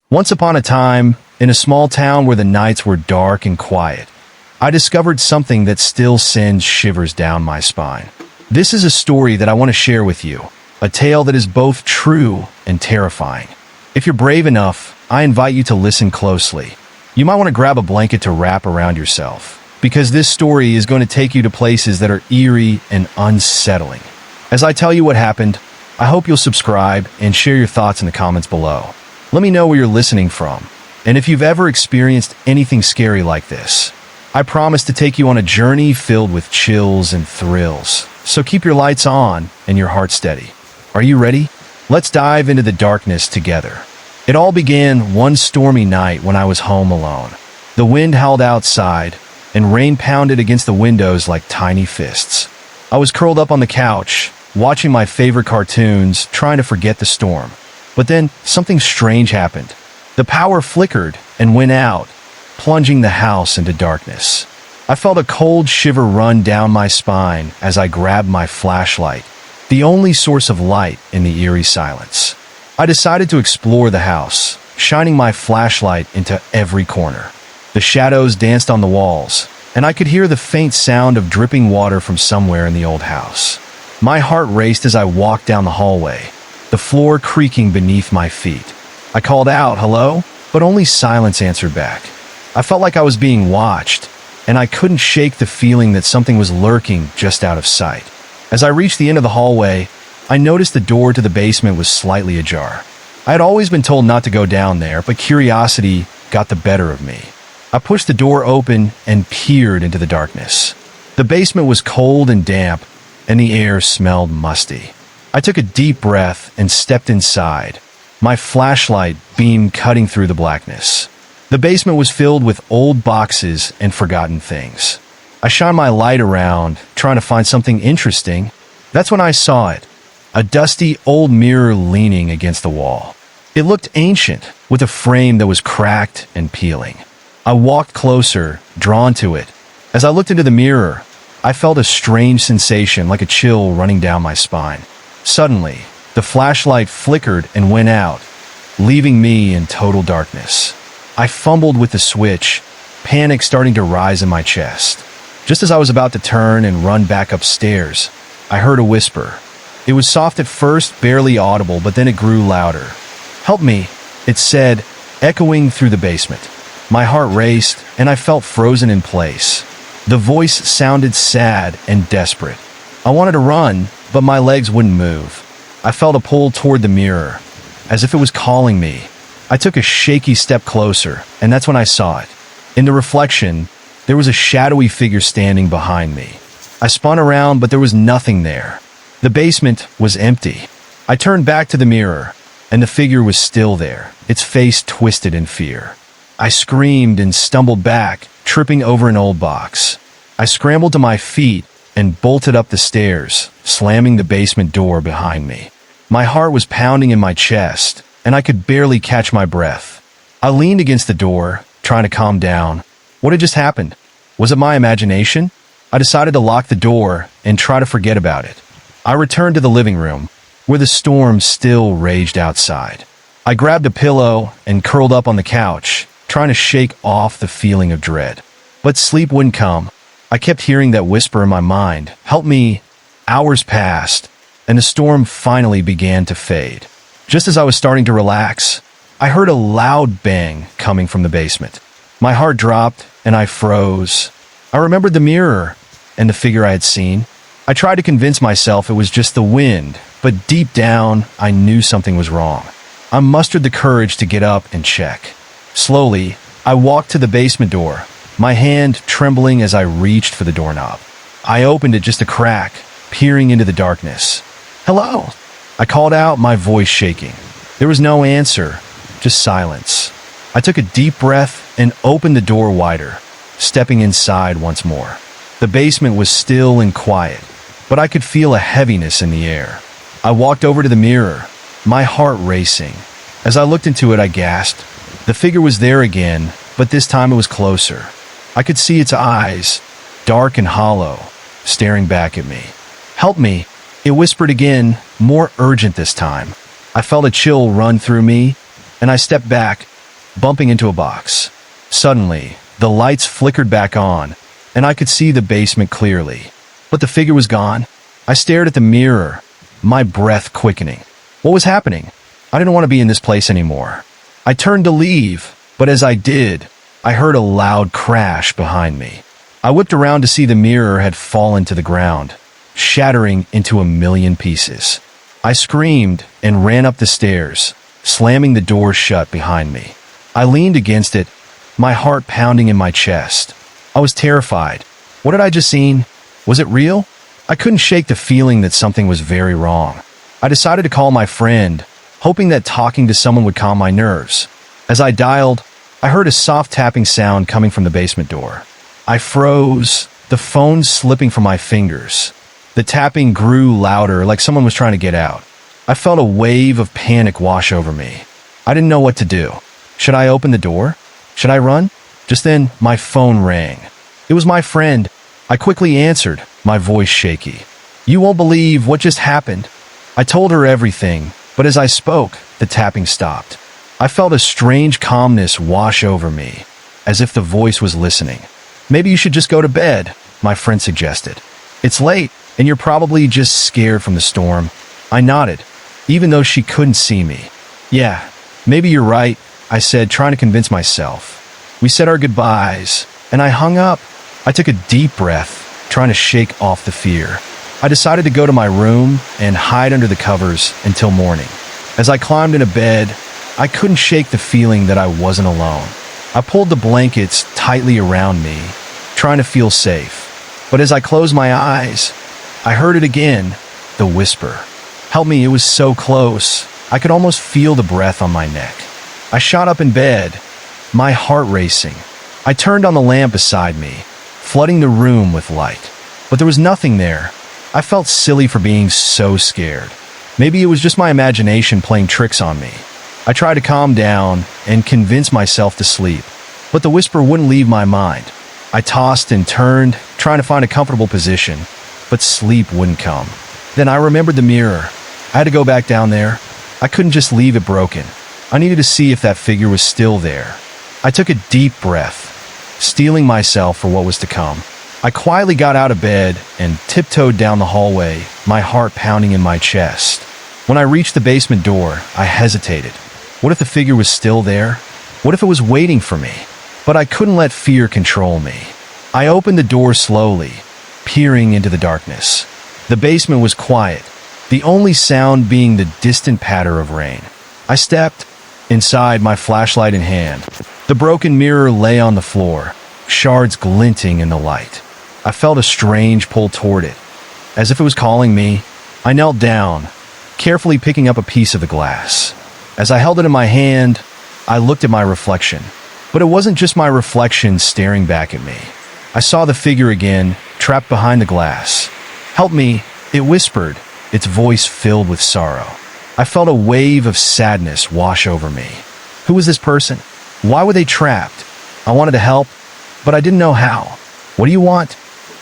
Once upon a time, in a small town where the nights were dark and quiet, I discovered something that still sends shivers down my spine. This is a story that I want to share with you, a tale that is both true and terrifying. If you're brave enough, I invite you to listen closely. You might want to grab a blanket to wrap around yourself, because this story is going to take you to places that are eerie and unsettling. As I tell you what happened, I hope you'll subscribe and share your thoughts in the comments below. Let me know where you're listening from, and if you've ever experienced anything scary like this. I promise to take you on a journey filled with chills and thrills, so keep your lights on and your heart steady. Are you ready? Let's dive into the darkness together. It all began one stormy night when I was home alone. The wind howled outside, and rain pounded against the windows like tiny fists. I was curled up on the couch, watching my favorite cartoons, trying to forget the storm. But then, something strange happened. The power flickered and went out, plunging the house into darkness. I felt a cold shiver run down my spine as I grabbed my flashlight, the only source of light in the eerie silence. I decided to explore the house, shining my flashlight into every corner. The shadows danced on the walls, and I could hear the faint sound of dripping water from somewhere in the old house. My heart raced as I walked down the hallway, the floor creaking beneath my feet. I called out, "Hello?" but only silence answered back. I felt like I was being watched, and I couldn't shake the feeling that something was lurking just out of sight. As I reached the end of the hallway, I noticed the door to the basement was slightly ajar. I had always been told not to go down there, but curiosity got the better of me. I pushed the door open and peered into the darkness. The basement was cold and damp, and the air smelled musty. I took a deep breath and stepped inside, my flashlight beam cutting through the blackness. The basement was filled with old boxes and forgotten things. I shined my light around, trying to find something interesting. That's when I saw it, a dusty old mirror leaning against the wall. It looked ancient, with a frame that was cracked and peeling. I walked closer, drawn to it. As I looked into the mirror, I felt a strange sensation like a chill running down my spine. Suddenly, the flashlight flickered and went out, leaving me in total darkness. I fumbled with the switch, panic starting to rise in my chest. Just as I was about to turn and run back upstairs, I heard a whisper. It was soft at first, barely audible, but then it grew louder. "Help me," it said, echoing through the basement. My heart raced, and I felt frozen in place. The voice sounded sad and desperate. I wanted to run, but my legs wouldn't move. I felt a pull toward the mirror, as if it was calling me. I took a shaky step closer, and that's when I saw it. In the reflection, there was a shadowy figure standing behind me. I spun around, but there was nothing there. The basement was empty. I turned back to the mirror, and the figure was still there, its face twisted in fear. I screamed and stumbled back, tripping over an old box. I scrambled to my feet and bolted up the stairs, slamming the basement door behind me. My heart was pounding in my chest, and I could barely catch my breath. I leaned against the door, trying to calm down. What had just happened? Was it my imagination? I decided to lock the door and try to forget about it. I returned to the living room, where the storm still raged outside. I grabbed a pillow and curled up on the couch, trying to shake off the feeling of dread. But sleep wouldn't come. I kept hearing that whisper in my mind, "Help me." Hours passed, and the storm finally began to fade. Just as I was starting to relax, I heard a loud bang coming from the basement. My heart dropped, and I froze. I remembered the mirror and the figure I had seen. I tried to convince myself it was just the wind, but deep down, I knew something was wrong. I mustered the courage to get up and check. Slowly, I walked to the basement door, my hand trembling as I reached for the doorknob. I opened it just a crack, peering into the darkness. "Hello!" I called out, my voice shaking. There was no answer, just silence. I took a deep breath and opened the door wider, stepping inside once more. The basement was still and quiet, but I could feel a heaviness in the air. I walked over to the mirror, my heart racing. As I looked into it, I gasped. The figure was there again, but this time it was closer. I could see its eyes, dark and hollow, staring back at me. "Help me," it whispered again, more urgent this time. I felt a chill run through me, and I stepped back, bumping into a box. Suddenly, the lights flickered back on, and I could see the basement clearly. But the figure was gone. I stared at the mirror, my breath quickening. What was happening? I didn't want to be in this place anymore. I turned to leave, but as I did, I heard a loud crash behind me. I whipped around to see the mirror had fallen to the ground, shattering into a million pieces. I screamed and ran up the stairs, slamming the door shut behind me. I leaned against it, my heart pounding in my chest. I was terrified. What had I just seen? Was it real? I couldn't shake the feeling that something was very wrong. I decided to call my friend, hoping that talking to someone would calm my nerves. As I dialed, I heard a soft tapping sound coming from the basement door. I froze, the phone slipping from my fingers. The tapping grew louder, like someone was trying to get out. I felt a wave of panic wash over me. I didn't know what to do. Should I open the door? Should I run? Just then, my phone rang. It was my friend. I quickly answered, my voice shaky. "You won't believe what just happened." I told her everything, but as I spoke, the tapping stopped. I felt a strange calmness wash over me, as if the voice was listening. "Maybe you should just go to bed," my friend suggested. "It's late, and you're probably just scared from the storm." I nodded, even though she couldn't see me. "Yeah, maybe you're right," I said, trying to convince myself. We said our goodbyes, and I hung up. I took a deep breath, trying to shake off the fear. I decided to go to my room and hide under the covers until morning. As I climbed into bed, I couldn't shake the feeling that I wasn't alone. I pulled the blankets tightly around me, trying to feel safe. But as I closed my eyes, I heard it again, the whisper. "Help me," it was so close. I could almost feel the breath on my neck. I shot up in bed, my heart racing. I turned on the lamp beside me, flooding the room with light. But there was nothing there. I felt silly for being so scared. Maybe it was just my imagination playing tricks on me. I tried to calm down and convince myself to sleep, but the whisper wouldn't leave my mind. I tossed and turned, trying to find a comfortable position, but sleep wouldn't come. Then I remembered the mirror. I had to go back down there. I couldn't just leave it broken. I needed to see if that figure was still there. I took a deep breath, steeling myself for what was to come. I quietly got out of bed and tiptoed down the hallway, my heart pounding in my chest. When I reached the basement door, I hesitated. What if the figure was still there? What if it was waiting for me? But I couldn't let fear control me. I opened the door slowly, peering into the darkness. The basement was quiet, the only sound being the distant patter of rain. I stepped inside, my flashlight in hand. The broken mirror lay on the floor, shards glinting in the light. I felt a strange pull toward it, as if it was calling me. I knelt down, carefully picking up a piece of the glass. As I held it in my hand, I looked at my reflection. But it wasn't just my reflection staring back at me. I saw the figure again, trapped behind the glass. "Help me," it whispered, its voice filled with sorrow. I felt a wave of sadness wash over me. Who was this person? Why were they trapped? I wanted to help, but I didn't know how. "What do you want?"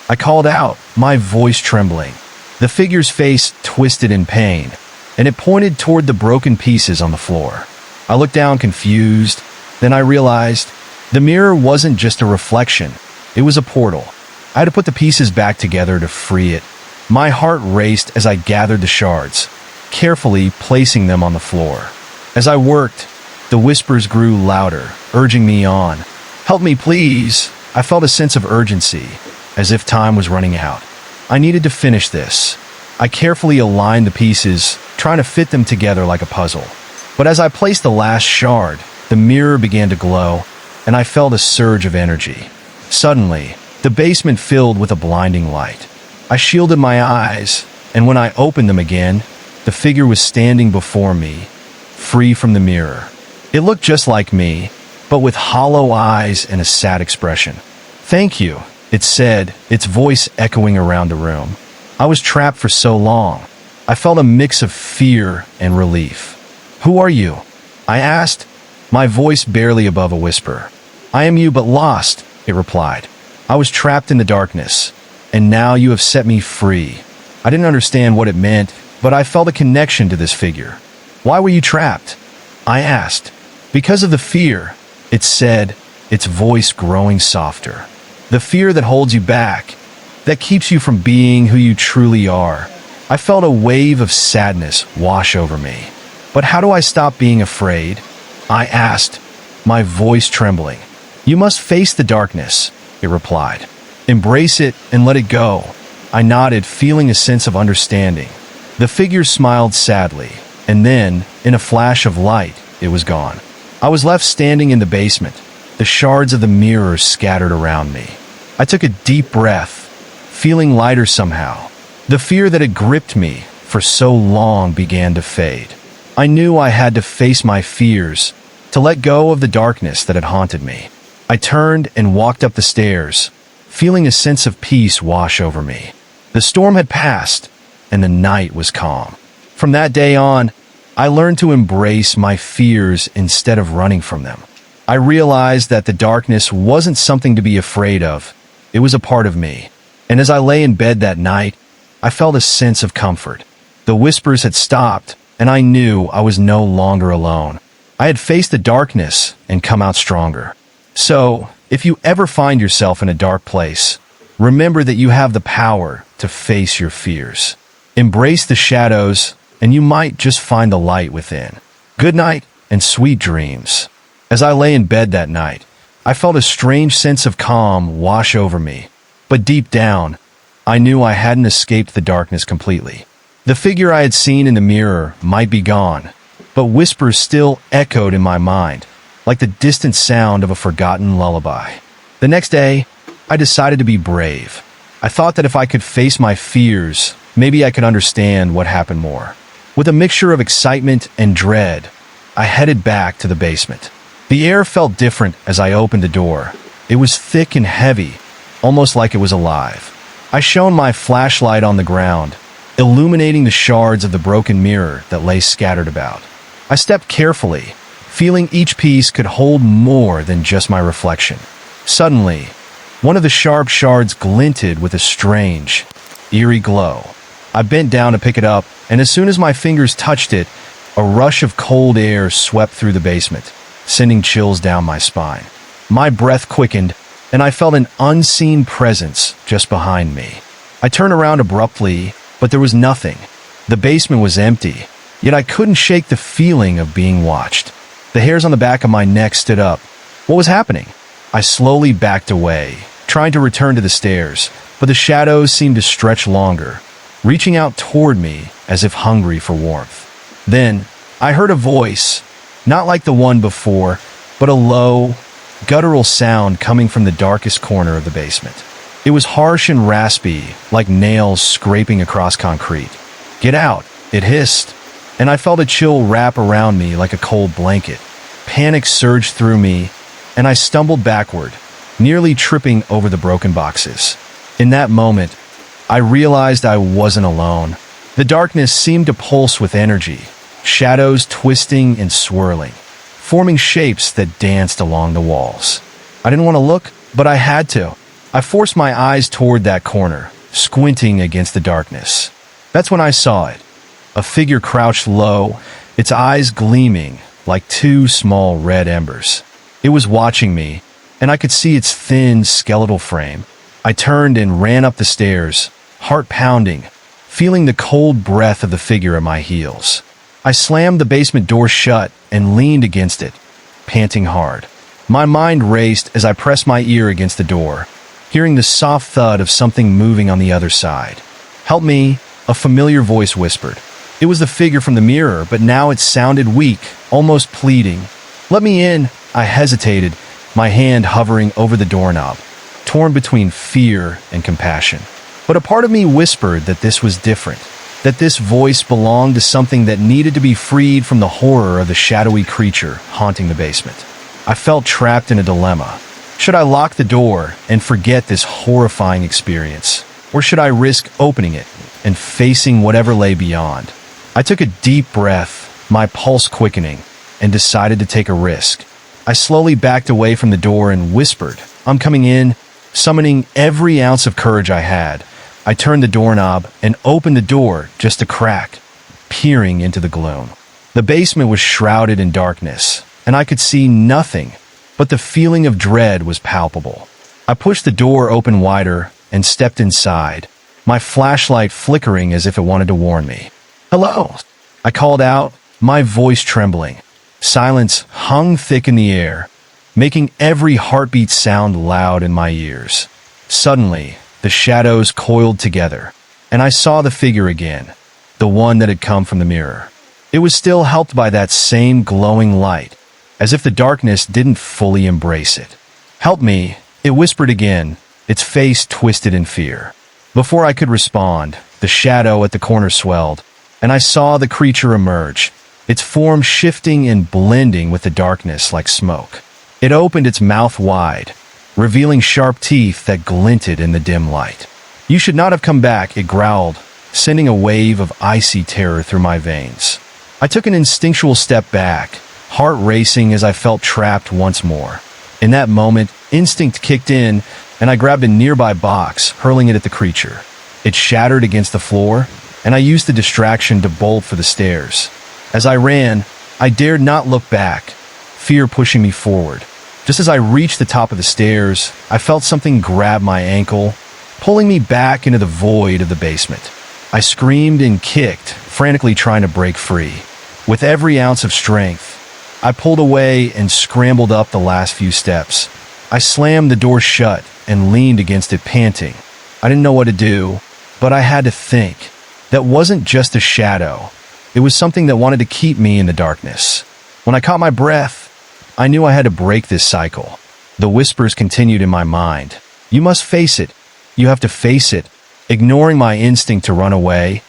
I called out, my voice trembling. The figure's face twisted in pain, and it pointed toward the broken pieces on the floor. I looked down confused. Then I realized the mirror wasn't just a reflection. It was a portal. I had to put the pieces back together to free it. My heart raced as I gathered the shards, carefully placing them on the floor. As I worked, the whispers grew louder, urging me on. "Help me, please." I felt a sense of urgency, as if time was running out. I needed to finish this. I carefully aligned the pieces, trying to fit them together like a puzzle. But as I placed the last shard, the mirror began to glow, and I felt a surge of energy. Suddenly, the basement filled with a blinding light. I shielded my eyes, and when I opened them again, the figure was standing before me, free from the mirror. It looked just like me, but with hollow eyes and a sad expression. "Thank you," it said, its voice echoing around the room. I was trapped for so long. I felt a mix of fear and relief. "Who are you?" I asked, my voice barely above a whisper. "I am you, but lost," it replied. "I was trapped in the darkness, and now you have set me free." I didn't understand what it meant, but I felt a connection to this figure. "Why were you trapped?" I asked. "Because of the fear," it said, its voice growing softer. The fear that holds you back, that keeps you from being who you truly are. I felt a wave of sadness wash over me. But how do I stop being afraid? I asked, my voice trembling. You must face the darkness, it replied. Embrace it and let it go. I nodded, feeling a sense of understanding. The figure smiled sadly, and then, in a flash of light, it was gone. I was left standing in the basement, the shards of the mirror scattered around me. I took a deep breath, feeling lighter somehow. The fear that had gripped me for so long began to fade. I knew I had to face my fears, to let go of the darkness that had haunted me. I turned and walked up the stairs, feeling a sense of peace wash over me. The storm had passed, and the night was calm. From that day on, I learned to embrace my fears instead of running from them. I realized that the darkness wasn't something to be afraid of. It was a part of me. And as I lay in bed that night, I felt a sense of comfort. The whispers had stopped, and I knew I was no longer alone. I had faced the darkness and come out stronger. So, if you ever find yourself in a dark place, remember that you have the power to face your fears. Embrace the shadows, and you might just find the light within. Good night and sweet dreams. As I lay in bed that night, I felt a strange sense of calm wash over me. But deep down, I knew I hadn't escaped the darkness completely. The figure I had seen in the mirror might be gone, but whispers still echoed in my mind, like the distant sound of a forgotten lullaby. The next day, I decided to be brave. I thought that if I could face my fears, maybe I could understand what happened more. With a mixture of excitement and dread, I headed back to the basement. The air felt different as I opened the door. It was thick and heavy, almost like it was alive. I shone my flashlight on the ground, illuminating the shards of the broken mirror that lay scattered about. I stepped carefully, feeling each piece could hold more than just my reflection. Suddenly, one of the sharp shards glinted with a strange, eerie glow. I bent down to pick it up, and as soon as my fingers touched it, a rush of cold air swept through the basement, sending chills down my spine. My breath quickened, and I felt an unseen presence just behind me. I turned around abruptly, but there was nothing. The basement was empty, yet I couldn't shake the feeling of being watched. The hairs on the back of my neck stood up. What was happening? I slowly backed away, trying to return to the stairs, but the shadows seemed to stretch longer, reaching out toward me as if hungry for warmth. Then, I heard a voice, not like the one before, but a low, guttural sound coming from the darkest corner of the basement. It was harsh and raspy, like nails scraping across concrete. "Get out," it hissed, and I felt a chill wrap around me like a cold blanket. Panic surged through me, and I stumbled backward, nearly tripping over the broken boxes. In that moment, I realized I wasn't alone. The darkness seemed to pulse with energy, shadows twisting and swirling, forming shapes that danced along the walls. I didn't want to look, but I had to. I forced my eyes toward that corner, squinting against the darkness. That's when I saw it. A figure crouched low, its eyes gleaming like two small red embers. It was watching me, and I could see its thin, skeletal frame. I turned and ran up the stairs, heart pounding, feeling the cold breath of the figure at my heels. I slammed the basement door shut and leaned against it, panting hard. My mind raced as I pressed my ear against the door, hearing the soft thud of something moving on the other side. "Help me," a familiar voice whispered. It was the figure from the mirror, but now it sounded weak, almost pleading. "Let me in," I hesitated, my hand hovering over the doorknob, torn between fear and compassion. But a part of me whispered that this was different, that this voice belonged to something that needed to be freed from the horror of the shadowy creature haunting the basement. I felt trapped in a dilemma. Should I lock the door and forget this horrifying experience? Or should I risk opening it and facing whatever lay beyond? I took a deep breath, my pulse quickening, and decided to take a risk. I slowly backed away from the door and whispered, "I'm coming in," summoning every ounce of courage I had. I turned the doorknob and opened the door just a crack, peering into the gloom. The basement was shrouded in darkness, and I could see nothing but the feeling of dread was palpable. I pushed the door open wider and stepped inside, my flashlight flickering as if it wanted to warn me. "Hello," I called out, my voice trembling. Silence hung thick in the air, making every heartbeat sound loud in my ears. Suddenly, the shadows coiled together, and I saw the figure again, the one that had come from the mirror. It was still helped by that same glowing light, as if the darkness didn't fully embrace it. "Help me," it whispered again, its face twisted in fear. Before I could respond, the shadow at the corner swelled, and I saw the creature emerge, its form shifting and blending with the darkness like smoke. It opened its mouth wide, revealing sharp teeth that glinted in the dim light. "You should not have come back," it growled, sending a wave of icy terror through my veins. I took an instinctual step back, heart racing as I felt trapped once more. In that moment, instinct kicked in, and I grabbed a nearby box, hurling it at the creature. It shattered against the floor, and I used the distraction to bolt for the stairs. As I ran, I dared not look back, fear pushing me forward. Just as I reached the top of the stairs, I felt something grab my ankle, pulling me back into the void of the basement. I screamed and kicked, frantically trying to break free. With every ounce of strength, I pulled away and scrambled up the last few steps. I slammed the door shut and leaned against it, panting. I didn't know what to do, but I had to think. That wasn't just a shadow. It was something that wanted to keep me in the darkness. When I caught my breath, I knew I had to break this cycle. The whispers continued in my mind. "You must face it. You have to face it." Ignoring my instinct to run away,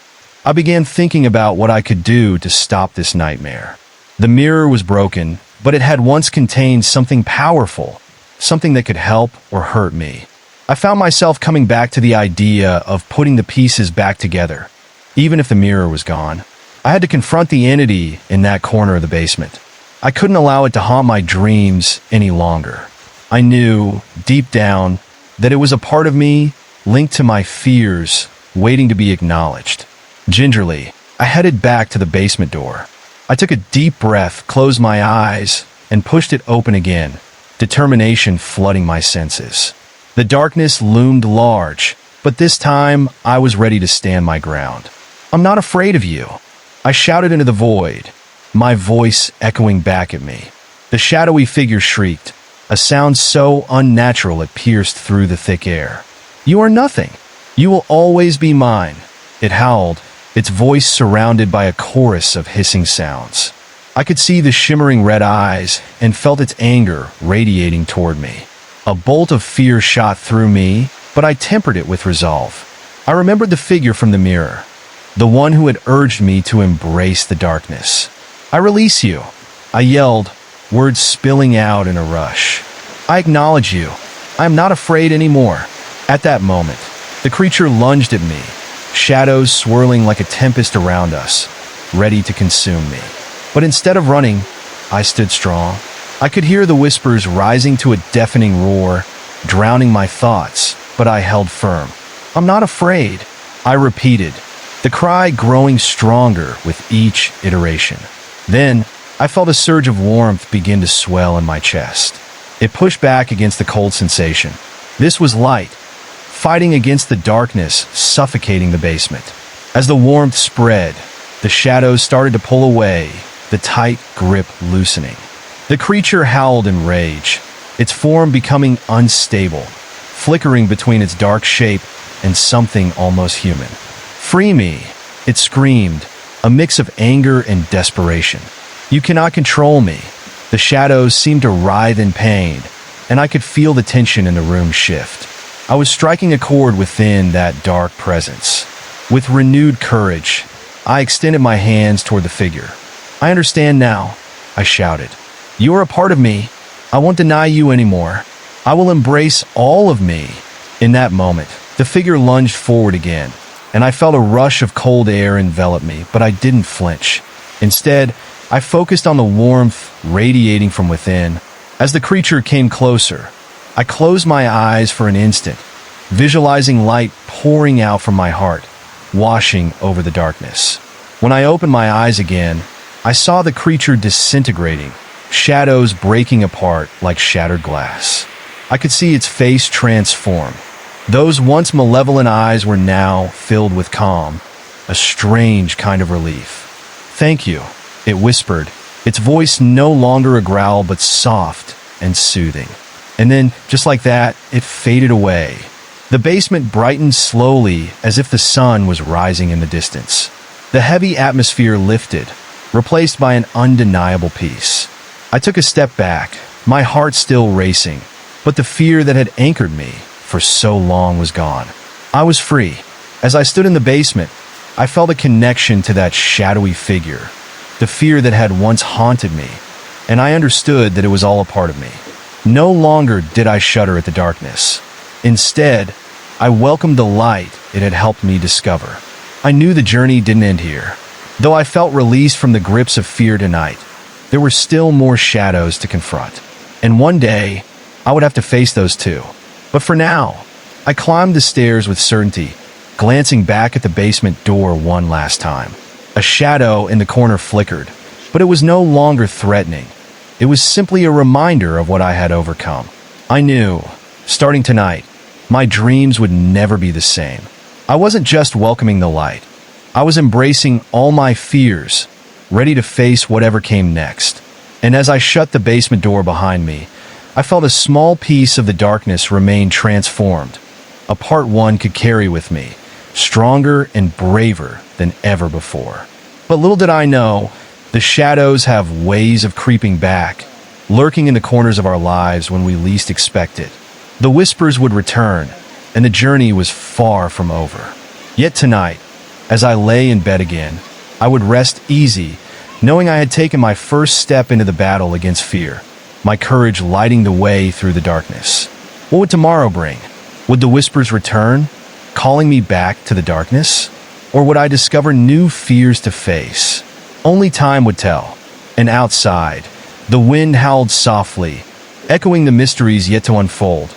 I began thinking about what I could do to stop this nightmare. The mirror was broken, but it had once contained something powerful, something that could help or hurt me. I found myself coming back to the idea of putting the pieces back together, even if the mirror was gone. I had to confront the entity in that corner of the basement. I couldn't allow it to haunt my dreams any longer. I knew, deep down, that it was a part of me linked to my fears, waiting to be acknowledged. Gingerly, I headed back to the basement door. I took a deep breath, closed my eyes, and pushed it open again, determination flooding my senses. The darkness loomed large, but this time I was ready to stand my ground. "I'm not afraid of you," I shouted into the void, my voice echoing back at me. The shadowy figure shrieked, a sound so unnatural it pierced through the thick air. "You are nothing. You will always be mine," it howled, its voice surrounded by a chorus of hissing sounds. I could see the shimmering red eyes and felt its anger radiating toward me. A bolt of fear shot through me, but I tempered it with resolve. I remembered the figure from the mirror, the one who had urged me to embrace the darkness. "I release you," I yelled, words spilling out in a rush. "I acknowledge you. I am not afraid anymore." At that moment, the creature lunged at me, shadows swirling like a tempest around us, ready to consume me. But instead of running, I stood strong. I could hear the whispers rising to a deafening roar, drowning my thoughts, but I held firm. "I'm not afraid," I repeated, the cry growing stronger with each iteration. Then, I felt a surge of warmth begin to swell in my chest. It pushed back against the cold sensation. This was light, fighting against the darkness, suffocating the basement. As the warmth spread, the shadows started to pull away, the tight grip loosening. The creature howled in rage, its form becoming unstable, flickering between its dark shape and something almost human. "Free me," it screamed, a mix of anger and desperation. "You cannot control me." The shadows seemed to writhe in pain, and I could feel the tension in the room shift. I was striking a chord within that dark presence. With renewed courage, I extended my hands toward the figure. "I understand now," I shouted. "You are a part of me. I won't deny you anymore. I will embrace all of me." In that moment, the figure lunged forward again, and I felt a rush of cold air envelop me, but I didn't flinch. Instead, I focused on the warmth radiating from within. As the creature came closer, I closed my eyes for an instant, visualizing light pouring out from my heart, washing over the darkness. When I opened my eyes again, I saw the creature disintegrating, shadows breaking apart like shattered glass. I could see its face transform. Those once malevolent eyes were now filled with calm, a strange kind of relief. "Thank you," it whispered, its voice no longer a growl but soft and soothing. And then, just like that, it faded away. The basement brightened slowly as if the sun was rising in the distance. The heavy atmosphere lifted, replaced by an undeniable peace. I took a step back, my heart still racing, but the fear that had anchored me for so long was gone. I was free. As I stood in the basement, I felt a connection to that shadowy figure, the fear that had once haunted me, and I understood that it was all a part of me. No longer did I shudder at the darkness. Instead, I welcomed the light it had helped me discover. I knew the journey didn't end here. Though I felt released from the grips of fear tonight, there were still more shadows to confront. And one day, I would have to face those too. But for now, I climbed the stairs with certainty, glancing back at the basement door one last time. A shadow in the corner flickered, but it was no longer threatening. It was simply a reminder of what I had overcome. I knew, starting tonight, my dreams would never be the same. I wasn't just welcoming the light. I was embracing all my fears, ready to face whatever came next. And as I shut the basement door behind me, I felt a small piece of the darkness remain transformed, a part one could carry with me, stronger and braver than ever before. But little did I know, the shadows have ways of creeping back, lurking in the corners of our lives when we least expect it. The whispers would return, and the journey was far from over. Yet tonight, as I lay in bed again, I would rest easy, knowing I had taken my first step into the battle against fear, my courage lighting the way through the darkness. What would tomorrow bring? Would the whispers return, calling me back to the darkness? Or would I discover new fears to face? Only time would tell. And outside, the wind howled softly, echoing the mysteries yet to unfold,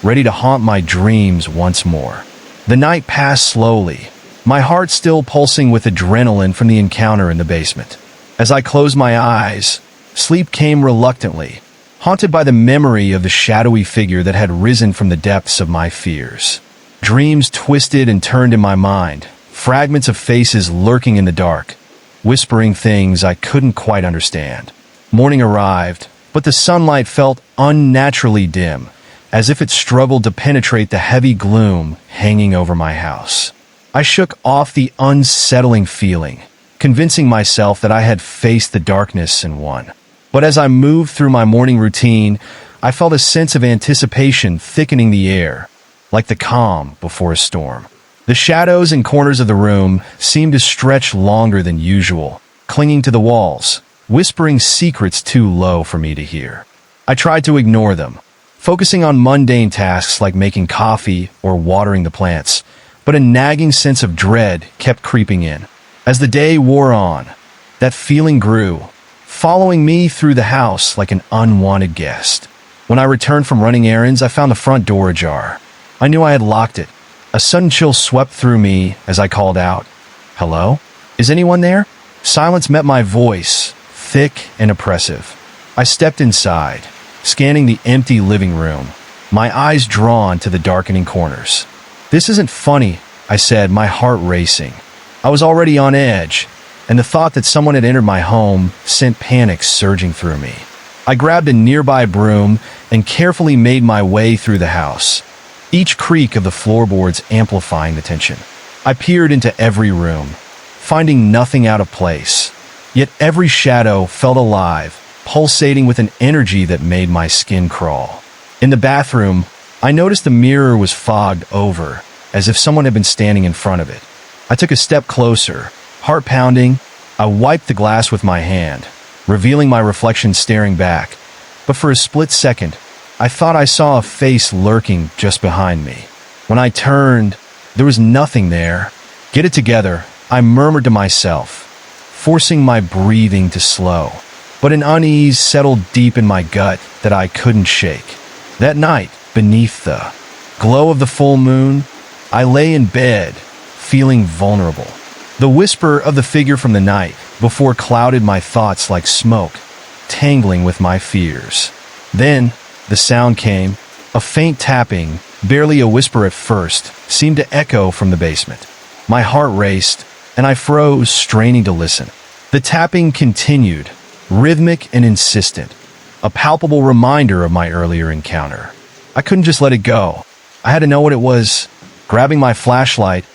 ready to haunt my dreams once more. The night passed slowly, my heart still pulsing with adrenaline from the encounter in the basement. As I closed my eyes, sleep came reluctantly, haunted by the memory of the shadowy figure that had risen from the depths of my fears. Dreams twisted and turned in my mind, fragments of faces lurking in the dark, whispering things I couldn't quite understand. Morning arrived, but the sunlight felt unnaturally dim, as if it struggled to penetrate the heavy gloom hanging over my house. I shook off the unsettling feeling, convincing myself that I had faced the darkness and won. But as I moved through my morning routine, I felt a sense of anticipation thickening the air, like the calm before a storm. The shadows in corners of the room seemed to stretch longer than usual, clinging to the walls, whispering secrets too low for me to hear. I tried to ignore them, focusing on mundane tasks like making coffee or watering the plants, but a nagging sense of dread kept creeping in. As the day wore on, that feeling grew, following me through the house like an unwanted guest. When I returned from running errands, I found the front door ajar. I knew I had locked it. A sudden chill swept through me as I called out, "Hello? Is anyone there?" Silence met my voice, thick and oppressive. I stepped inside, scanning the empty living room, my eyes drawn to the darkening corners. "This isn't funny," I said, my heart racing. I was already on edge, and the thought that someone had entered my home sent panic surging through me. I grabbed a nearby broom and carefully made my way through the house, each creak of the floorboards amplifying the tension. I peered into every room, finding nothing out of place, yet every shadow felt alive, pulsating with an energy that made my skin crawl. In the bathroom, I noticed the mirror was fogged over, as if someone had been standing in front of it. I took a step closer, heart pounding. I wiped the glass with my hand, revealing my reflection staring back. But for a split second, I thought I saw a face lurking just behind me. When I turned, there was nothing there. "Get it together," I murmured to myself, forcing my breathing to slow. But an unease settled deep in my gut that I couldn't shake. That night, beneath the glow of the full moon, I lay in bed, feeling vulnerable. The whisper of the figure from the night before clouded my thoughts like smoke, tangling with my fears. Then, the sound came, a faint tapping, barely a whisper at first, seemed to echo from the basement. My heart raced, and I froze, straining to listen. The tapping continued, rhythmic and insistent, a palpable reminder of my earlier encounter. I couldn't just let it go. I had to know what it was. Grabbing my flashlight,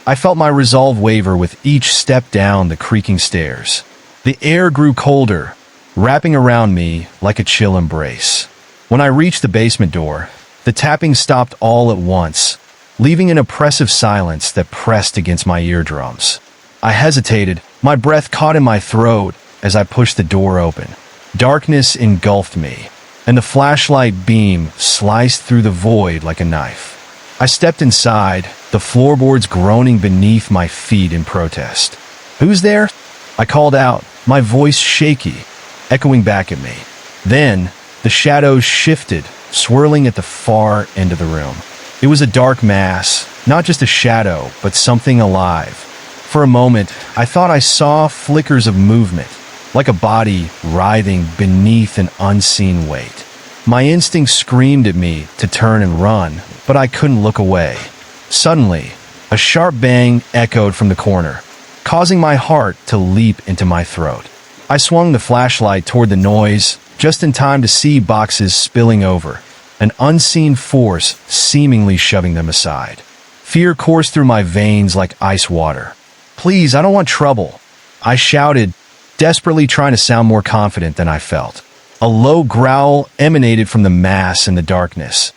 I felt my resolve waver with each step down the creaking stairs. The air grew colder, wrapping around me like a chill embrace. When I reached the basement door, the tapping stopped all at once, leaving an oppressive silence that pressed against my eardrums. I hesitated, my breath caught in my throat as I pushed the door open. Darkness engulfed me, and the flashlight beam sliced through the void like a knife. I stepped inside, the floorboards groaning beneath my feet in protest. "Who's there?" I called out, my voice shaky, echoing back at me. Then, the shadows shifted, swirling at the far end of the room. It was a dark mass, not just a shadow, but something alive. For a moment, I thought I saw flickers of movement, like a body writhing beneath an unseen weight. My instinct screamed at me to turn and run, but I couldn't look away. Suddenly, a sharp bang echoed from the corner, causing my heart to leap into my throat. I swung the flashlight toward the noise, just in time to see boxes spilling over, an unseen force seemingly shoving them aside. Fear coursed through my veins like ice water. "Please, I don't want trouble," I shouted, desperately trying to sound more confident than I felt. A low growl emanated from the mass in the darkness,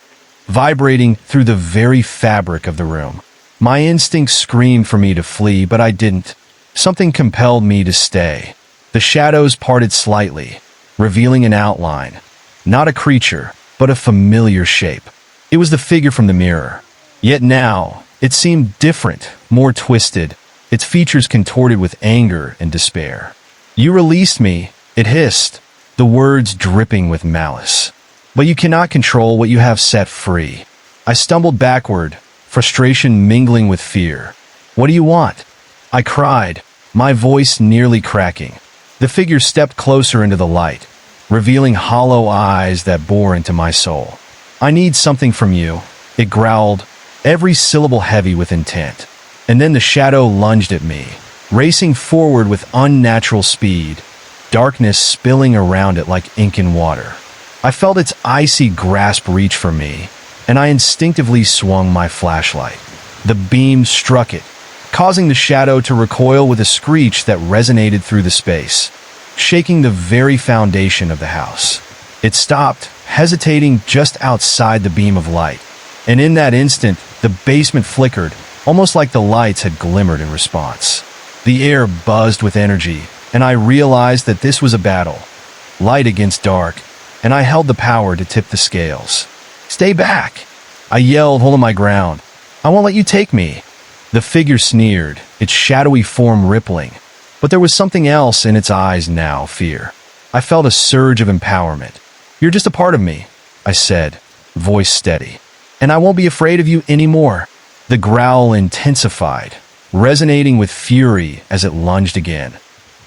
vibrating through the very fabric of the room. My instinct screamed for me to flee, but I didn't. Something compelled me to stay. The shadows parted slightly, revealing an outline. Not a creature, but a familiar shape. It was the figure from the mirror. Yet now, it seemed different, more twisted, its features contorted with anger and despair. "You released me," it hissed, the words dripping with malice. "But you cannot control what you have set free." I stumbled backward, frustration mingling with fear. "What do you want?" I cried, my voice nearly cracking. The figure stepped closer into the light, revealing hollow eyes that bore into my soul. "I need something from you," it growled, every syllable heavy with intent. And then the shadow lunged at me, racing forward with unnatural speed, darkness spilling around it like ink in water. I felt its icy grasp reach for me, and I instinctively swung my flashlight. The beam struck it, causing the shadow to recoil with a screech that resonated through the space, shaking the very foundation of the house. It stopped, hesitating just outside the beam of light, and in that instant, the basement flickered, almost like the lights had glimmered in response. The air buzzed with energy, and I realized that this was a battle, light against dark, and I held the power to tip the scales. "Stay back!" I yelled, holding my ground. "I won't let you take me." The figure sneered, its shadowy form rippling, but there was something else in its eyes now, fear. I felt a surge of empowerment. "You're just a part of me," I said, voice steady, "and I won't be afraid of you anymore." The growl intensified, resonating with fury as it lunged again.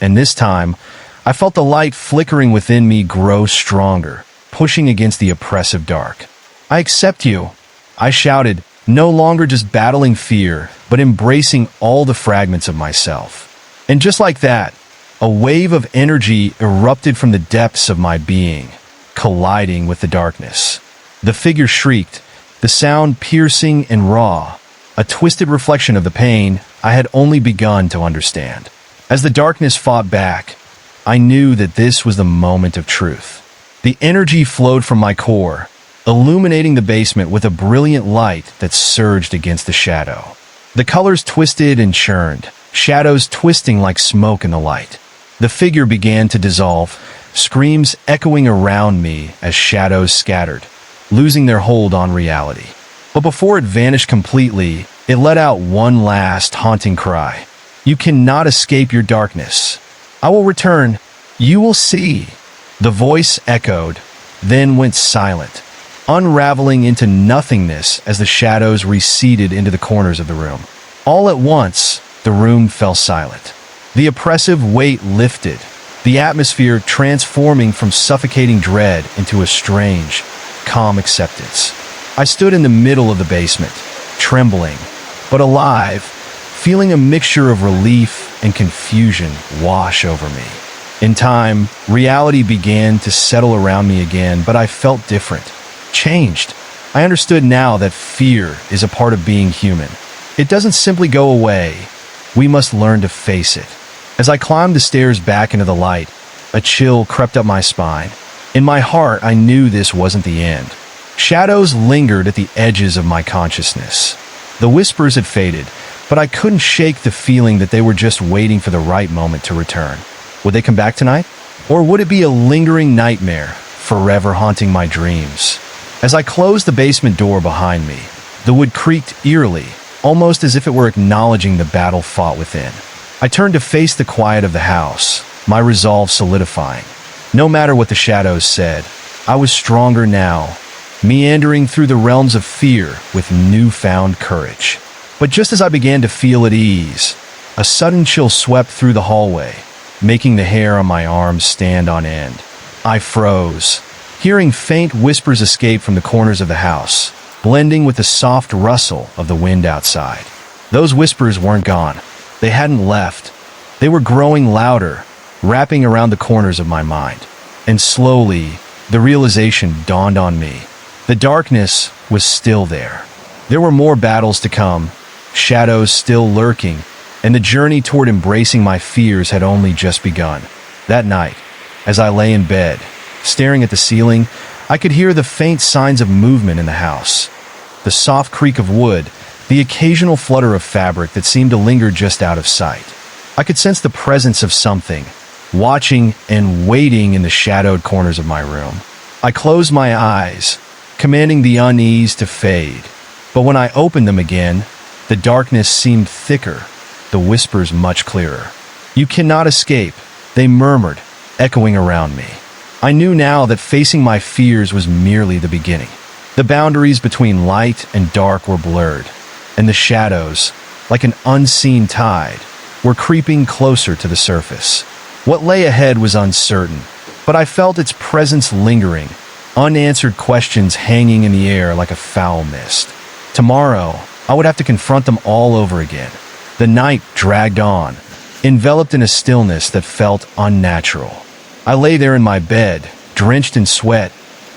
And this time, I felt the light flickering within me grow stronger, pushing against the oppressive dark. "I accept you," I shouted, no longer just battling fear, but embracing all the fragments of myself. And just like that, a wave of energy erupted from the depths of my being, colliding with the darkness. The figure shrieked, the sound piercing and raw, a twisted reflection of the pain I had only begun to understand. As the darkness fought back, I knew that this was the moment of truth. The energy flowed from my core, illuminating the basement with a brilliant light that surged against the shadow. The colors twisted and churned, shadows twisting like smoke in the light. The figure began to dissolve, screams echoing around me as shadows scattered, losing their hold on reality. But before it vanished completely, it let out one last haunting cry. "You cannot escape your darkness. I will return. You will see." The voice echoed, then went silent, unraveling into nothingness as the shadows receded into the corners of the room. All at once, the room fell silent. The oppressive weight lifted, the atmosphere transforming from suffocating dread into a strange, calm acceptance. I stood in the middle of the basement, trembling, but alive, feeling a mixture of relief and confusion wash over me. In time, reality began to settle around me again, but I felt different, changed. I understood now that fear is a part of being human. It doesn't simply go away. We must learn to face it. As I climbed the stairs back into the light, a chill crept up my spine. In my heart, I knew this wasn't the end. Shadows lingered at the edges of my consciousness. The whispers had faded, but I couldn't shake the feeling that they were just waiting for the right moment to return. Would they come back tonight? Or would it be a lingering nightmare, forever haunting my dreams? As I closed the basement door behind me, the wood creaked eerily, almost as if it were acknowledging the battle fought within. I turned to face the quiet of the house, my resolve solidifying. No matter what the shadows said, I was stronger now, meandering through the realms of fear with newfound courage. But just as I began to feel at ease, a sudden chill swept through the hallway, making the hair on my arms stand on end. I froze, hearing faint whispers escape from the corners of the house, blending with the soft rustle of the wind outside. Those whispers weren't gone. They hadn't left. They were growing louder, wrapping around the corners of my mind. And slowly, the realization dawned on me. The darkness was still there. There were more battles to come, shadows still lurking, and the journey toward embracing my fears had only just begun. That night, as I lay in bed, staring at the ceiling, I could hear the faint signs of movement in the house. The soft creak of wood, the occasional flutter of fabric that seemed to linger just out of sight. I could sense the presence of something, watching and waiting in the shadowed corners of my room. I closed my eyes, commanding the unease to fade. But when I opened them again, the darkness seemed thicker, the whispers much clearer. "You cannot escape," they murmured, echoing around me. I knew now that facing my fears was merely the beginning. The boundaries between light and dark were blurred, and the shadows, like an unseen tide, were creeping closer to the surface. What lay ahead was uncertain, but I felt its presence lingering, unanswered questions hanging in the air like a foul mist. Tomorrow, I would have to confront them all over again. The night dragged on, enveloped in a stillness that felt unnatural. I lay there in my bed, drenched in sweat,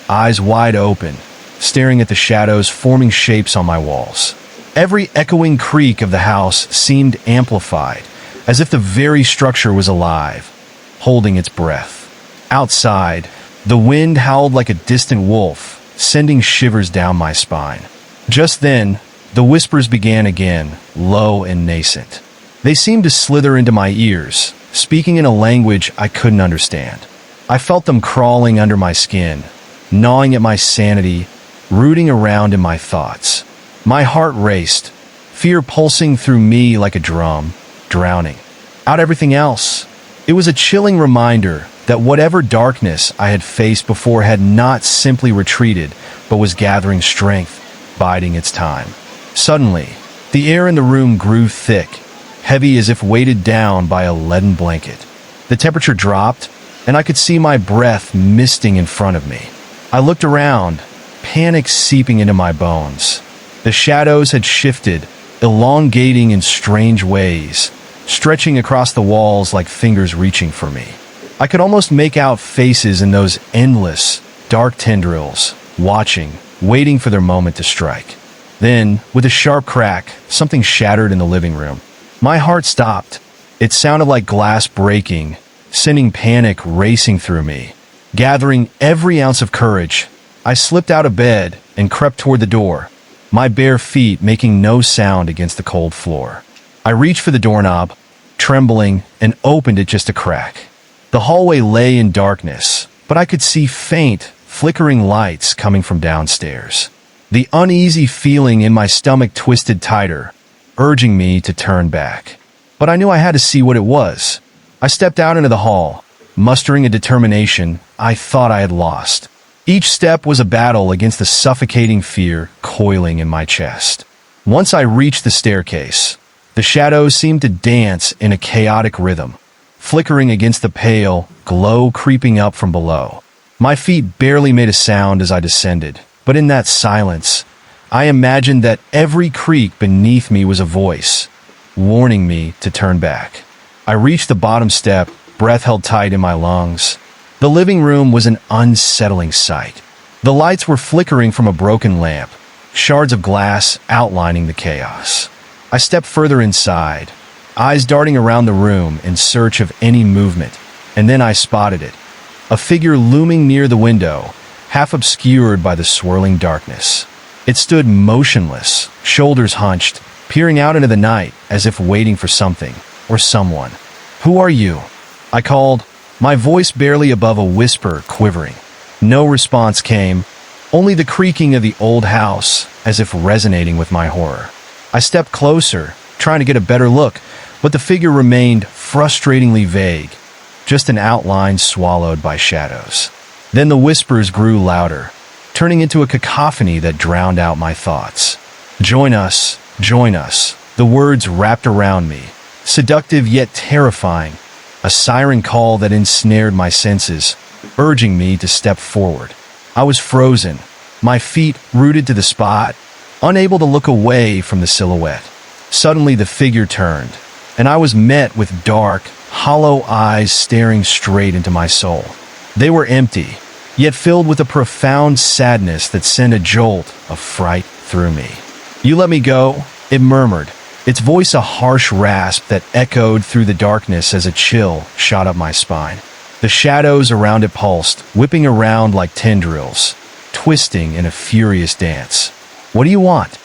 eyes wide open, staring at the shadows forming shapes on my walls. Every echoing creak of the house seemed amplified, as if the very structure was alive, holding its breath. Outside, the wind howled like a distant wolf, sending shivers down my spine. Just then, the whispers began again, low and nascent. They seemed to slither into my ears, speaking in a language I couldn't understand. I felt them crawling under my skin, gnawing at my sanity, rooting around in my thoughts. My heart raced, fear pulsing through me like a drum, drowning out everything else. It was a chilling reminder that whatever darkness I had faced before had not simply retreated, but was gathering strength, biding its time. Suddenly, the air in the room grew thick, heavy as if weighted down by a leaden blanket. The temperature dropped, and I could see my breath misting in front of me. I looked around, panic seeping into my bones. The shadows had shifted, elongating in strange ways, stretching across the walls like fingers reaching for me. I could almost make out faces in those endless, dark tendrils, watching, waiting for their moment to strike. Then, with a sharp crack, something shattered in the living room. My heart stopped. It sounded like glass breaking, sending panic racing through me. Gathering every ounce of courage, I slipped out of bed and crept toward the door, my bare feet making no sound against the cold floor. I reached for the doorknob, trembling, and opened it just a crack. The hallway lay in darkness, but I could see faint, flickering lights coming from downstairs. The uneasy feeling in my stomach twisted tighter, urging me to turn back. But I knew I had to see what it was. I stepped out into the hall, mustering a determination I thought I had lost. Each step was a battle against the suffocating fear coiling in my chest. Once I reached the staircase, the shadows seemed to dance in a chaotic rhythm, flickering against the pale glow creeping up from below. My feet barely made a sound as I descended, but in that silence, I imagined that every creak beneath me was a voice, warning me to turn back. I reached the bottom step, breath held tight in my lungs. The living room was an unsettling sight. The lights were flickering from a broken lamp, shards of glass outlining the chaos. I stepped further inside, eyes darting around the room in search of any movement, and then I spotted it. A figure looming near the window, half obscured by the swirling darkness. It stood motionless, shoulders hunched, peering out into the night as if waiting for something or someone. "Who are you?" I called, my voice barely above a whisper quivering. No response came, only the creaking of the old house as if resonating with my horror. I stepped closer, trying to get a better look, but the figure remained frustratingly vague, just an outline swallowed by shadows. Then the whispers grew louder, turning into a cacophony that drowned out my thoughts. "Join us, join us," the words wrapped around me, seductive yet terrifying, a siren call that ensnared my senses, urging me to step forward. I was frozen, my feet rooted to the spot, unable to look away from the silhouette. Suddenly the figure turned, and I was met with dark, hollow eyes staring straight into my soul. They were empty, yet filled with a profound sadness that sent a jolt of fright through me. "You let me go," it murmured, its voice a harsh rasp that echoed through the darkness as a chill shot up my spine. The shadows around it pulsed, whipping around like tendrils, twisting in a furious dance. "What do you want?"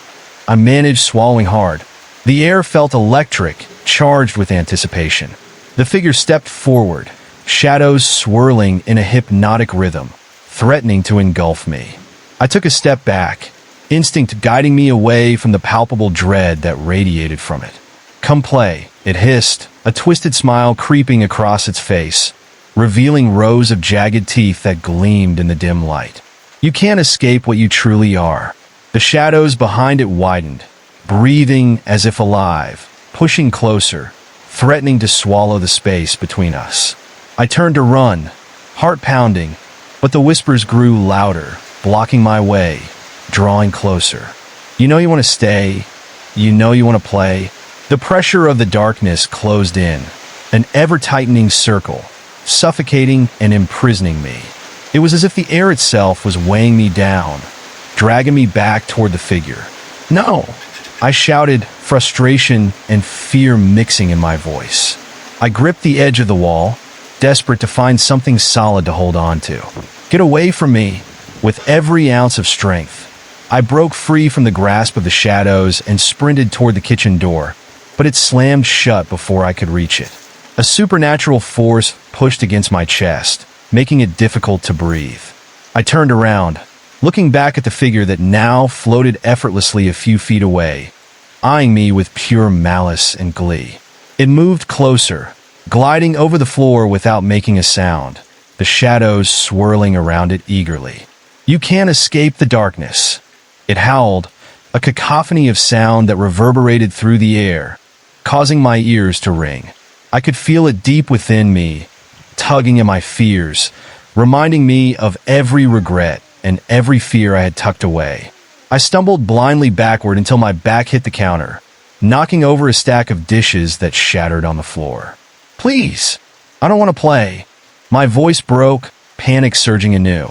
I managed, swallowing hard. The air felt electric, charged with anticipation. The figure stepped forward, shadows swirling in a hypnotic rhythm, threatening to engulf me. I took a step back, instinct guiding me away from the palpable dread that radiated from it. "Come play," it hissed, a twisted smile creeping across its face, revealing rows of jagged teeth that gleamed in the dim light. "You can't escape what you truly are." The shadows behind it widened, breathing as if alive, pushing closer, threatening to swallow the space between us. I turned to run, heart pounding, but the whispers grew louder, blocking my way, drawing closer. "You know you want to stay. You know you want to play." The pressure of the darkness closed in, an ever-tightening circle, suffocating and imprisoning me. It was as if the air itself was weighing me down, dragging me back toward the figure. "No!" I shouted, frustration and fear mixing in my voice. I gripped the edge of the wall, desperate to find something solid to hold on to. "Get away from me!" With every ounce of strength, I broke free from the grasp of the shadows and sprinted toward the kitchen door, but it slammed shut before I could reach it. A supernatural force pushed against my chest, making it difficult to breathe. I turned around, looking back at the figure that now floated effortlessly a few feet away, eyeing me with pure malice and glee. It moved closer, gliding over the floor without making a sound, the shadows swirling around it eagerly. "You can't escape the darkness," it howled, a cacophony of sound that reverberated through the air, causing my ears to ring. I could feel it deep within me, tugging at my fears, reminding me of every regret and every fear I had tucked away. I stumbled blindly backward until my back hit the counter, knocking over a stack of dishes that shattered on the floor. "Please, I don't want to play." My voice broke, panic surging anew.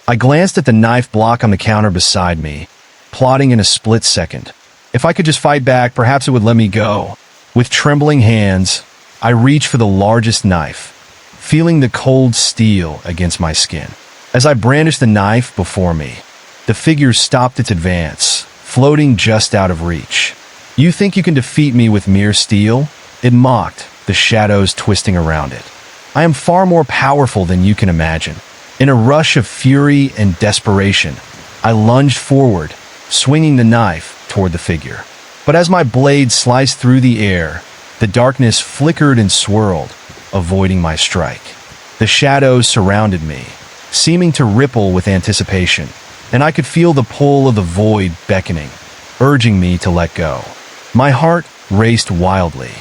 I glanced at the knife block on the counter beside me, plotting in a split second. If I could just fight back, perhaps it would let me go. With trembling hands, I reached for the largest knife, feeling the cold steel against my skin. As I brandished the knife before me, the figure stopped its advance, floating just out of reach. "You think you can defeat me with mere steel?" It mocked, the shadows twisting around it. "I am far more powerful than you can imagine." In a rush of fury and desperation, I lunged forward, swinging the knife toward the figure. But as my blade sliced through the air, the darkness flickered and swirled, avoiding my strike. The shadows surrounded me, seeming to ripple with anticipation, and I could feel the pull of the void beckoning, urging me to let go. My heart raced wildly.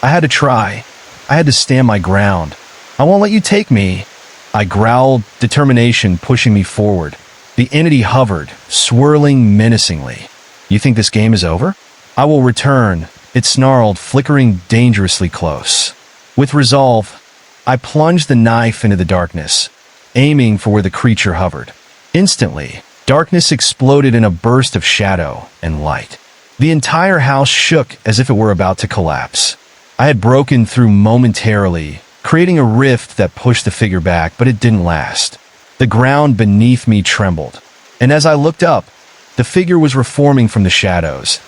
I had to try. I had to stand my ground. "I won't let you take me," I growled, determination pushing me forward. The entity hovered, swirling menacingly. "You think this game is over?" "I will return," it snarled, flickering dangerously close. With resolve, I plunged the knife into the darkness, aiming for where the creature hovered. Instantly, darkness exploded in a burst of shadow and light. The entire house shook as if it were about to collapse. I had broken through momentarily, creating a rift that pushed the figure back, but it didn't last. The ground beneath me trembled, and as I looked up, the figure was reforming from the shadows,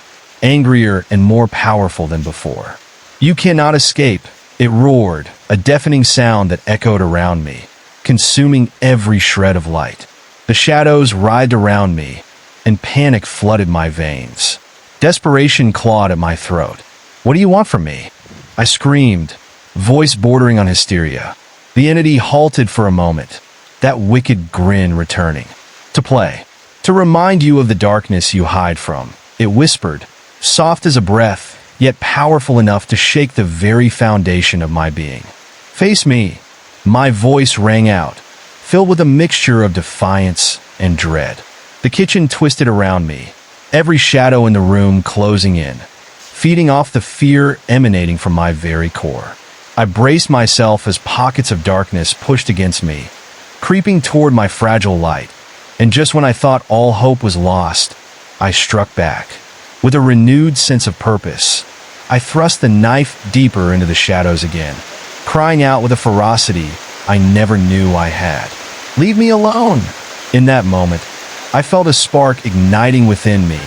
angrier and more powerful than before. "You cannot escape," it roared, a deafening sound that echoed around me, consuming every shred of light. The shadows writhed around me, and panic flooded my veins. Desperation clawed at my throat. "What do you want from me?" I screamed, voice bordering on hysteria. The entity halted for a moment, that wicked grin returning. "To play. To remind you of the darkness you hide from," it whispered, soft as a breath, yet powerful enough to shake the very foundation of my being. "Face me," my voice rang out, filled with a mixture of defiance and dread. The kitchen twisted around me, every shadow in the room closing in, feeding off the fear emanating from my very core. I braced myself as pockets of darkness pushed against me, creeping toward my fragile light, and just when I thought all hope was lost, I struck back. With a renewed sense of purpose, I thrust the knife deeper into the shadows again, crying out with a ferocity I never knew I had. "Leave me alone!" In that moment, I felt a spark igniting within me,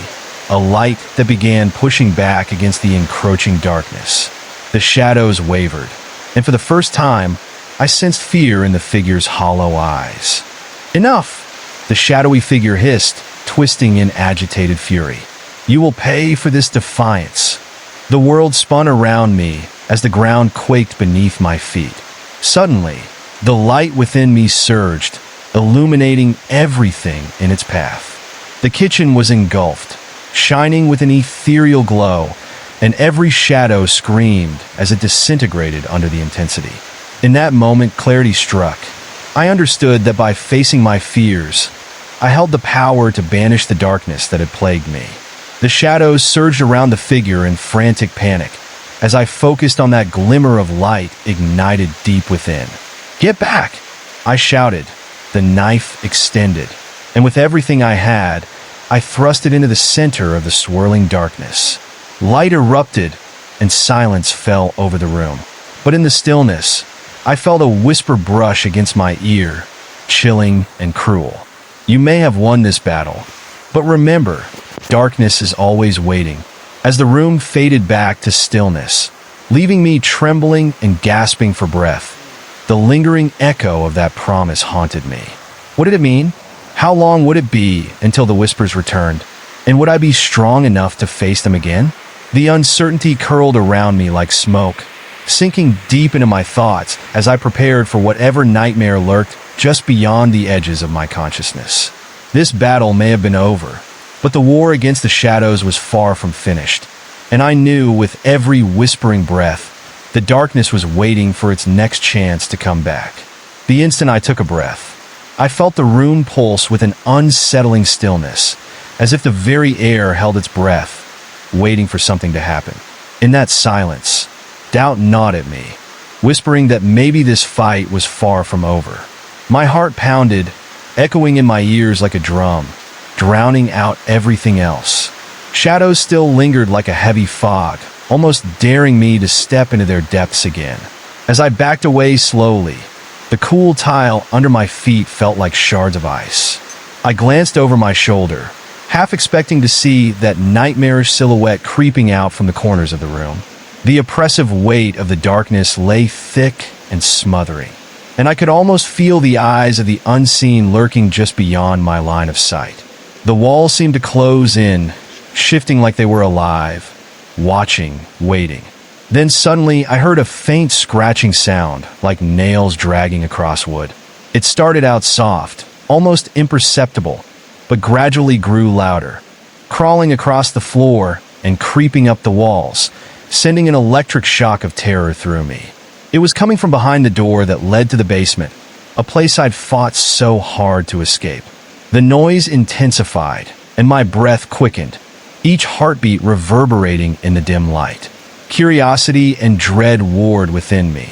a light that began pushing back against the encroaching darkness. The shadows wavered, and for the first time, I sensed fear in the figure's hollow eyes. "Enough!" the shadowy figure hissed, twisting in agitated fury. "You will pay for this defiance." The world spun around me as the ground quaked beneath my feet. Suddenly, the light within me surged, illuminating everything in its path. The kitchen was engulfed, shining with an ethereal glow, and every shadow screamed as it disintegrated under the intensity. In that moment, clarity struck. I understood that by facing my fears, I held the power to banish the darkness that had plagued me. The shadows surged around the figure in frantic panic as I focused on that glimmer of light ignited deep within. "Get back!" I shouted, the knife extended, and with everything I had, I thrust it into the center of the swirling darkness. Light erupted, and silence fell over the room. But in the stillness, I felt a whisper brush against my ear, chilling and cruel. "You may have won this battle, but remember, darkness is always waiting." As the room faded back to stillness, leaving me trembling and gasping for breath, the lingering echo of that promise haunted me. What did it mean? How long would it be until the whispers returned? And would I be strong enough to face them again? The uncertainty curled around me like smoke, sinking deep into my thoughts as I prepared for whatever nightmare lurked just beyond the edges of my consciousness. This battle may have been over, but the war against the shadows was far from finished, and I knew with every whispering breath, the darkness was waiting for its next chance to come back. The instant I took a breath, I felt the room pulse with an unsettling stillness, as if the very air held its breath, waiting for something to happen. In that silence, doubt gnawed at me, whispering that maybe this fight was far from over. My heart pounded, echoing in my ears like a drum, drowning out everything else. Shadows still lingered like a heavy fog, almost daring me to step into their depths again. As I backed away slowly, the cool tile under my feet felt like shards of ice. I glanced over my shoulder, half expecting to see that nightmarish silhouette creeping out from the corners of the room. The oppressive weight of the darkness lay thick and smothering, and I could almost feel the eyes of the unseen lurking just beyond my line of sight. The walls seemed to close in, shifting like they were alive, watching, waiting. Then suddenly I heard a faint scratching sound, like nails dragging across wood. It started out soft, almost imperceptible, but gradually grew louder, crawling across the floor and creeping up the walls, sending an electric shock of terror through me. It was coming from behind the door that led to the basement, a place I'd fought so hard to escape. The noise intensified, and my breath quickened, each heartbeat reverberating in the dim light. Curiosity and dread warred within me,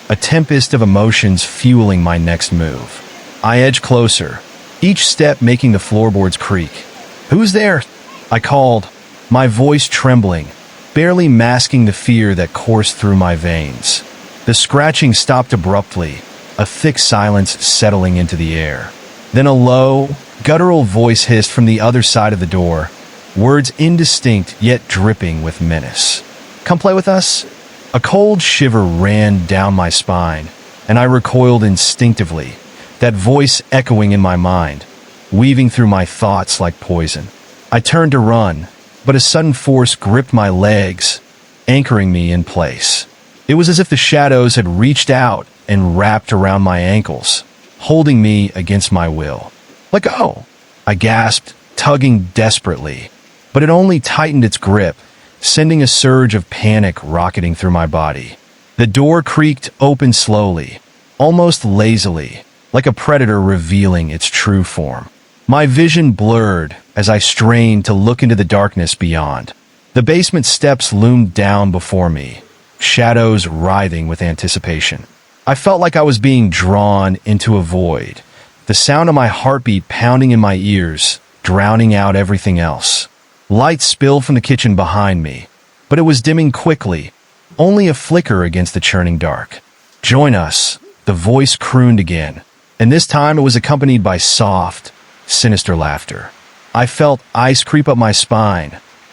a tempest of emotions fueling my next move. I edged closer, each step making the floorboards creak. "Who's there?" I called, my voice trembling, barely masking the fear that coursed through my veins. The scratching stopped abruptly, a thick silence settling into the air. Then a low, guttural voice hissed from the other side of the door, words indistinct yet dripping with menace. "Come play with us?" A cold shiver ran down my spine, and I recoiled instinctively, that voice echoing in my mind, weaving through my thoughts like poison. I turned to run, but a sudden force gripped my legs, anchoring me in place. It was as if the shadows had reached out and wrapped around my ankles, holding me against my will. "Let go!" I gasped, tugging desperately, but it only tightened its grip, sending a surge of panic rocketing through my body. The door creaked open slowly, almost lazily, like a predator revealing its true form. My vision blurred as I strained to look into the darkness beyond. The basement steps loomed down before me, shadows writhing with anticipation. I felt like I was being drawn into a void, the sound of my heartbeat pounding in my ears, drowning out everything else. Light spilled from the kitchen behind me, but it was dimming quickly, only a flicker against the churning dark. "Join us," the voice crooned again, and this time it was accompanied by soft, sinister laughter. I felt ice creep up my spine,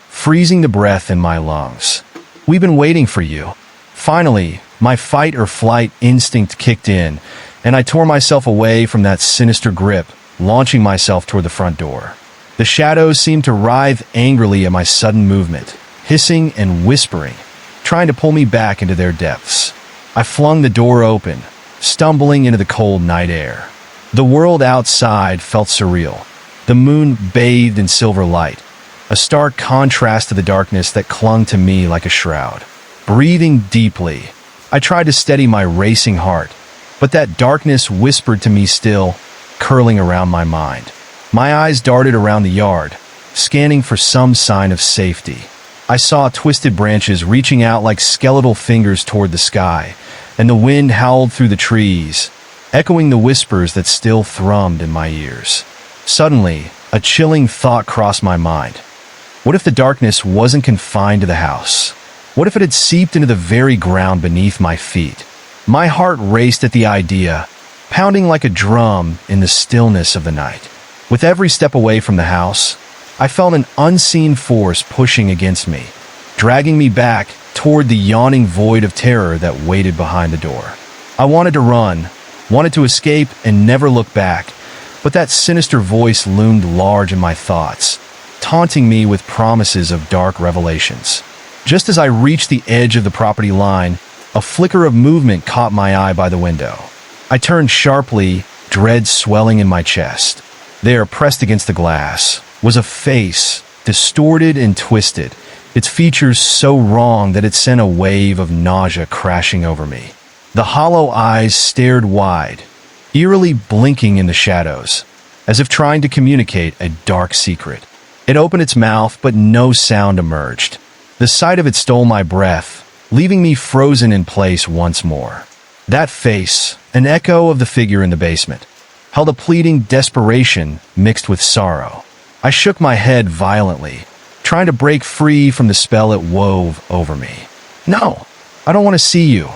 freezing the breath in my lungs. "We've been waiting for you." Finally, my fight or flight instinct kicked in, and I tore myself away from that sinister grip, launching myself toward the front door. The shadows seemed to writhe angrily at my sudden movement, hissing and whispering, trying to pull me back into their depths. I flung the door open, stumbling into the cold night air. The world outside felt surreal. The moon bathed in silver light, a stark contrast to the darkness that clung to me like a shroud. Breathing deeply, I tried to steady my racing heart, but that darkness whispered to me still, curling around my mind. My eyes darted around the yard, scanning for some sign of safety. I saw twisted branches reaching out like skeletal fingers toward the sky, and the wind howled through the trees, echoing the whispers that still thrummed in my ears. Suddenly, a chilling thought crossed my mind. What if the darkness wasn't confined to the house? What if it had seeped into the very ground beneath my feet? My heart raced at the idea, pounding like a drum in the stillness of the night. With every step away from the house, I felt an unseen force pushing against me, dragging me back toward the yawning void of terror that waited behind the door. I wanted to run, wanted to escape and never look back, but that sinister voice loomed large in my thoughts, taunting me with promises of dark revelations. Just as I reached the edge of the property line, a flicker of movement caught my eye by the window. I turned sharply, dread swelling in my chest. There, pressed against the glass, was a face, distorted and twisted, its features so wrong that it sent a wave of nausea crashing over me. The hollow eyes stared wide, eerily blinking in the shadows, as if trying to communicate a dark secret. It opened its mouth, but no sound emerged. The sight of it stole my breath, leaving me frozen in place once more. That face, an echo of the figure in the basement, held a pleading desperation mixed with sorrow. I shook my head violently, trying to break free from the spell it wove over me. "No, I don't want to see you,"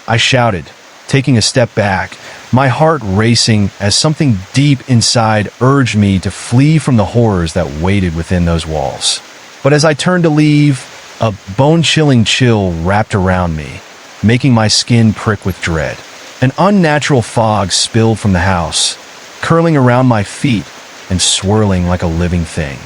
I shouted, taking a step back, my heart racing as something deep inside urged me to flee from the horrors that waited within those walls. But as I turned to leave, a bone-chilling chill wrapped around me, making my skin prick with dread. An unnatural fog spilled from the house, curling around my feet and swirling like a living thing.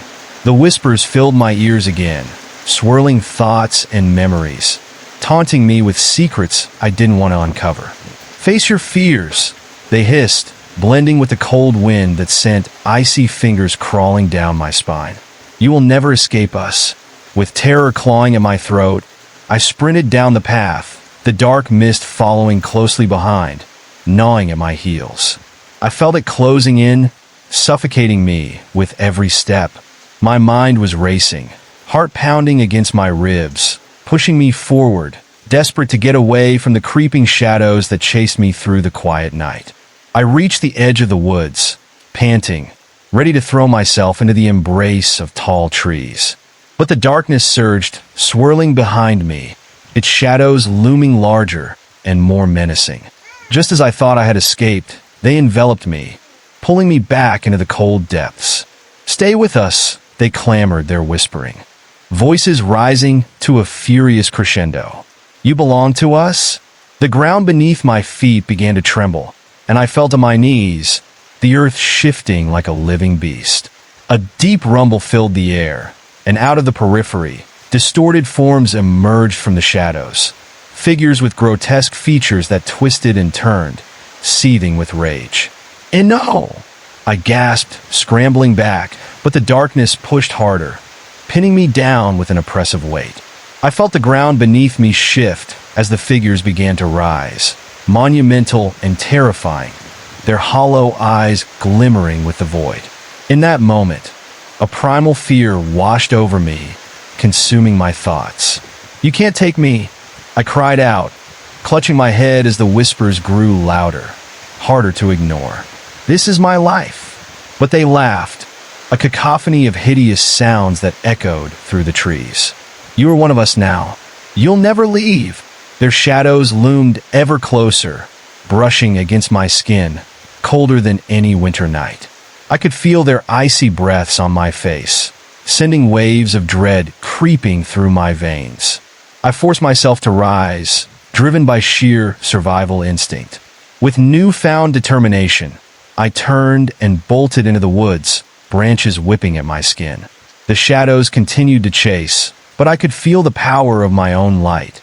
The whispers filled my ears again, swirling thoughts and memories, taunting me with secrets I didn't want to uncover. "Face your fears," they hissed, blending with the cold wind that sent icy fingers crawling down my spine. "You will never escape us." With terror clawing at my throat, I sprinted down the path, the dark mist following closely behind, gnawing at my heels. I felt it closing in, suffocating me with every step. My mind was racing, heart pounding against my ribs, pushing me forward, desperate to get away from the creeping shadows that chased me through the quiet night. I reached the edge of the woods, panting, ready to throw myself into the embrace of tall trees. But the darkness surged, swirling behind me, its shadows looming larger and more menacing. Just as I thought I had escaped, they enveloped me, pulling me back into the cold depths. "Stay with us," they clamored, their whispering, voices rising to a furious crescendo. "You belong to us?" The ground beneath my feet began to tremble, and I fell to my knees, the earth shifting like a living beast. A deep rumble filled the air, and out of the periphery, distorted forms emerged from the shadows, figures with grotesque features that twisted and turned, seething with rage. "And no!" I gasped, scrambling back, but the darkness pushed harder, pinning me down with an oppressive weight. I felt the ground beneath me shift as the figures began to rise, monumental and terrifying, their hollow eyes glimmering with the void. In that moment, a primal fear washed over me, consuming my thoughts. "You can't take me," I cried out, clutching my head as the whispers grew louder, harder to ignore. "This is my life." But they laughed, a cacophony of hideous sounds that echoed through the trees. "You are one of us now. You'll never leave." Their shadows loomed ever closer, brushing against my skin, colder than any winter night. I could feel their icy breaths on my face, sending waves of dread creeping through my veins. I forced myself to rise, driven by sheer survival instinct. With newfound determination, I turned and bolted into the woods, branches whipping at my skin. The shadows continued to chase, but I could feel the power of my own light,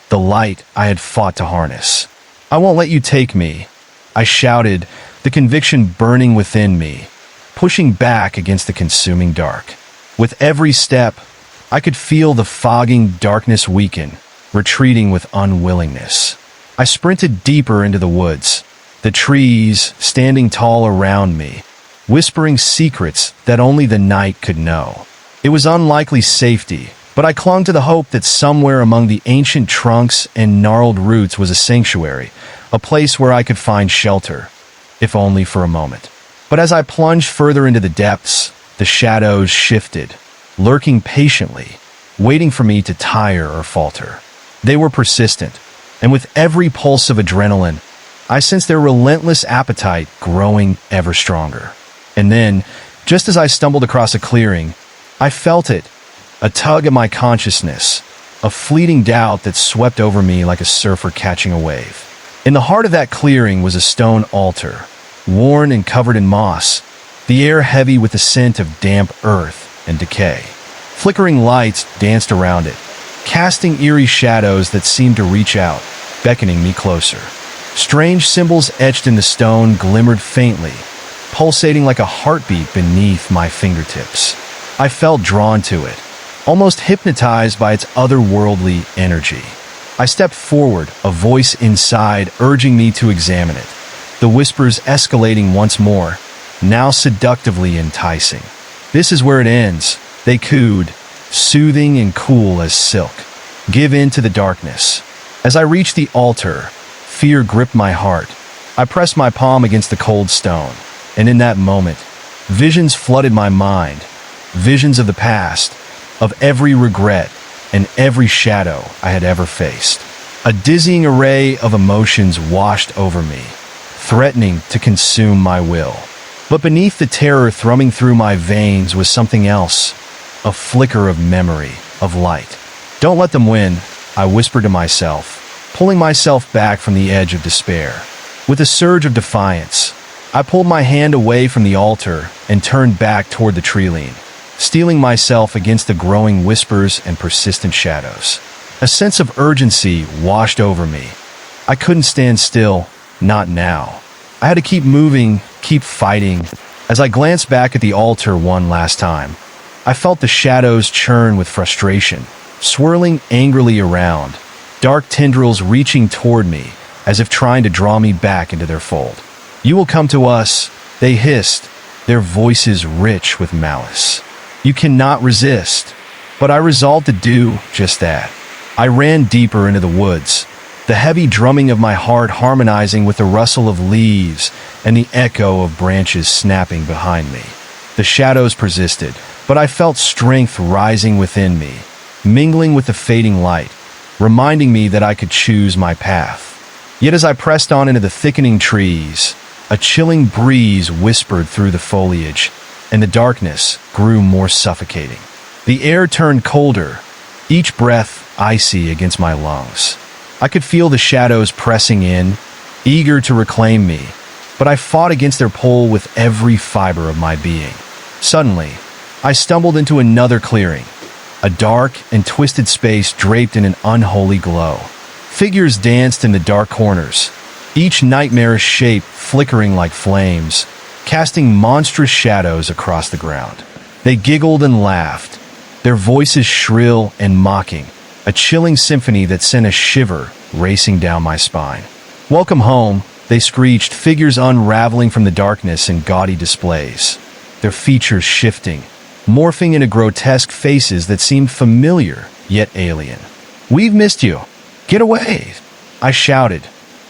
the light I had fought to harness. "I won't let you take me," I shouted, the conviction burning within me, pushing back against the consuming dark. With every step, I could feel the fogging darkness weaken, retreating with unwillingness. I sprinted deeper into the woods, the trees standing tall around me, whispering secrets that only the night could know. It was unlikely safety, but I clung to the hope that somewhere among the ancient trunks and gnarled roots was a sanctuary, a place where I could find shelter, if only for a moment. But as I plunged further into the depths, the shadows shifted, lurking patiently, waiting for me to tire or falter. They were persistent, and with every pulse of adrenaline, I sensed their relentless appetite growing ever stronger. And then, just as I stumbled across a clearing, I felt it, a tug at my consciousness, a fleeting doubt that swept over me like a surfer catching a wave. In the heart of that clearing was a stone altar, worn and covered in moss, the air heavy with the scent of damp earth and decay. Flickering lights danced around it, casting eerie shadows that seemed to reach out, beckoning me closer. Strange symbols etched in the stone glimmered faintly, pulsating like a heartbeat beneath my fingertips. I felt drawn to it, almost hypnotized by its otherworldly energy. I stepped forward, a voice inside urging me to examine it, the whispers escalating once more, now seductively enticing. "This is where it ends," they cooed, soothing and cool as silk. "Give in to the darkness." As I reached the altar, fear gripped my heart. I pressed my palm against the cold stone, and in that moment, visions flooded my mind, visions of the past, of every regret and every shadow I had ever faced. A dizzying array of emotions washed over me, threatening to consume my will. But beneath the terror thrumming through my veins was something else, a flicker of memory, of light. "Don't let them win," I whispered to myself, pulling myself back from the edge of despair. With a surge of defiance, I pulled my hand away from the altar and turned back toward the treeline, steeling myself against the growing whispers and persistent shadows. A sense of urgency washed over me. I couldn't stand still, not now. I had to keep moving, keep fighting. As I glanced back at the altar one last time, I felt the shadows churn with frustration, swirling angrily around, dark tendrils reaching toward me as if trying to draw me back into their fold. "You will come to us," they hissed, their voices rich with malice. "You cannot resist." But I resolved to do just that. I ran deeper into the woods, the heavy drumming of my heart harmonizing with the rustle of leaves and the echo of branches snapping behind me. The shadows persisted, but I felt strength rising within me, mingling with the fading light, reminding me that I could choose my path. Yet as I pressed on into the thickening trees, a chilling breeze whispered through the foliage, and the darkness grew more suffocating. The air turned colder, each breath icy against my lungs. I could feel the shadows pressing in, eager to reclaim me, but I fought against their pull with every fiber of my being. Suddenly, I stumbled into another clearing, a dark and twisted space draped in an unholy glow. Figures danced in the dark corners, each nightmarish shape flickering like flames, casting monstrous shadows across the ground. They giggled and laughed, their voices shrill and mocking, a chilling symphony that sent a shiver racing down my spine. "Welcome home," they screeched, figures unraveling from the darkness in gaudy displays, their features shifting, morphing into grotesque faces that seemed familiar yet alien. "We've missed you. Get away!" I shouted,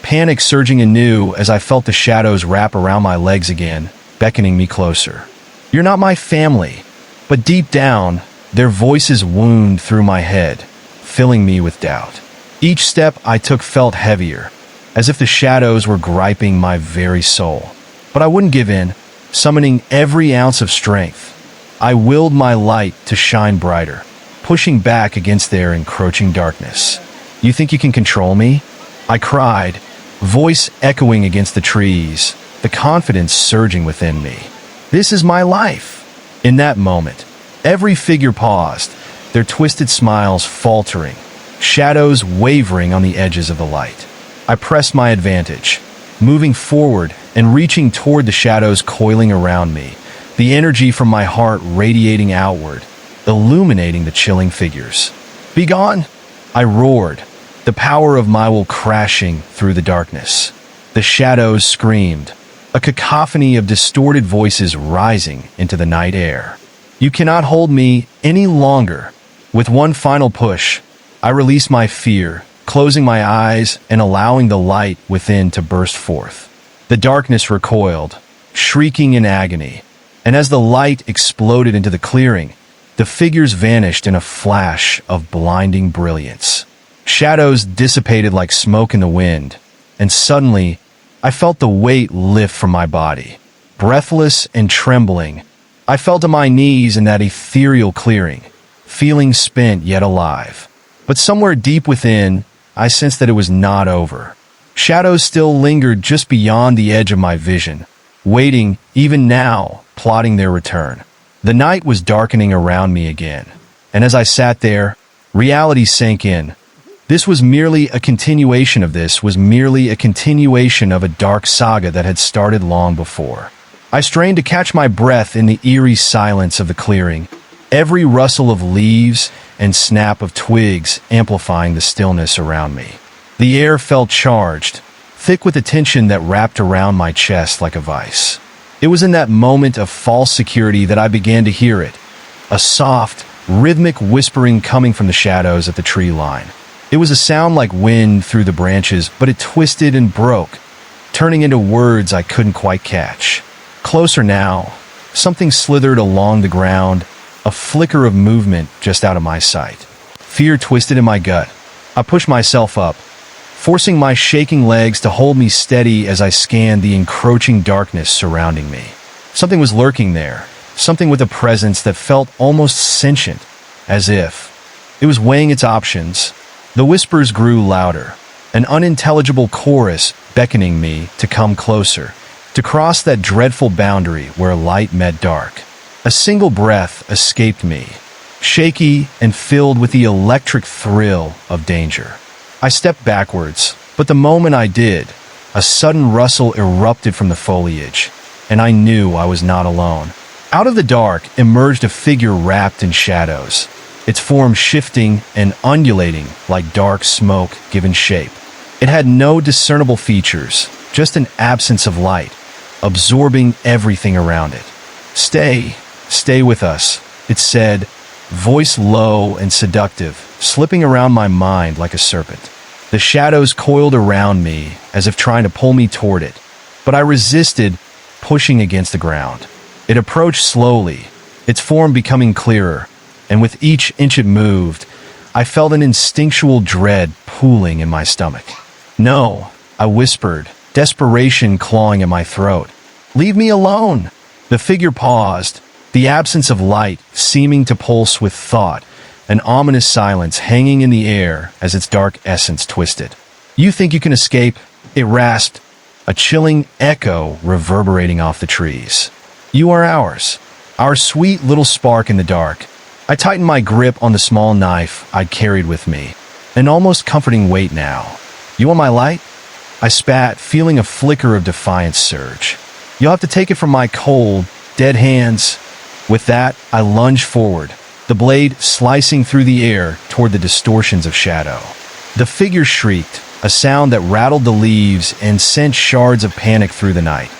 panic surging anew as I felt the shadows wrap around my legs again, beckoning me closer. "You're not my family." But deep down, their voices wound through my head, filling me with doubt. Each step I took felt heavier, as if the shadows were griping my very soul. But I wouldn't give in, summoning every ounce of strength. I willed my light to shine brighter, pushing back against their encroaching darkness. "You think you can control me?" I cried, voice echoing against the trees, the confidence surging within me. "This is my life." In that moment, every figure paused, their twisted smiles faltering, shadows wavering on the edges of the light. I pressed my advantage, moving forward and reaching toward the shadows coiling around me, the energy from my heart radiating outward, illuminating the chilling figures. "Begone!" I roared, the power of my will crashing through the darkness. The shadows screamed, a cacophony of distorted voices rising into the night air. "You cannot hold me any longer." With one final push, I released my fear, closing my eyes and allowing the light within to burst forth. The darkness recoiled, shrieking in agony, and as the light exploded into the clearing, the figures vanished in a flash of blinding brilliance. Shadows dissipated like smoke in the wind, and suddenly, I felt the weight lift from my body. Breathless and trembling, I fell to my knees in that ethereal clearing, feeling spent yet alive. But somewhere deep within, I sensed that it was not over. Shadows still lingered just beyond the edge of my vision, waiting, even now, plotting their return. The night was darkening around me again, and as I sat there, reality sank in. This was merely a continuation of a dark saga that had started long before. I strained to catch my breath in the eerie silence of the clearing, every rustle of leaves and snap of twigs amplifying the stillness around me. The air felt charged, thick with the tension that wrapped around my chest like a vice. It was in that moment of false security that I began to hear it, a soft, rhythmic whispering coming from the shadows at the tree line. It was a sound like wind through the branches, but it twisted and broke, turning into words I couldn't quite catch. Closer now, something slithered along the ground, a flicker of movement just out of my sight. Fear twisted in my gut. I pushed myself up, forcing my shaking legs to hold me steady as I scanned the encroaching darkness surrounding me. Something was lurking there, something with a presence that felt almost sentient, as if it was weighing its options. The whispers grew louder, an unintelligible chorus beckoning me to come closer, to cross that dreadful boundary where light met dark. A single breath escaped me, shaky and filled with the electric thrill of danger. I stepped backwards, but the moment I did, a sudden rustle erupted from the foliage, and I knew I was not alone. Out of the dark emerged a figure wrapped in shadows, its form shifting and undulating like dark smoke given shape. It had no discernible features, just an absence of light, absorbing everything around it. Stay with us," it said, voice low and seductive, slipping around my mind like a serpent. The shadows coiled around me as if trying to pull me toward it, but I resisted, pushing against the ground. It approached slowly, its form becoming clearer, and with each inch it moved, I felt an instinctual dread pooling in my stomach. "No," I whispered, desperation clawing at my throat. "Leave me alone." The figure paused, the absence of light seeming to pulse with thought, an ominous silence hanging in the air as its dark essence twisted. "You think you can escape?" it rasped, a chilling echo reverberating off the trees. "You are ours, our sweet little spark in the dark." I tightened my grip on the small knife I'd carried with me, an almost comforting weight now. "You want my light?" I spat, feeling a flicker of defiance surge. "You'll have to take it from my cold, dead hands." With that, I lunged forward, the blade slicing through the air toward the distortions of shadow. The figure shrieked, a sound that rattled the leaves and sent shards of panic through the night.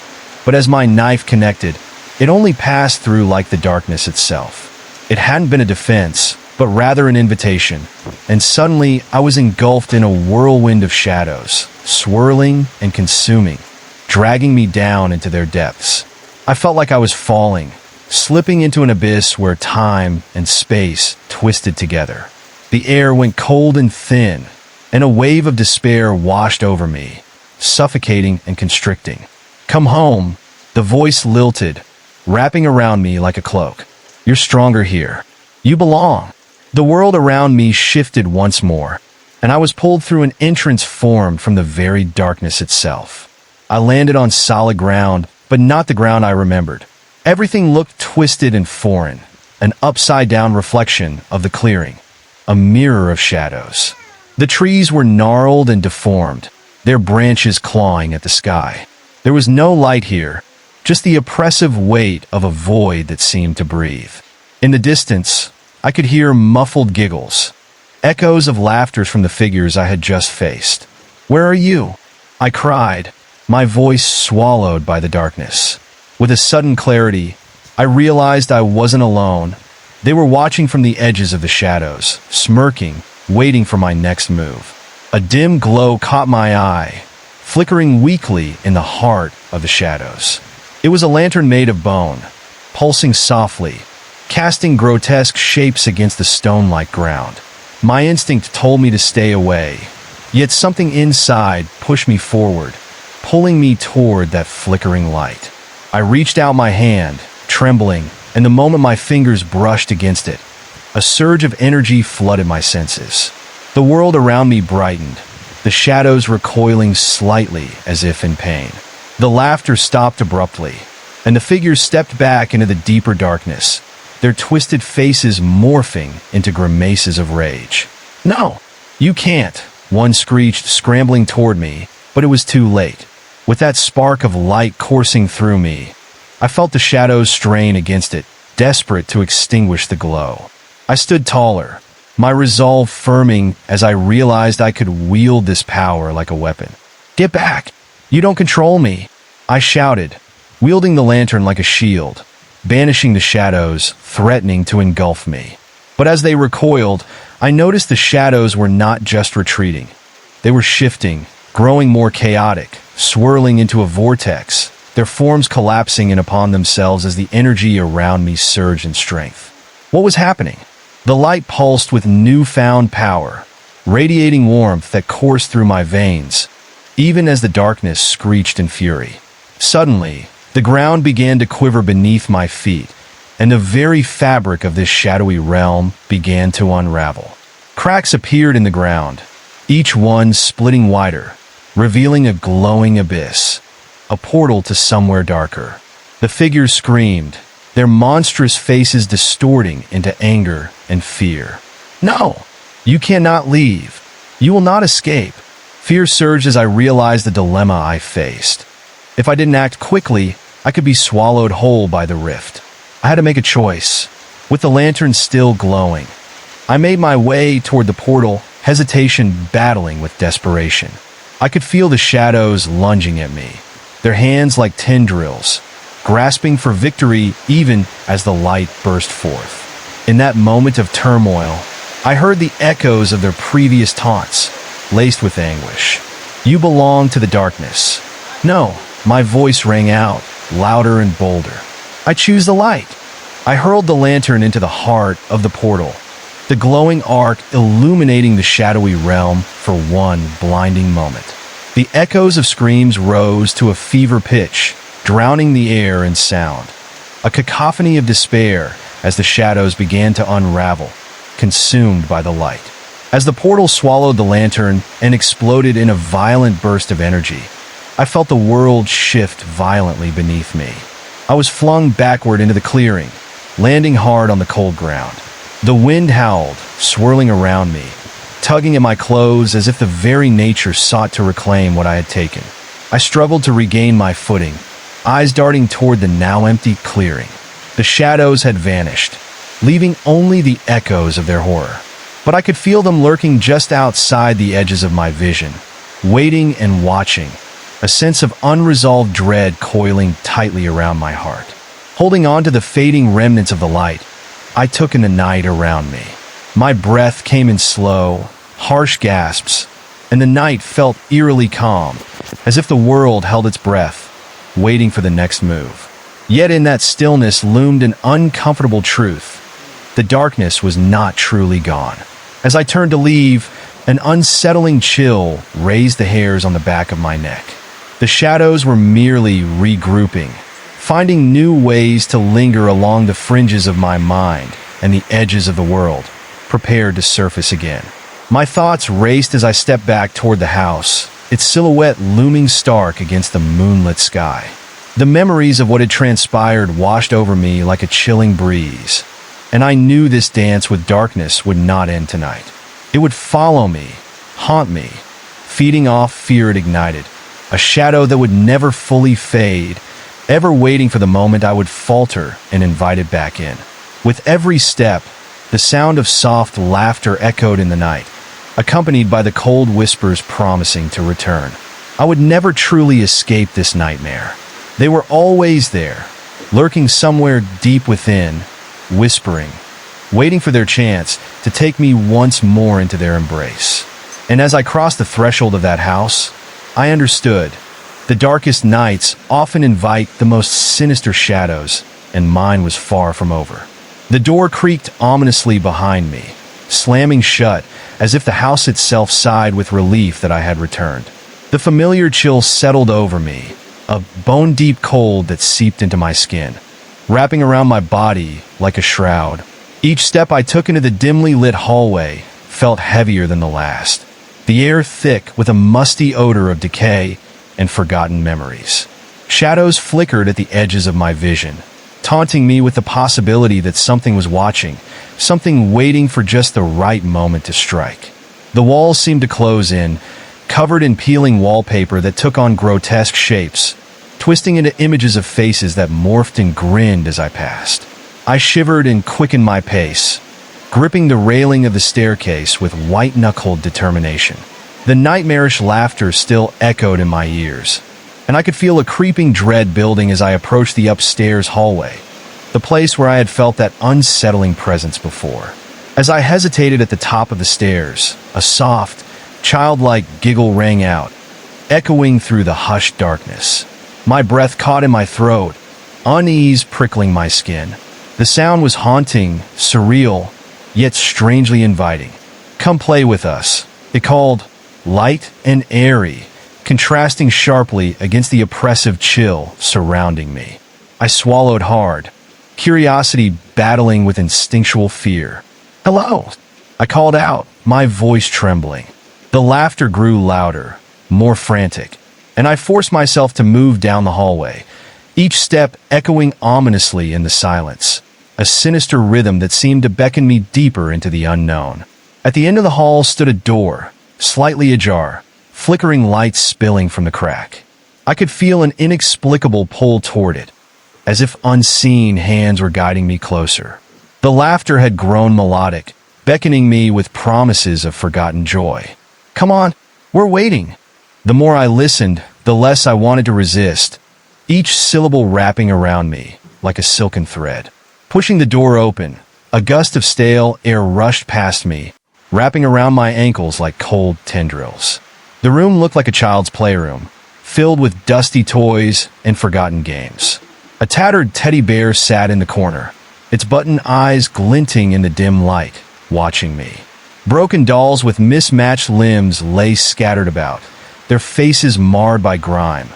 But as my knife connected, it only passed through like the darkness itself. It hadn't been a defense, but rather an invitation, and suddenly I was engulfed in a whirlwind of shadows, swirling and consuming, dragging me down into their depths. I felt like I was falling, slipping into an abyss where time and space twisted together. The air went cold and thin, and a wave of despair washed over me, suffocating and constricting. "Come home," the voice lilted, wrapping around me like a cloak. "You're stronger here. You belong." The world around me shifted once more, and I was pulled through an entrance formed from the very darkness itself. I landed on solid ground, but not the ground I remembered. Everything looked twisted and foreign, an upside-down reflection of the clearing, a mirror of shadows. The trees were gnarled and deformed, their branches clawing at the sky. There was no light here, just the oppressive weight of a void that seemed to breathe. In the distance, I could hear muffled giggles, echoes of laughter from the figures I had just faced. "Where are you?" I cried, my voice swallowed by the darkness. With a sudden clarity, I realized I wasn't alone. They were watching from the edges of the shadows, smirking, waiting for my next move. A dim glow caught my eye, flickering weakly in the heart of the shadows. It was a lantern made of bone, pulsing softly, casting grotesque shapes against the stone-like ground. My instinct told me to stay away, yet something inside pushed me forward, pulling me toward that flickering light. I reached out my hand, trembling, and the moment my fingers brushed against it, a surge of energy flooded my senses. The world around me brightened, the shadows recoiling slightly as if in pain. The laughter stopped abruptly, and the figures stepped back into the deeper darkness, their twisted faces morphing into grimaces of rage. "No, you can't," one screeched, scrambling toward me, but it was too late. With that spark of light coursing through me, I felt the shadows strain against it, desperate to extinguish the glow. I stood taller, my resolve firming as I realized I could wield this power like a weapon. "Get back! You don't control me!" I shouted, wielding the lantern like a shield, banishing the shadows, threatening to engulf me. But as they recoiled, I noticed the shadows were not just retreating. They were shifting, growing more chaotic, swirling into a vortex, their forms collapsing in upon themselves as the energy around me surged in strength. What was happening? The light pulsed with newfound power, radiating warmth that coursed through my veins, even as the darkness screeched in fury. Suddenly, the ground began to quiver beneath my feet, and the very fabric of this shadowy realm began to unravel. Cracks appeared in the ground, each one splitting wider, revealing a glowing abyss, a portal to somewhere darker. The figures screamed, their monstrous faces distorting into anger and fear. "No! You cannot leave! You will not escape!" Fear surged as I realized the dilemma I faced. If I didn't act quickly, I could be swallowed whole by the rift. I had to make a choice. With the lantern still glowing, I made my way toward the portal, hesitation battling with desperation. I could feel the shadows lunging at me, their hands like tendrils, grasping for victory even as the light burst forth. In that moment of turmoil, I heard the echoes of their previous taunts, laced with anguish. "You belong to the darkness." "No," my voice rang out, louder and bolder. "I choose the light." I hurled the lantern into the heart of the portal, the glowing arc illuminating the shadowy realm for one blinding moment. The echoes of screams rose to a fever pitch, drowning the air in sound. A cacophony of despair as the shadows began to unravel, consumed by the light. As the portal swallowed the lantern and exploded in a violent burst of energy, I felt the world shift violently beneath me. I was flung backward into the clearing, landing hard on the cold ground. The wind howled, swirling around me, tugging at my clothes as if the very nature sought to reclaim what I had taken. I struggled to regain my footing, eyes darting toward the now empty clearing. The shadows had vanished, leaving only the echoes of their horror. But I could feel them lurking just outside the edges of my vision, waiting and watching, a sense of unresolved dread coiling tightly around my heart. Holding on to the fading remnants of the light, I took in the night around me. My breath came in slow, harsh gasps, and the night felt eerily calm, as if the world held its breath, waiting for the next move. Yet in that stillness loomed an uncomfortable truth. The darkness was not truly gone. As I turned to leave, an unsettling chill raised the hairs on the back of my neck. The shadows were merely regrouping, finding new ways to linger along the fringes of my mind and the edges of the world, prepared to surface again. My thoughts raced as I stepped back toward the house, its silhouette looming stark against the moonlit sky. The memories of what had transpired washed over me like a chilling breeze, and I knew this dance with darkness would not end tonight. It would follow me, haunt me, feeding off fear it ignited, a shadow that would never fully fade, ever waiting for the moment I would falter and invite it back in. With every step, the sound of soft laughter echoed in the night, accompanied by the cold whispers promising to return. I would never truly escape this nightmare. They were always there, lurking somewhere deep within, whispering, waiting for their chance to take me once more into their embrace. And as I crossed the threshold of that house, I understood. The darkest nights often invite the most sinister shadows, and mine was far from over. The door creaked ominously behind me, slamming shut as if the house itself sighed with relief that I had returned. The familiar chill settled over me, a bone-deep cold that seeped into my skin, wrapping around my body like a shroud. Each step I took into the dimly lit hallway felt heavier than the last, the air thick with a musty odor of decay and forgotten memories. Shadows flickered at the edges of my vision, taunting me with the possibility that something was watching, something waiting for just the right moment to strike. The walls seemed to close in, covered in peeling wallpaper that took on grotesque shapes, twisting into images of faces that morphed and grinned as I passed. I shivered and quickened my pace, gripping the railing of the staircase with white-knuckled determination. The nightmarish laughter still echoed in my ears, and I could feel a creeping dread building as I approached the upstairs hallway, the place where I had felt that unsettling presence before. As I hesitated at the top of the stairs, a soft, childlike giggle rang out, echoing through the hushed darkness. My breath caught in my throat, unease prickling my skin. The sound was haunting, surreal, yet strangely inviting. "Come play with us," it called, light and airy, contrasting sharply against the oppressive chill surrounding me. I swallowed hard, curiosity battling with instinctual fear. "Hello," I called out, my voice trembling. The laughter grew louder, more frantic, and I forced myself to move down the hallway, each step echoing ominously in the silence, a sinister rhythm that seemed to beckon me deeper into the unknown. At the end of the hall stood a door, slightly ajar, flickering light spilling from the crack. I could feel an inexplicable pull toward it, as if unseen hands were guiding me closer. The laughter had grown melodic, beckoning me with promises of forgotten joy. "Come on, we're waiting." The more I listened, the less I wanted to resist, each syllable wrapping around me like a silken thread. Pushing the door open, a gust of stale air rushed past me, wrapping around my ankles like cold tendrils. The room looked like a child's playroom, filled with dusty toys and forgotten games. A tattered teddy bear sat in the corner, its button eyes glinting in the dim light, watching me. Broken dolls with mismatched limbs lay scattered about, their faces marred by grime,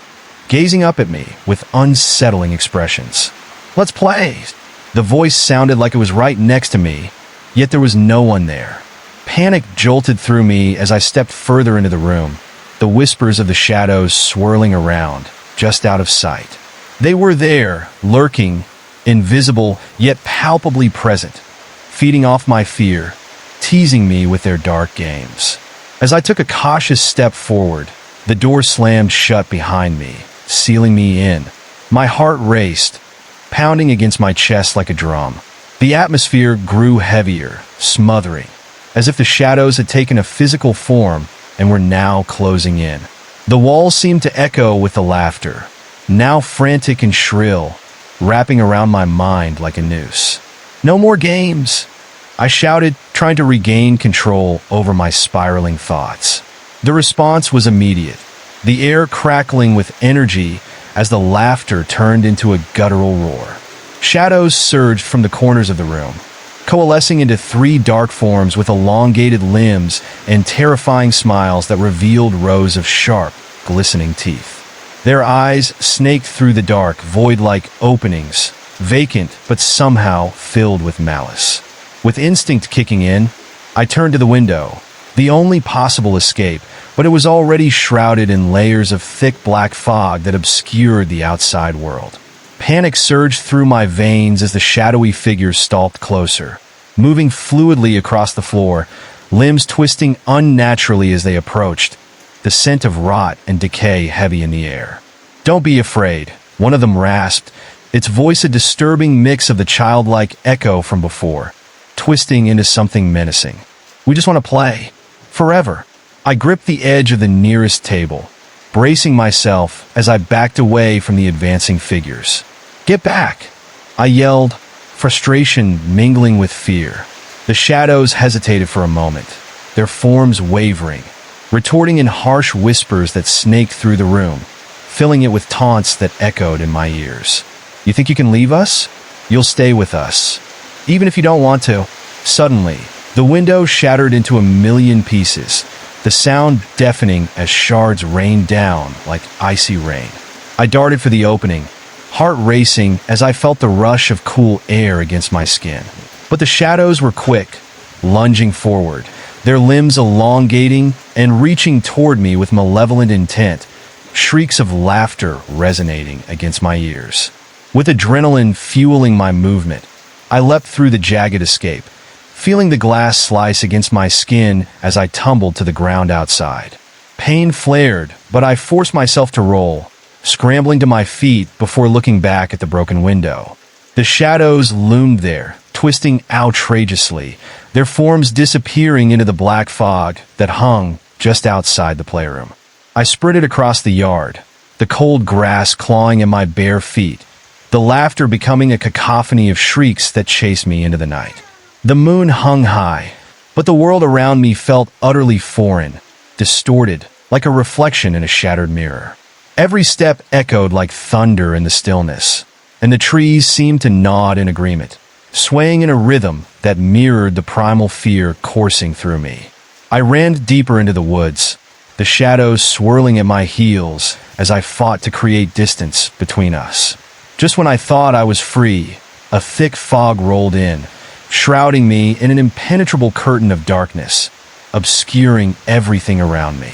gazing up at me with unsettling expressions. "Let's play." The voice sounded like it was right next to me, yet there was no one there. Panic jolted through me as I stepped further into the room, the whispers of the shadows swirling around, just out of sight. They were there, lurking, invisible, yet palpably present, feeding off my fear, teasing me with their dark games. As I took a cautious step forward, the door slammed shut behind me, sealing me in. My heart raced, pounding against my chest like a drum. The atmosphere grew heavier, smothering, as if the shadows had taken a physical form and were now closing in. The walls seemed to echo with the laughter, now frantic and shrill, wrapping around my mind like a noose. "No more games!" I shouted, trying to regain control over my spiraling thoughts. The response was immediate, the air crackling with energy as the laughter turned into a guttural roar. Shadows surged from the corners of the room, coalescing into three dark forms with elongated limbs and terrifying smiles that revealed rows of sharp, glistening teeth. Their eyes snaked through the dark, void-like openings, vacant but somehow filled with malice. With instinct kicking in, I turned to the window, the only possible escape, but it was already shrouded in layers of thick black fog that obscured the outside world. Panic surged through my veins as the shadowy figures stalked closer, moving fluidly across the floor, limbs twisting unnaturally as they approached, the scent of rot and decay heavy in the air. "Don't be afraid," one of them rasped, its voice a disturbing mix of the childlike echo from before, twisting into something menacing. "We just want to play. Forever." I gripped the edge of the nearest table, bracing myself as I backed away from the advancing figures. "Get back!" I yelled, frustration mingling with fear. The shadows hesitated for a moment, their forms wavering, retorting in harsh whispers that snaked through the room, filling it with taunts that echoed in my ears. "You think you can leave us? You'll stay with us, even if you don't want to." Suddenly, the window shattered into a million pieces, the sound deafening as shards rained down like icy rain. I darted for the opening, heart racing as I felt the rush of cool air against my skin. But the shadows were quick, lunging forward, their limbs elongating and reaching toward me with malevolent intent, shrieks of laughter resonating against my ears. With adrenaline fueling my movement, I leapt through the jagged escape, feeling the glass slice against my skin as I tumbled to the ground outside. Pain flared, but I forced myself to roll, scrambling to my feet before looking back at the broken window. The shadows loomed there, twisting outrageously, their forms disappearing into the black fog that hung just outside the playroom. I sprinted across the yard, the cold grass clawing at my bare feet, the laughter becoming a cacophony of shrieks that chased me into the night. The moon hung high, but the world around me felt utterly foreign, distorted, like a reflection in a shattered mirror. Every step echoed like thunder in the stillness, and the trees seemed to nod in agreement, swaying in a rhythm that mirrored the primal fear coursing through me. I ran deeper into the woods, the shadows swirling at my heels as I fought to create distance between us. Just when I thought I was free, a thick fog rolled in, shrouding me in an impenetrable curtain of darkness, obscuring everything around me.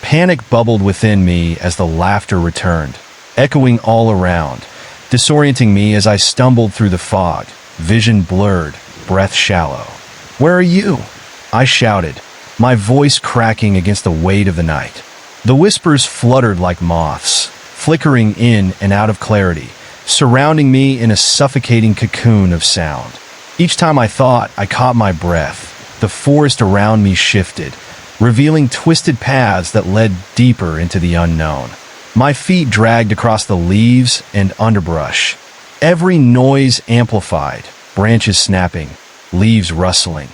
Panic bubbled within me as the laughter returned, echoing all around, disorienting me as I stumbled through the fog, vision blurred, breath shallow. "Where are you?" I shouted, my voice cracking against the weight of the night. The whispers fluttered like moths, flickering in and out of clarity, surrounding me in a suffocating cocoon of sound. Each time I thought, I caught my breath, the forest around me shifted, revealing twisted paths that led deeper into the unknown. My feet dragged across the leaves and underbrush. Every noise amplified, branches snapping, leaves rustling.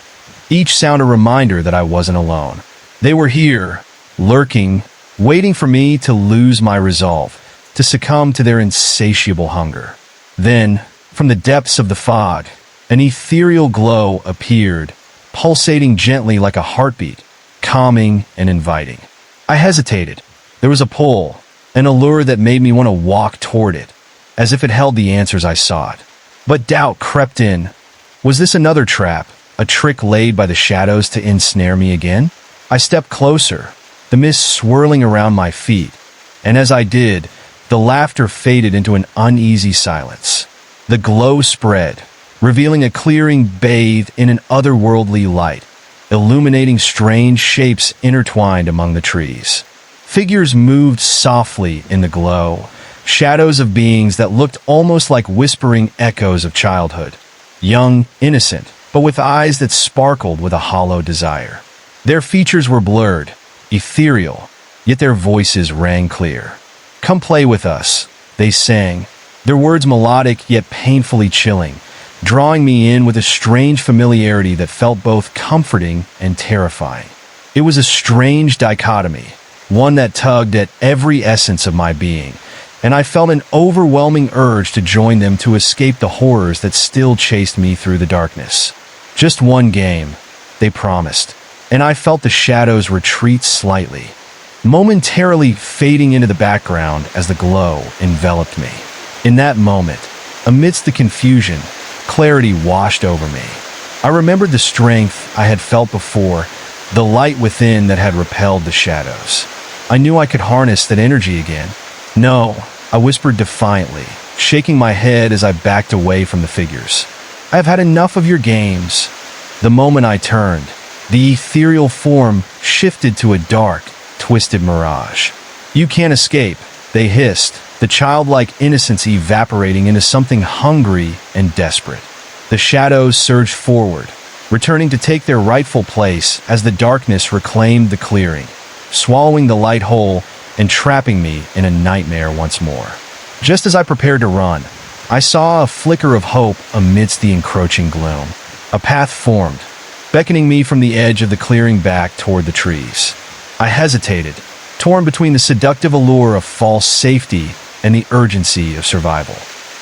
Each sound a reminder that I wasn't alone. They were here, lurking, waiting for me to lose my resolve, to succumb to their insatiable hunger. Then, from the depths of the fog, an ethereal glow appeared, pulsating gently like a heartbeat, calming and inviting. I hesitated. There was a pull, an allure that made me want to walk toward it, as if it held the answers I sought. But doubt crept in. Was this another trap, a trick laid by the shadows to ensnare me again? I stepped closer, the mist swirling around my feet, and as I did, the laughter faded into an uneasy silence. The glow spread, revealing a clearing bathed in an otherworldly light, illuminating strange shapes intertwined among the trees. Figures moved softly in the glow, shadows of beings that looked almost like whispering echoes of childhood. Young, innocent, but with eyes that sparkled with a hollow desire. Their features were blurred, ethereal, yet their voices rang clear. "Come play with us," they sang, their words melodic yet painfully chilling, drawing me in with a strange familiarity that felt both comforting and terrifying. It was a strange dichotomy, one that tugged at every essence of my being, and I felt an overwhelming urge to join them to escape the horrors that still chased me through the darkness. Just one game, they promised, and I felt the shadows retreat slightly, momentarily fading into the background as the glow enveloped me. In that moment, amidst the confusion, clarity washed over me. I remembered the strength I had felt before, the light within that had repelled the shadows. I knew I could harness that energy again. "No," I whispered defiantly, shaking my head as I backed away from the figures. "I have had enough of your games." The moment I turned, the ethereal form shifted to a dark, twisted mirage. "You can't escape," they hissed, the childlike innocence evaporating into something hungry and desperate. The shadows surged forward, returning to take their rightful place as the darkness reclaimed the clearing, swallowing the light whole and trapping me in a nightmare once more. Just as I prepared to run, I saw a flicker of hope amidst the encroaching gloom. A path formed, beckoning me from the edge of the clearing back toward the trees. I hesitated, torn between the seductive allure of false safety and the urgency of survival.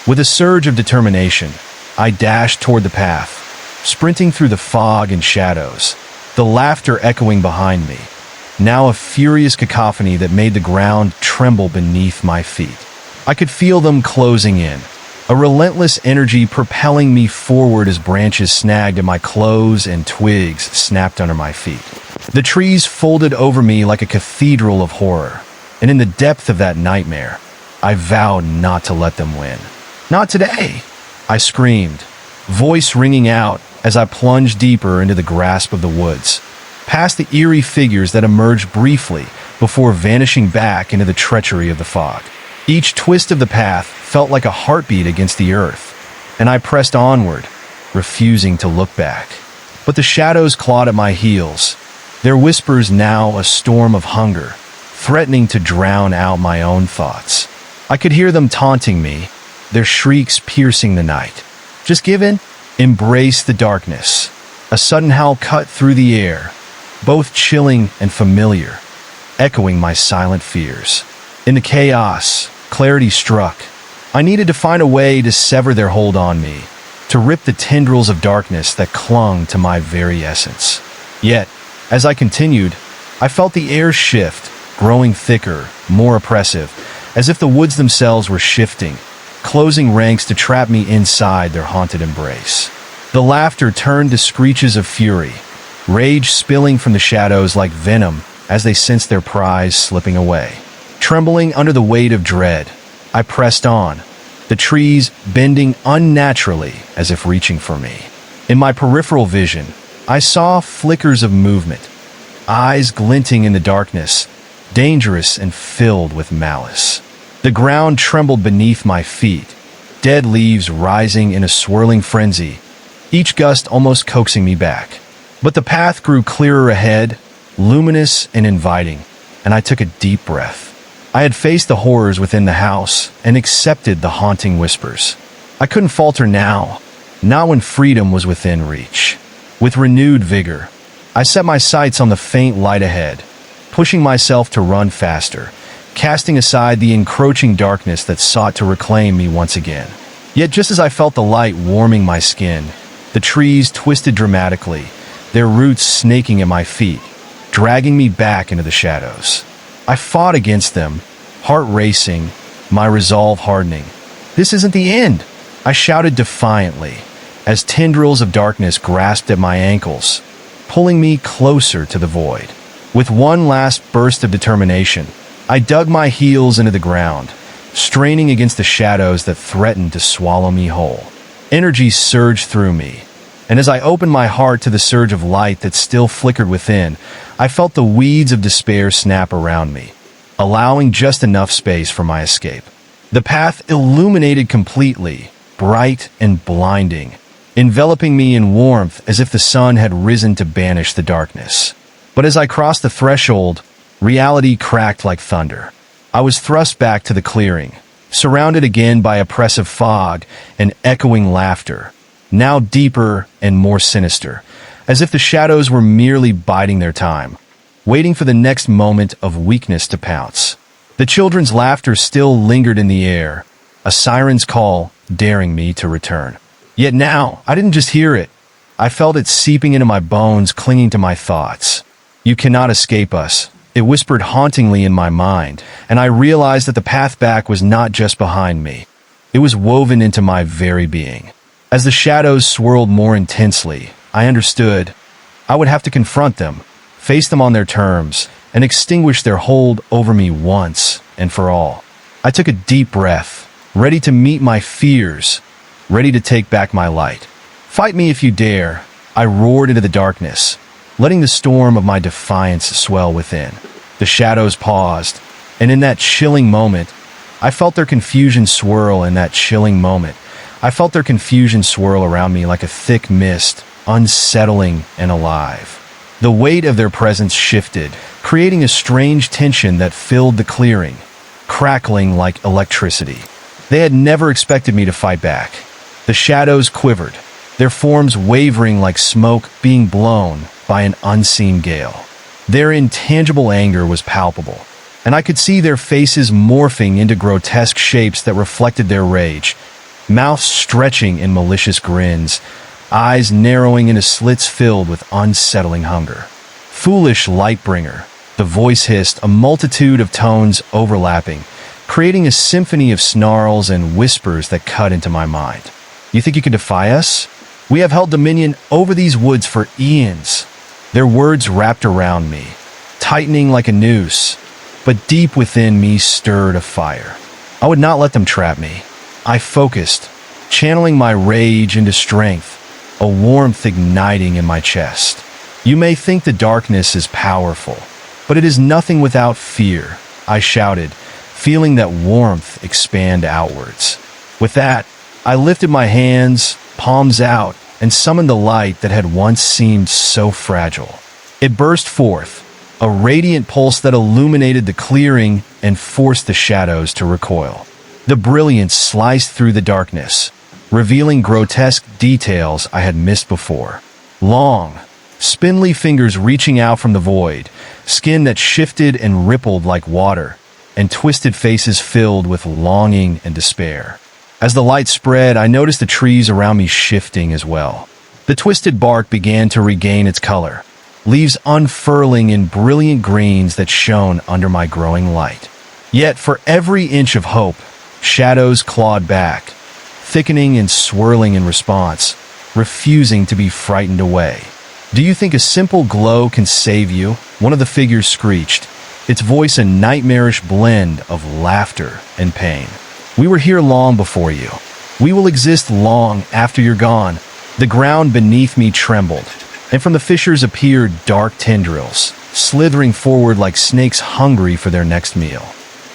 With a surge of determination, I dashed toward the path, sprinting through the fog and shadows, the laughter echoing behind me, now a furious cacophony that made the ground tremble beneath my feet. I could feel them closing in, a relentless energy propelling me forward as branches snagged at my clothes and twigs snapped under my feet. The trees folded over me like a cathedral of horror, and in the depth of that nightmare, I vowed not to let them win. "Not today!" I screamed, voice ringing out as I plunged deeper into the grasp of the woods, past the eerie figures that emerged briefly before vanishing back into the treachery of the fog. Each twist of the path felt like a heartbeat against the earth, and I pressed onward, refusing to look back. But the shadows clawed at my heels, their whispers now a storm of hunger, threatening to drown out my own thoughts. I could hear them taunting me, their shrieks piercing the night. "Just give in, embrace the darkness." A sudden howl cut through the air, both chilling and familiar, echoing my silent fears. In the chaos, clarity struck. I needed to find a way to sever their hold on me, to rip the tendrils of darkness that clung to my very essence. Yet, as I continued, I felt the air shift, growing thicker, more oppressive, as if the woods themselves were shifting, closing ranks to trap me inside their haunted embrace. The laughter turned to screeches of fury, rage spilling from the shadows like venom as they sensed their prize slipping away. Trembling under the weight of dread, I pressed on, the trees bending unnaturally as if reaching for me. In my peripheral vision, I saw flickers of movement, eyes glinting in the darkness, dangerous and filled with malice. The ground trembled beneath my feet, dead leaves rising in a swirling frenzy, each gust almost coaxing me back. But the path grew clearer ahead, luminous and inviting, and I took a deep breath. I had faced the horrors within the house and accepted the haunting whispers. I couldn't falter now, not when freedom was within reach. With renewed vigor, I set my sights on the faint light ahead, pushing myself to run faster, casting aside the encroaching darkness that sought to reclaim me once again. Yet just as I felt the light warming my skin, the trees twisted dramatically, their roots snaking at my feet, dragging me back into the shadows. I fought against them, heart racing, my resolve hardening. "This isn't the end," I shouted defiantly, as tendrils of darkness grasped at my ankles, pulling me closer to the void. With one last burst of determination, I dug my heels into the ground, straining against the shadows that threatened to swallow me whole. Energy surged through me, and as I opened my heart to the surge of light that still flickered within, I felt the weeds of despair snap around me, allowing just enough space for my escape. The path illuminated completely, bright and blinding, enveloping me in warmth as if the sun had risen to banish the darkness. But as I crossed the threshold, reality cracked like thunder. I was thrust back to the clearing, surrounded again by oppressive fog and echoing laughter, now deeper and more sinister, as if the shadows were merely biding their time, waiting for the next moment of weakness to pounce. The children's laughter still lingered in the air, a siren's call daring me to return. Yet now, I didn't just hear it. I felt it seeping into my bones, clinging to my thoughts. "You cannot escape us," it whispered hauntingly in my mind, and I realized that the path back was not just behind me. It was woven into my very being. As the shadows swirled more intensely, I understood I would have to confront them, face them on their terms, and extinguish their hold over me once and for all. I took a deep breath, ready to meet my fears, ready to take back my light. "Fight me if you dare," I roared into the darkness, letting the storm of my defiance swell within. The shadows paused, and in that chilling moment, I felt their confusion swirl around me like a thick mist, unsettling and alive. The weight of their presence shifted, creating a strange tension that filled the clearing, crackling like electricity. They had never expected me to fight back. The shadows quivered, their forms wavering like smoke being blown by an unseen gale. Their intangible anger was palpable, and I could see their faces morphing into grotesque shapes that reflected their rage, mouths stretching in malicious grins, eyes narrowing into slits filled with unsettling hunger. "Foolish Lightbringer," the voice hissed, a multitude of tones overlapping, creating a symphony of snarls and whispers that cut into my mind. "You think you can defy us? We have held dominion over these woods for eons." Their words wrapped around me, tightening like a noose, but deep within me stirred a fire. I would not let them trap me. I focused, channeling my rage into strength, a warmth igniting in my chest. "You may think the darkness is powerful, but it is nothing without fear," I shouted, feeling that warmth expand outwards. With that, I lifted my hands, palms out, and summoned the light that had once seemed so fragile. It burst forth, a radiant pulse that illuminated the clearing and forced the shadows to recoil. The brilliance sliced through the darkness, revealing grotesque details I had missed before. Long, spindly fingers reaching out from the void, skin that shifted and rippled like water, and twisted faces filled with longing and despair. As the light spread, I noticed the trees around me shifting as well. The twisted bark began to regain its color, leaves unfurling in brilliant greens that shone under my growing light. Yet for every inch of hope, shadows clawed back, thickening and swirling in response, refusing to be frightened away. "Do you think a simple glow can save you?" one of the figures screeched, its voice a nightmarish blend of laughter and pain. "We were here long before you. We will exist long after you're gone." The ground beneath me trembled, and from the fissures appeared dark tendrils, slithering forward like snakes hungry for their next meal.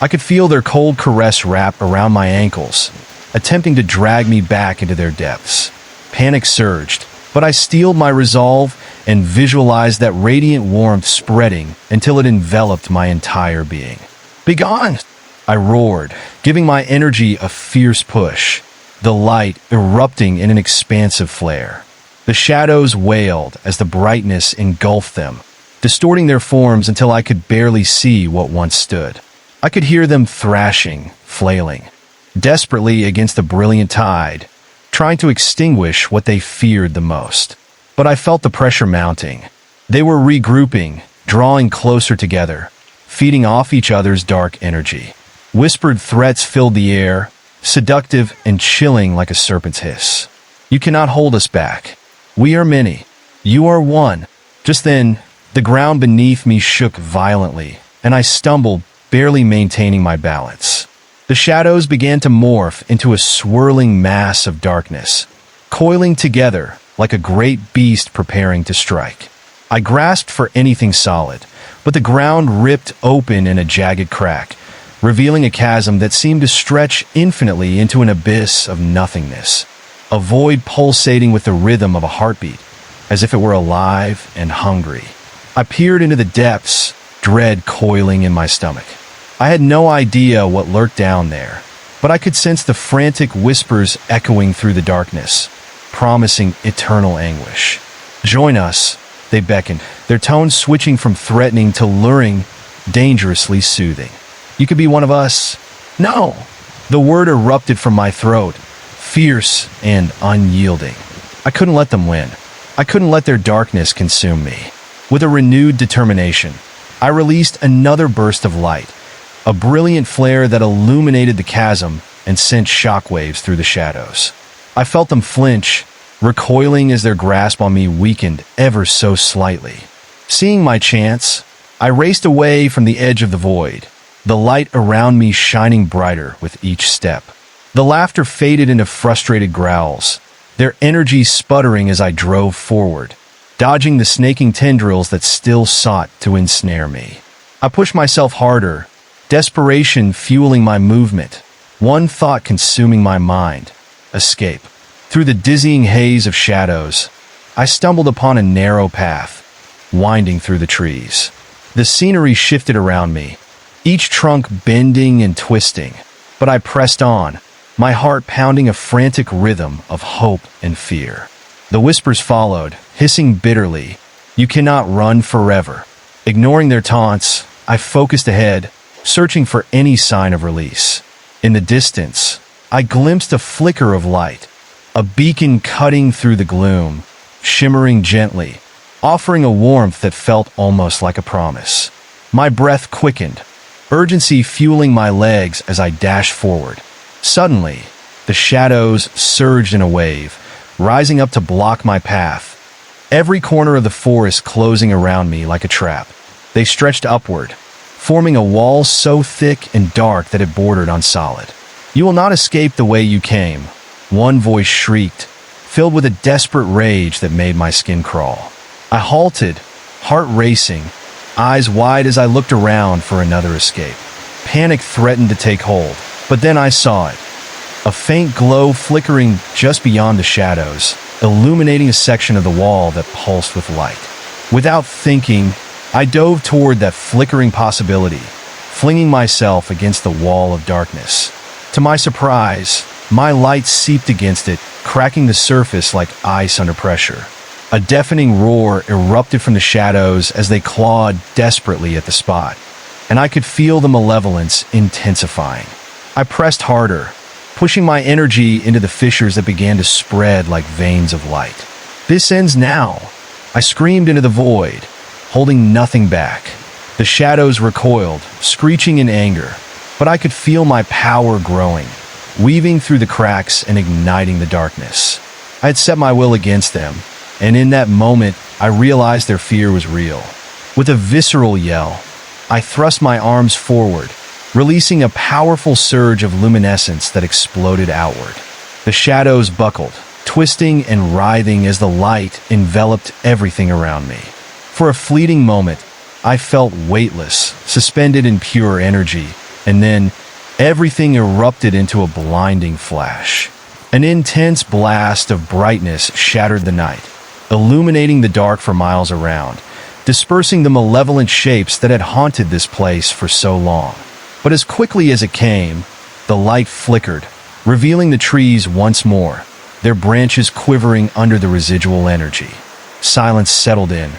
I could feel their cold caress wrap around my ankles, attempting to drag me back into their depths. Panic surged, but I steeled my resolve and visualized that radiant warmth spreading until it enveloped my entire being. "Begone!" I roared, giving my energy a fierce push, the light erupting in an expansive flare. The shadows wailed as the brightness engulfed them, distorting their forms until I could barely see what once stood. I could hear them thrashing, flailing, desperately against the brilliant tide, trying to extinguish what they feared the most. But I felt the pressure mounting. They were regrouping, drawing closer together, feeding off each other's dark energy. Whispered threats filled the air, seductive and chilling like a serpent's hiss. "You cannot hold us back. We are many. You are one." Just then, the ground beneath me shook violently, and I stumbled, barely maintaining my balance. The shadows began to morph into a swirling mass of darkness, coiling together like a great beast preparing to strike. I grasped for anything solid, but the ground ripped open in a jagged crack, revealing a chasm that seemed to stretch infinitely into an abyss of nothingness, a void pulsating with the rhythm of a heartbeat, as if it were alive and hungry. I peered into the depths, dread coiling in my stomach. I had no idea what lurked down there, but I could sense the frantic whispers echoing through the darkness, promising eternal anguish. "Join us," they beckoned, their tones switching from threatening to luring, dangerously soothing. "You could be one of us." "No!" The word erupted from my throat, fierce and unyielding. I couldn't let them win. I couldn't let their darkness consume me. With a renewed determination, I released another burst of light, a brilliant flare that illuminated the chasm and sent shockwaves through the shadows. I felt them flinch, recoiling as their grasp on me weakened ever so slightly. Seeing my chance, I raced away from the edge of the void, the light around me shining brighter with each step. The laughter faded into frustrated growls, their energy sputtering as I drove forward, dodging the snaking tendrils that still sought to ensnare me. I pushed myself harder, desperation fueling my movement, one thought consuming my mind: escape. Through the dizzying haze of shadows, I stumbled upon a narrow path, winding through the trees. The scenery shifted around me, each trunk bending and twisting, but I pressed on, my heart pounding a frantic rhythm of hope and fear. The whispers followed, hissing bitterly, "You cannot run forever." Ignoring their taunts, I focused ahead, searching for any sign of release. In the distance, I glimpsed a flicker of light, a beacon cutting through the gloom, shimmering gently, offering a warmth that felt almost like a promise. My breath quickened, urgency fueling my legs as I dashed forward. Suddenly, the shadows surged in a wave, rising up to block my path, every corner of the forest closing around me like a trap. They stretched upward, forming a wall so thick and dark that it bordered on solid. "You will not escape the way you came," one voice shrieked, filled with a desperate rage that made my skin crawl. I halted, heart racing, eyes wide as I looked around for another escape. Panic threatened to take hold, but then I saw it. A faint glow flickering just beyond the shadows, illuminating a section of the wall that pulsed with light. Without thinking, I dove toward that flickering possibility, flinging myself against the wall of darkness. To my surprise, my light seeped against it, cracking the surface like ice under pressure. A deafening roar erupted from the shadows as they clawed desperately at the spot, and I could feel the malevolence intensifying. I pressed harder, pushing my energy into the fissures that began to spread like veins of light. "This ends now!" I screamed into the void, holding nothing back. The shadows recoiled, screeching in anger, but I could feel my power growing, weaving through the cracks and igniting the darkness. I had set my will against them, and in that moment, I realized their fear was real. With a visceral yell, I thrust my arms forward, releasing a powerful surge of luminescence that exploded outward. The shadows buckled, twisting and writhing as the light enveloped everything around me. For a fleeting moment, I felt weightless, suspended in pure energy, and then everything erupted into a blinding flash. An intense blast of brightness shattered the night, illuminating the dark for miles around, dispersing the malevolent shapes that had haunted this place for so long. But as quickly as it came, the light flickered, revealing the trees once more, their branches quivering under the residual energy. Silence settled in,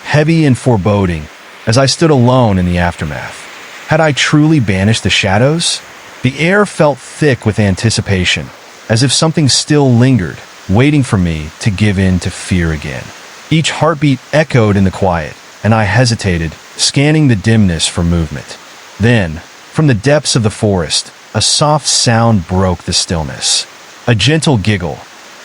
heavy and foreboding, as I stood alone in the aftermath. Had I truly banished the shadows? The air felt thick with anticipation, as if something still lingered, waiting for me to give in to fear again. Each heartbeat echoed in the quiet, and I hesitated, scanning the dimness for movement. Then, from the depths of the forest, a soft sound broke the stillness. A gentle giggle,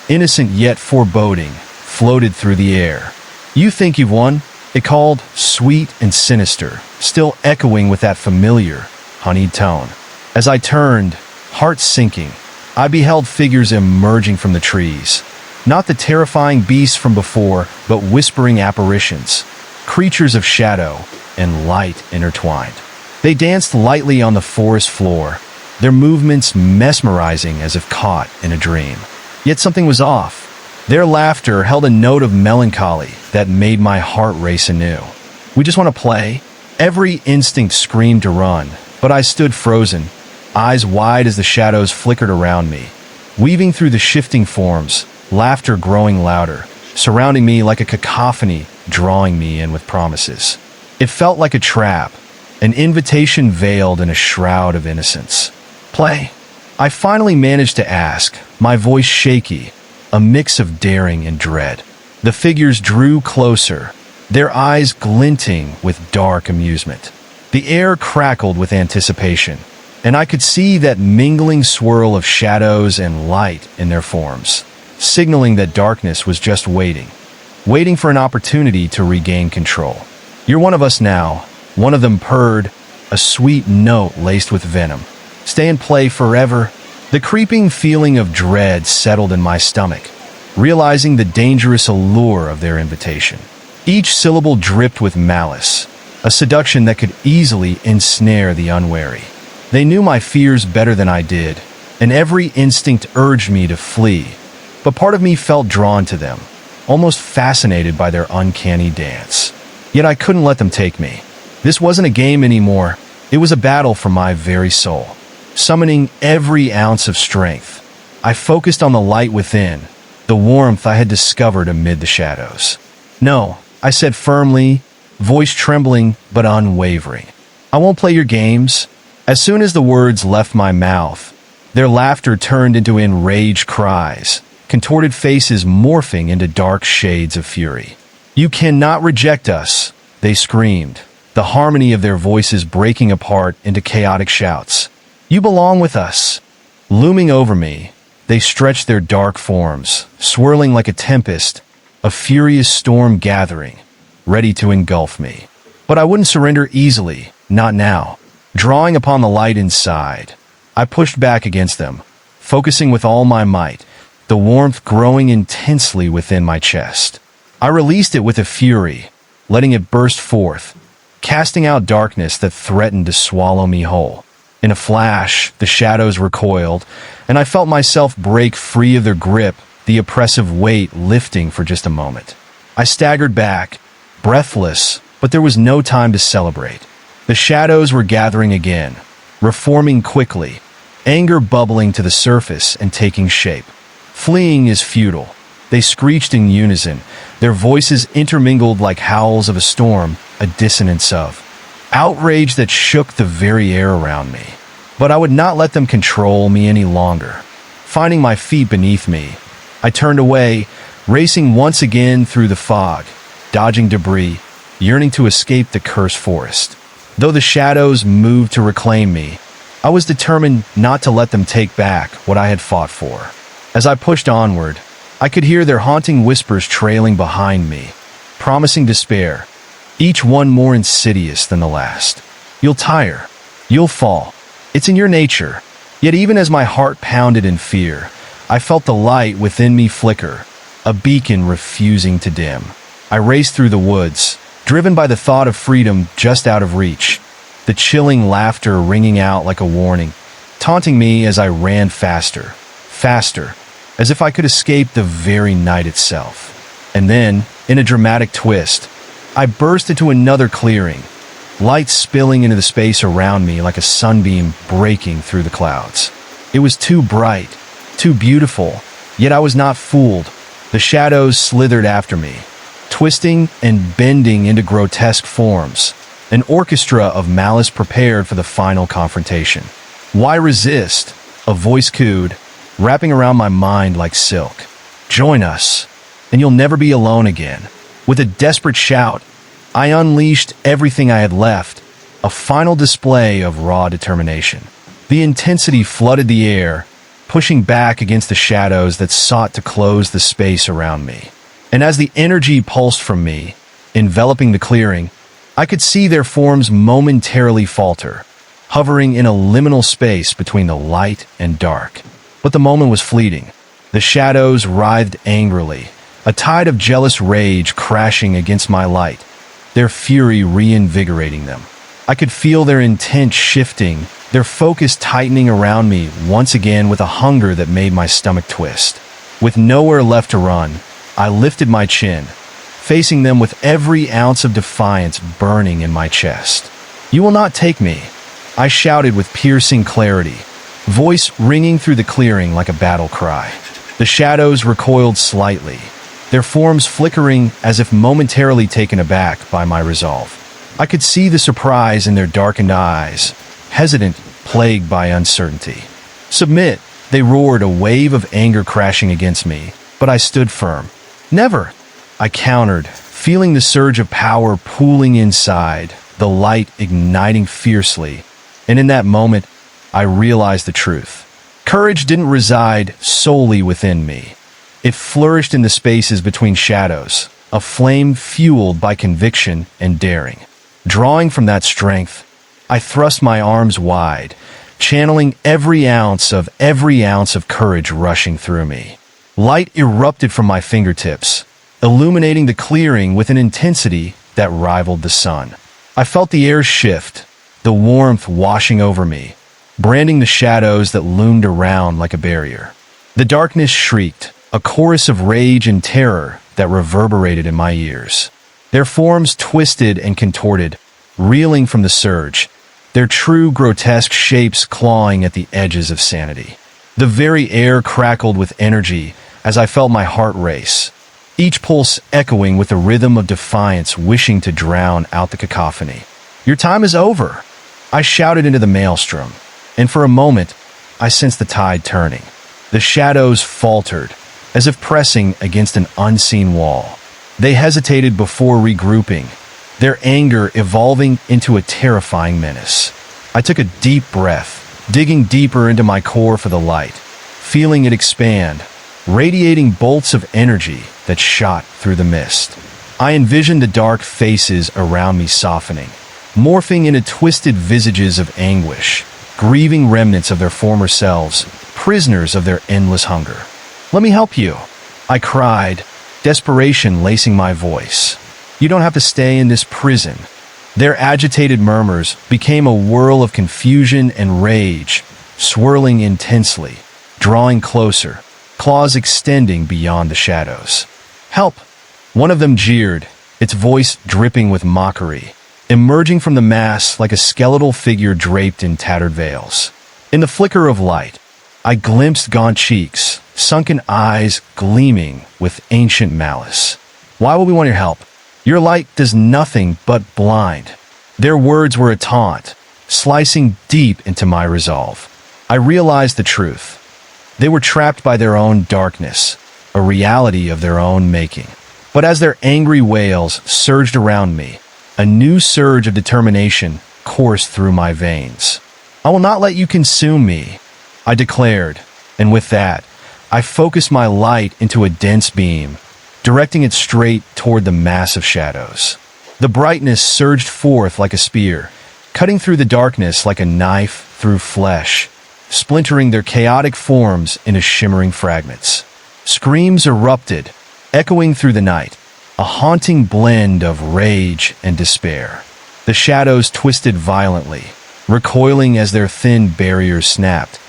innocent yet foreboding, floated through the air. "You think you've won?" it called, sweet and sinister, still echoing with that familiar, honeyed tone. As I turned, heart sinking, I beheld figures emerging from the trees. Not the terrifying beasts from before, but whispering apparitions, creatures of shadow and light intertwined. They danced lightly on the forest floor, their movements mesmerizing as if caught in a dream. Yet something was off. Their laughter held a note of melancholy that made my heart race anew. "We just want to play." Every instinct screamed to run, but I stood frozen, eyes wide as the shadows flickered around me. Weaving through the shifting forms, laughter growing louder, surrounding me like a cacophony, drawing me in with promises. It felt like a trap, an invitation veiled in a shroud of innocence. "Play?" I finally managed to ask, my voice shaky, a mix of daring and dread. The figures drew closer, their eyes glinting with dark amusement. The air crackled with anticipation, and I could see that mingling swirl of shadows and light in their forms, signaling that darkness was just waiting for an opportunity to regain control. "You're one of us now," one of them purred, a sweet note laced with venom. "Stay and play forever." The creeping feeling of dread settled in my stomach, realizing the dangerous allure of their invitation. Each syllable dripped with malice, a seduction that could easily ensnare the unwary. They knew my fears better than I did, and every instinct urged me to flee. But part of me felt drawn to them, almost fascinated by their uncanny dance. Yet I couldn't let them take me. This wasn't a game anymore, it was a battle for my very soul. Summoning every ounce of strength, I focused on the light within, the warmth I had discovered amid the shadows. "No," I said firmly, voice trembling but unwavering. "I won't play your games." As soon as the words left my mouth, their laughter turned into enraged cries, contorted faces morphing into dark shades of fury. "You cannot reject us," they screamed, the harmony of their voices breaking apart into chaotic shouts. "You belong with us." Looming over me, they stretched their dark forms, swirling like a tempest, a furious storm gathering, ready to engulf me. But I wouldn't surrender easily, not now. Drawing upon the light inside, I pushed back against them, focusing with all my might, the warmth growing intensely within my chest. I released it with a fury, letting it burst forth, casting out darkness that threatened to swallow me whole. In a flash, the shadows recoiled, and I felt myself break free of their grip, the oppressive weight lifting for just a moment. I staggered back, breathless, but there was no time to celebrate. The shadows were gathering again, reforming quickly, anger bubbling to the surface and taking shape. Fleeing is futile. They screeched in unison, their voices intermingled like howls of a storm, a dissonance of outrage that shook the very air around me. But I would not let them control me any longer. Finding my feet beneath me, I turned away, racing once again through the fog, dodging debris, yearning to escape the cursed forest. Though the shadows moved to reclaim me, I was determined not to let them take back what I had fought for. As I pushed onward, I could hear their haunting whispers trailing behind me, promising despair, each one more insidious than the last. "You'll tire. You'll fall. It's in your nature." Yet even as my heart pounded in fear, I felt the light within me flicker, a beacon refusing to dim. I raced through the woods, driven by the thought of freedom just out of reach, the chilling laughter ringing out like a warning, taunting me as I ran faster, as if I could escape the very night itself. And then, in a dramatic twist, I burst into another clearing, light spilling into the space around me like a sunbeam breaking through the clouds. It was too bright, too beautiful, yet I was not fooled. The shadows slithered after me, twisting and bending into grotesque forms, an orchestra of malice prepared for the final confrontation. Why resist? A voice cooed, wrapping around my mind like silk. Join us, and you'll never be alone again. With a desperate shout, I unleashed everything I had left, a final display of raw determination. The intensity flooded the air, pushing back against the shadows that sought to close the space around me. And as the energy pulsed from me, enveloping the clearing, I could see their forms momentarily falter, hovering in a liminal space between the light and dark. But the moment was fleeting. The shadows writhed angrily, a tide of jealous rage crashing against my light, their fury reinvigorating them. I could feel their intent shifting, their focus tightening around me once again with a hunger that made my stomach twist. With nowhere left to run, I lifted my chin, facing them with every ounce of defiance burning in my chest. You will not take me, I shouted with piercing clarity, voice ringing through the clearing like a battle cry. The shadows recoiled slightly, their forms flickering as if momentarily taken aback by my resolve. I could see the surprise in their darkened eyes, hesitant, plagued by uncertainty. Submit, they roared, a wave of anger crashing against me, but I stood firm. Never, I countered, feeling the surge of power pooling inside, the light igniting fiercely, and in that moment, I realized the truth. Courage didn't reside solely within me. It flourished in the spaces between shadows, a flame fueled by conviction and daring. Drawing from that strength, I thrust my arms wide, channeling every ounce of courage rushing through me. Light erupted from my fingertips, illuminating the clearing with an intensity that rivaled the sun. I felt the air shift, the warmth washing over me, branding the shadows that loomed around like a barrier. The darkness shrieked, a chorus of rage and terror that reverberated in my ears. Their forms twisted and contorted, reeling from the surge, their true grotesque shapes clawing at the edges of sanity. The very air crackled with energy as I felt my heart race, each pulse echoing with the rhythm of defiance wishing to drown out the cacophony. Your time is over, I shouted into the maelstrom, and for a moment, I sensed the tide turning. The shadows faltered, as if pressing against an unseen wall. They hesitated before regrouping, their anger evolving into a terrifying menace. I took a deep breath, digging deeper into my core for the light, feeling it expand, radiating bolts of energy that shot through the mist. I envisioned the dark faces around me softening, morphing into twisted visages of anguish, grieving remnants of their former selves, prisoners of their endless hunger. Let me help you, I cried, desperation lacing my voice. You don't have to stay in this prison. Their agitated murmurs became a whirl of confusion and rage, swirling intensely, drawing closer, claws extending beyond the shadows. Help! One of them jeered, its voice dripping with mockery, emerging from the mass like a skeletal figure draped in tattered veils. In the flicker of light, I glimpsed gaunt cheeks, sunken eyes gleaming with ancient malice. Why would we want your help? Your light does nothing but blind. Their words were a taunt, slicing deep into my resolve. I realized the truth. They were trapped by their own darkness, a reality of their own making. But as their angry wails surged around me, a new surge of determination coursed through my veins. I will not let you consume me, I declared, and with that, I focused my light into a dense beam, directing it straight toward the mass of shadows. The brightness surged forth like a spear, cutting through the darkness like a knife through flesh, splintering their chaotic forms into shimmering fragments. Screams erupted, echoing through the night, a haunting blend of rage and despair. The shadows twisted violently, recoiling as their thin barriers snapped,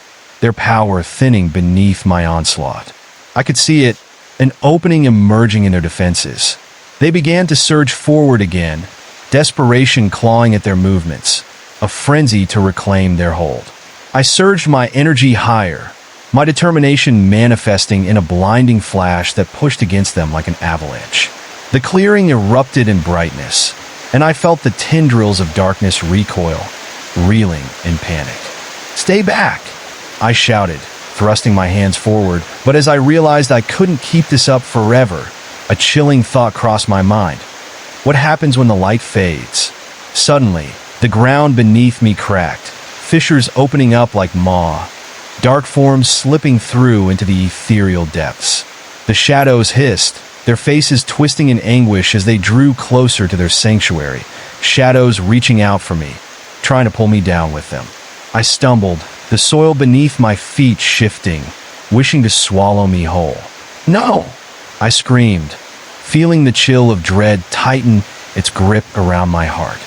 their power thinning beneath my onslaught. I could see it, an opening emerging in their defenses. They began to surge forward again, desperation clawing at their movements, a frenzy to reclaim their hold. I surged my energy higher, my determination manifesting in a blinding flash that pushed against them like an avalanche. The clearing erupted in brightness, and I felt the tendrils of darkness recoil, reeling in panic. "Stay back!" I shouted, thrusting my hands forward, but as I realized I couldn't keep this up forever, a chilling thought crossed my mind. What happens when the light fades? Suddenly, the ground beneath me cracked, fissures opening up like maw, dark forms slipping through into the ethereal depths. The shadows hissed, their faces twisting in anguish as they drew closer to their sanctuary, shadows reaching out for me, trying to pull me down with them. I stumbled, the soil beneath my feet shifting, wishing to swallow me whole. "No!" I screamed, feeling the chill of dread tighten its grip around my heart.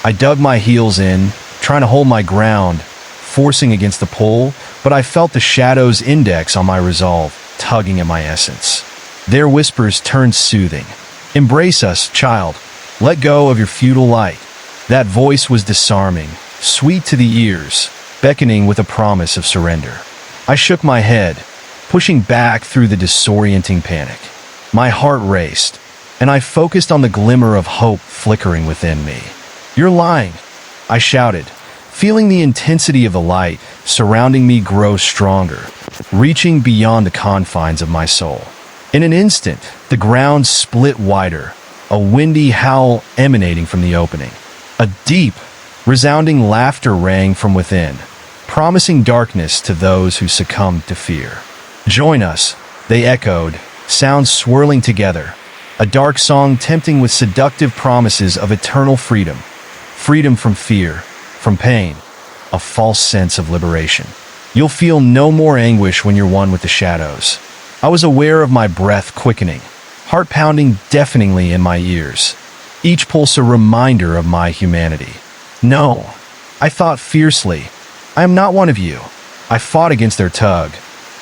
I dug my heels in, trying to hold my ground, forcing against the pull, but I felt the shadow's index on my resolve, tugging at my essence. Their whispers turned soothing. "Embrace us, child. Let go of your futile light." That voice was disarming, sweet to the ears, beckoning with a promise of surrender. I shook my head, pushing back through the disorienting panic. My heart raced, and I focused on the glimmer of hope flickering within me. "You're lying," I shouted, feeling the intensity of the light surrounding me grow stronger, reaching beyond the confines of my soul. In an instant, the ground split wider, a windy howl emanating from the opening. A deep, resounding laughter rang from within, promising darkness to those who succumbed to fear. "Join us," they echoed, sounds swirling together, a dark song tempting with seductive promises of eternal freedom. Freedom from fear, from pain, a false sense of liberation. "You'll feel no more anguish when you're one with the shadows." I was aware of my breath quickening, heart pounding deafeningly in my ears, each pulse a reminder of my humanity. "No," I thought fiercely, "I am not one of you." I fought against their tug,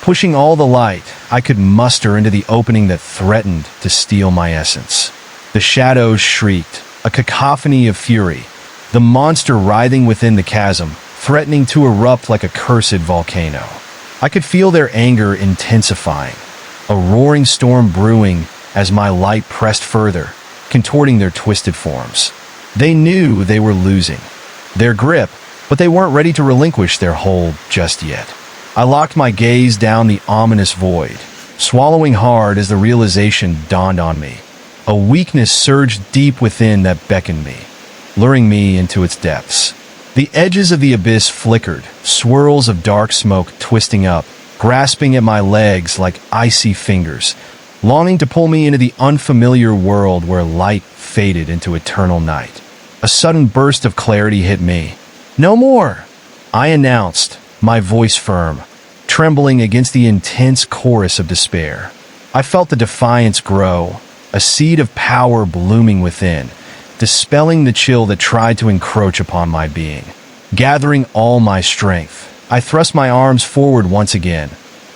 pushing all the light I could muster into the opening that threatened to steal my essence. The shadows shrieked, a cacophony of fury, the monster writhing within the chasm, threatening to erupt like a cursed volcano. I could feel their anger intensifying, a roaring storm brewing as my light pressed further, contorting their twisted forms. They knew they were losing their grip, but they weren't ready to relinquish their hold just yet. I locked my gaze down the ominous void, swallowing hard as the realization dawned on me. A weakness surged deep within that beckoned me, luring me into its depths. The edges of the abyss flickered, swirls of dark smoke twisting up, grasping at my legs like icy fingers, longing to pull me into the unfamiliar world where light faded into eternal night. A sudden burst of clarity hit me. "No more," I announced, my voice firm, trembling against the intense chorus of despair. I felt the defiance grow, a seed of power blooming within, dispelling the chill that tried to encroach upon my being. Gathering all my strength, I thrust my arms forward once again,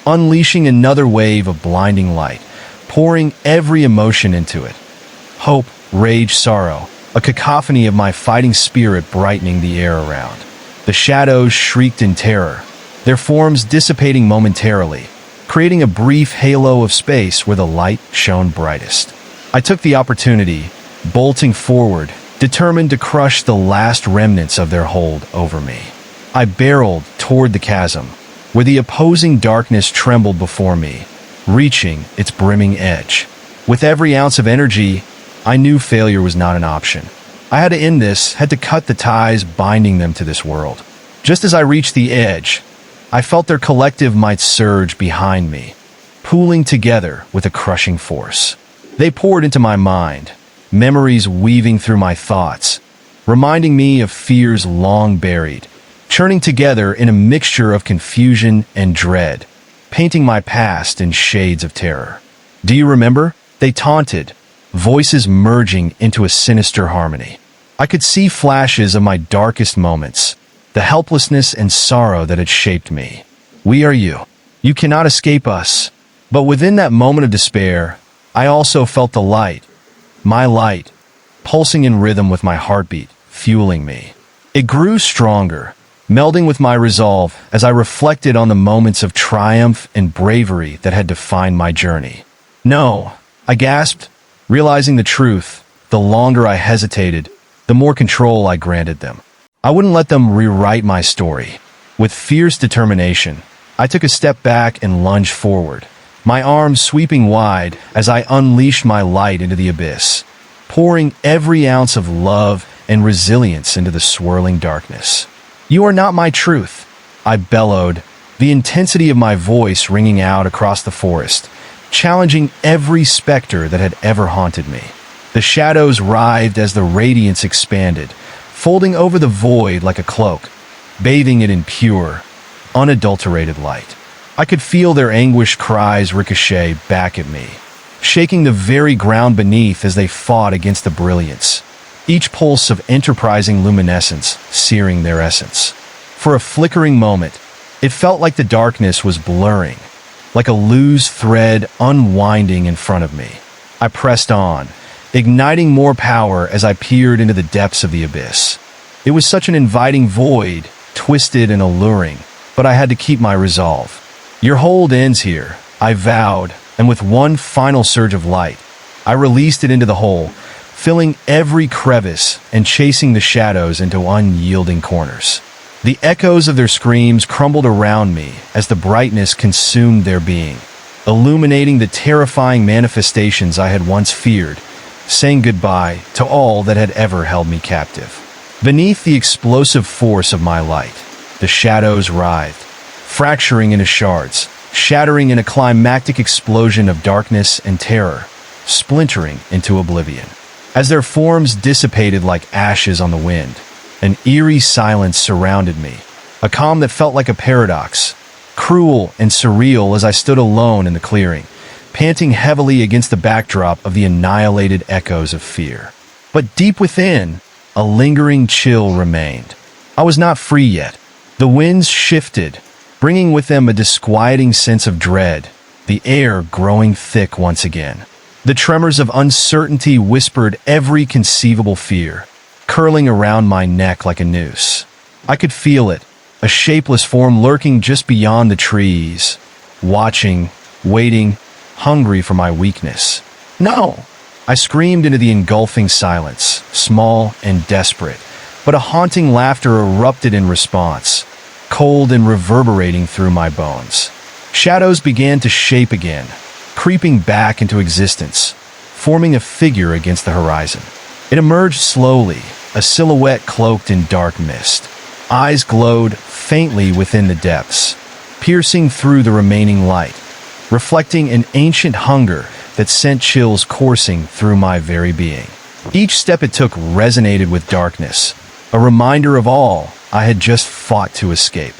unleashing another wave of blinding light, pouring every emotion into it. Hope, rage, sorrow, a cacophony of my fighting spirit brightening the air around. The shadows shrieked in terror, their forms dissipating momentarily, creating a brief halo of space where the light shone brightest. I took the opportunity, bolting forward, determined to crush the last remnants of their hold over me. I barreled toward the chasm, where the opposing darkness trembled before me, reaching its brimming edge. With every ounce of energy, I knew failure was not an option. I had to end this, had to cut the ties binding them to this world. Just as I reached the edge, I felt their collective might surge behind me, pooling together with a crushing force. They poured into my mind, memories weaving through my thoughts, reminding me of fears long buried, churning together in a mixture of confusion and dread, painting my past in shades of terror. "Do you remember?" They taunted, voices merging into a sinister harmony. I could see flashes of my darkest moments, the helplessness and sorrow that had shaped me. "We are you. You cannot escape us." But within that moment of despair, I also felt the light, my light, pulsing in rhythm with my heartbeat, fueling me. It grew stronger, melding with my resolve as I reflected on the moments of triumph and bravery that had defined my journey. No, I gasped, realizing the truth. The longer I hesitated, the more control I granted them. I wouldn't let them rewrite my story. With fierce determination, I took a step back and lunged forward, my arms sweeping wide as I unleashed my light into the abyss, pouring every ounce of love and resilience into the swirling darkness. "You are not my truth," I bellowed, the intensity of my voice ringing out across the forest, challenging every specter that had ever haunted me. The shadows writhed as the radiance expanded, folding over the void like a cloak, bathing it in pure, unadulterated light. I could feel their anguished cries ricochet back at me, shaking the very ground beneath as they fought against the brilliance, each pulse of enterprising luminescence searing their essence. For a flickering moment, it felt like the darkness was blurring, like a loose thread unwinding in front of me. I pressed on, igniting more power as I peered into the depths of the abyss. It was such an inviting void, twisted and alluring, but I had to keep my resolve. "Your hold ends here," I vowed, and with one final surge of light, I released it into the hole, filling every crevice and chasing the shadows into unyielding corners. The echoes of their screams crumbled around me as the brightness consumed their being, illuminating the terrifying manifestations I had once feared, saying goodbye to all that had ever held me captive. Beneath the explosive force of my light, the shadows writhed, fracturing into shards, shattering in a climactic explosion of darkness and terror, splintering into oblivion. As their forms dissipated like ashes on the wind, an eerie silence surrounded me, a calm that felt like a paradox, cruel and surreal as I stood alone in the clearing, panting heavily against the backdrop of the annihilated echoes of fear. But deep within, a lingering chill remained. I was not free yet. The winds shifted, bringing with them a disquieting sense of dread, the air growing thick once again. The tremors of uncertainty whispered every conceivable fear, curling around my neck like a noose. I could feel it, a shapeless form lurking just beyond the trees, watching, waiting, hungry for my weakness. "No!" I screamed into the engulfing silence, small and desperate, but a haunting laughter erupted in response, cold and reverberating through my bones. Shadows began to shape again, creeping back into existence, forming a figure against the horizon. It emerged slowly, a silhouette cloaked in dark mist. Eyes glowed faintly within the depths, piercing through the remaining light, reflecting an ancient hunger that sent chills coursing through my very being. Each step it took resonated with darkness, a reminder of all I had just fought to escape.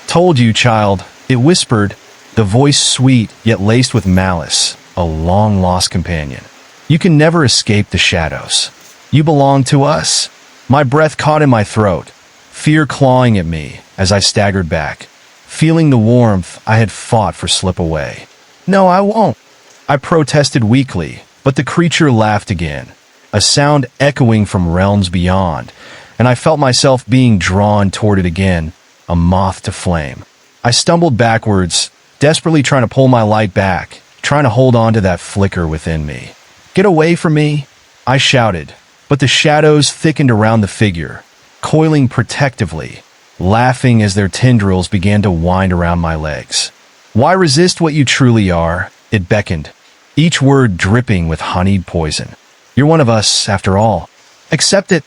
"Told you, child," it whispered, the voice sweet yet laced with malice, a long-lost companion. "You can never escape the shadows. You belong to us." My breath caught in my throat, fear clawing at me as I staggered back, feeling the warmth I had fought for slip away. "No, I won't," I protested weakly, but the creature laughed again, a sound echoing from realms beyond, and I felt myself being drawn toward it again, a moth to flame. I stumbled backwards, desperately trying to pull my light back, trying to hold on to that flicker within me. "Get away from me!" I shouted, but the shadows thickened around the figure, coiling protectively, laughing as their tendrils began to wind around my legs. "Why resist what you truly are?" It beckoned, each word dripping with honeyed poison. "You're one of us, after all. Accept it."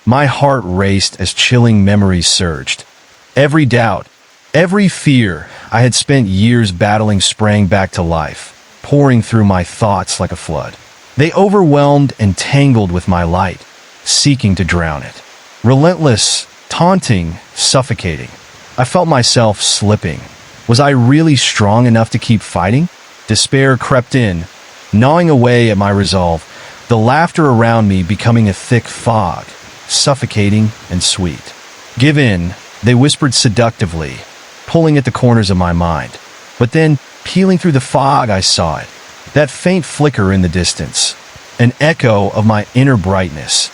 My heart raced as chilling memories surged. Every doubt, every fear I had spent years battling sprang back to life, pouring through my thoughts like a flood. They overwhelmed and tangled with my light, seeking to drown it. Relentless, taunting, suffocating. I felt myself slipping. Was I really strong enough to keep fighting? Despair crept in, gnawing away at my resolve, the laughter around me becoming a thick fog, suffocating and sweet. "Give in," they whispered seductively, pulling at the corners of my mind. But then, Peeling through the fog, I saw it. That faint flicker in the distance. An echo of my inner brightness.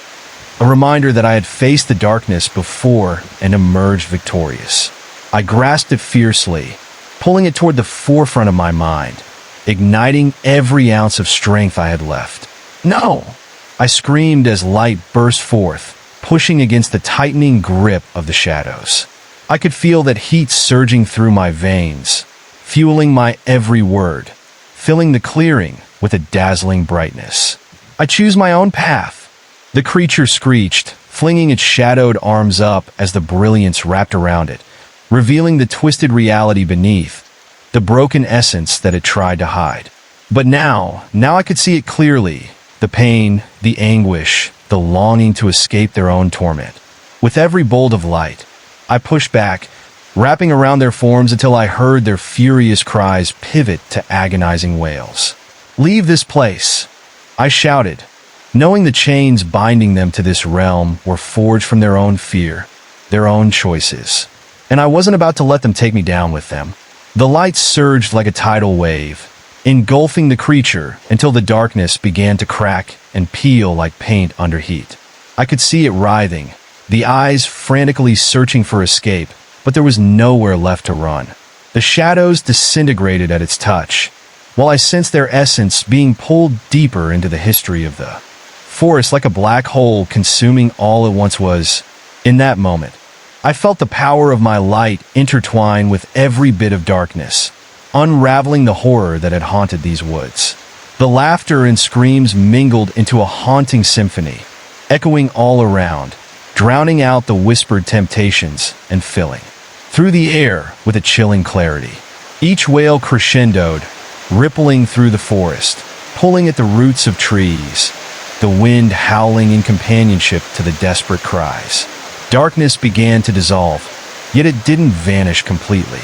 A reminder that I had faced the darkness before and emerged victorious. I grasped it fiercely, pulling it toward the forefront of my mind, igniting every ounce of strength I had left. "No!" I screamed as light burst forth, pushing against the tightening grip of the shadows. I could feel that heat surging through my veins, fueling my every word, filling the clearing with a dazzling brightness. "I choose my own path," the creature screeched, flinging its shadowed arms up as the brilliance wrapped around it, revealing the twisted reality beneath, the broken essence that it tried to hide. But now I could see it clearly, the pain, the anguish, the longing to escape their own torment. With every bolt of light, I pushed back, wrapping around their forms until I heard their furious cries pivot to agonizing wails. "Leave this place," I shouted, knowing the chains binding them to this realm were forged from their own fear, their own choices. And I wasn't about to let them take me down with them. The light surged like a tidal wave, engulfing the creature until the darkness began to crack and peel like paint under heat. I could see it writhing, the eyes frantically searching for escape, but there was nowhere left to run. The shadows disintegrated at its touch, while I sensed their essence being pulled deeper into the history of the forest like a black hole consuming all it once was. In that moment, I felt the power of my light intertwine with every bit of darkness, unraveling the horror that had haunted these woods. The laughter and screams mingled into a haunting symphony, echoing all around, drowning out the whispered temptations and filling through the air with a chilling clarity. Each wail crescendoed, rippling through the forest, pulling at the roots of trees, the wind howling in companionship to the desperate cries. Darkness began to dissolve, yet it didn't vanish completely.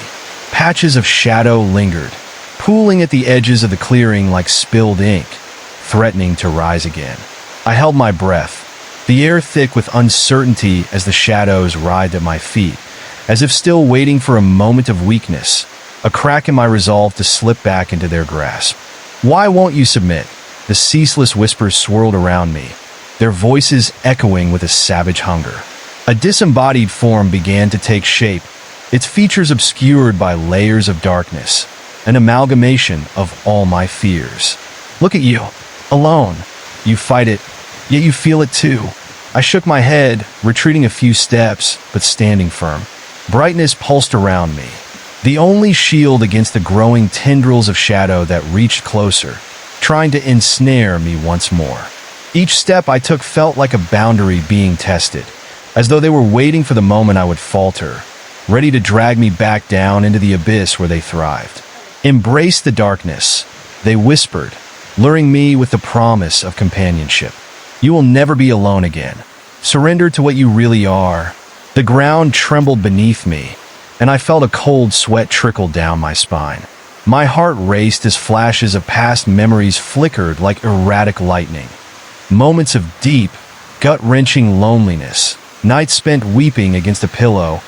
Patches of shadow lingered, pooling at the edges of the clearing like spilled ink, threatening to rise again. I held my breath, the air thick with uncertainty as the shadows writhed at my feet, as if still waiting for a moment of weakness, a crack in my resolve to slip back into their grasp. "Why won't you submit?" The ceaseless whispers swirled around me, their voices echoing with a savage hunger. A disembodied form began to take shape, its features obscured by layers of darkness, an amalgamation of all my fears. "Look at you, alone. You fight it, yet you feel it too." I shook my head, retreating a few steps, but standing firm. Brightness pulsed around me, the only shield against the growing tendrils of shadow that reached closer, trying to ensnare me once more. Each step I took felt like a boundary being tested, as though they were waiting for the moment I would falter, ready to drag me back down into the abyss where they thrived. "Embrace the darkness," they whispered, luring me with the promise of companionship. "You will never be alone again. Surrender to what you really are." The ground trembled beneath me, and I felt a cold sweat trickle down my spine. My heart raced as flashes of past memories flickered like erratic lightning. Moments of deep, gut-wrenching loneliness, nights spent weeping against a pillow,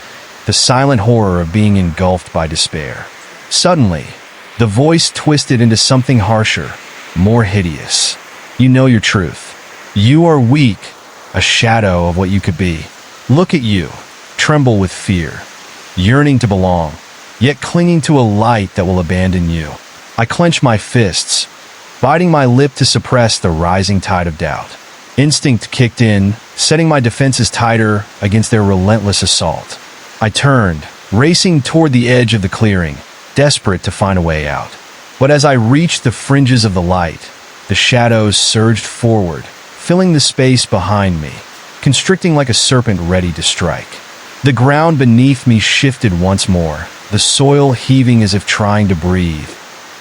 the silent horror of being engulfed by despair. Suddenly, the voice twisted into something harsher, more hideous. "You know your truth. You are weak, a shadow of what you could be. Look at you, tremble with fear, yearning to belong, yet clinging to a light that will abandon you." I clenched my fists, biting my lip to suppress the rising tide of doubt. Instinct kicked in, setting my defenses tighter against their relentless assault. I turned, racing toward the edge of the clearing, desperate to find a way out. But as I reached the fringes of the light, the shadows surged forward, filling the space behind me, constricting like a serpent ready to strike. The ground beneath me shifted once more, the soil heaving as if trying to breathe.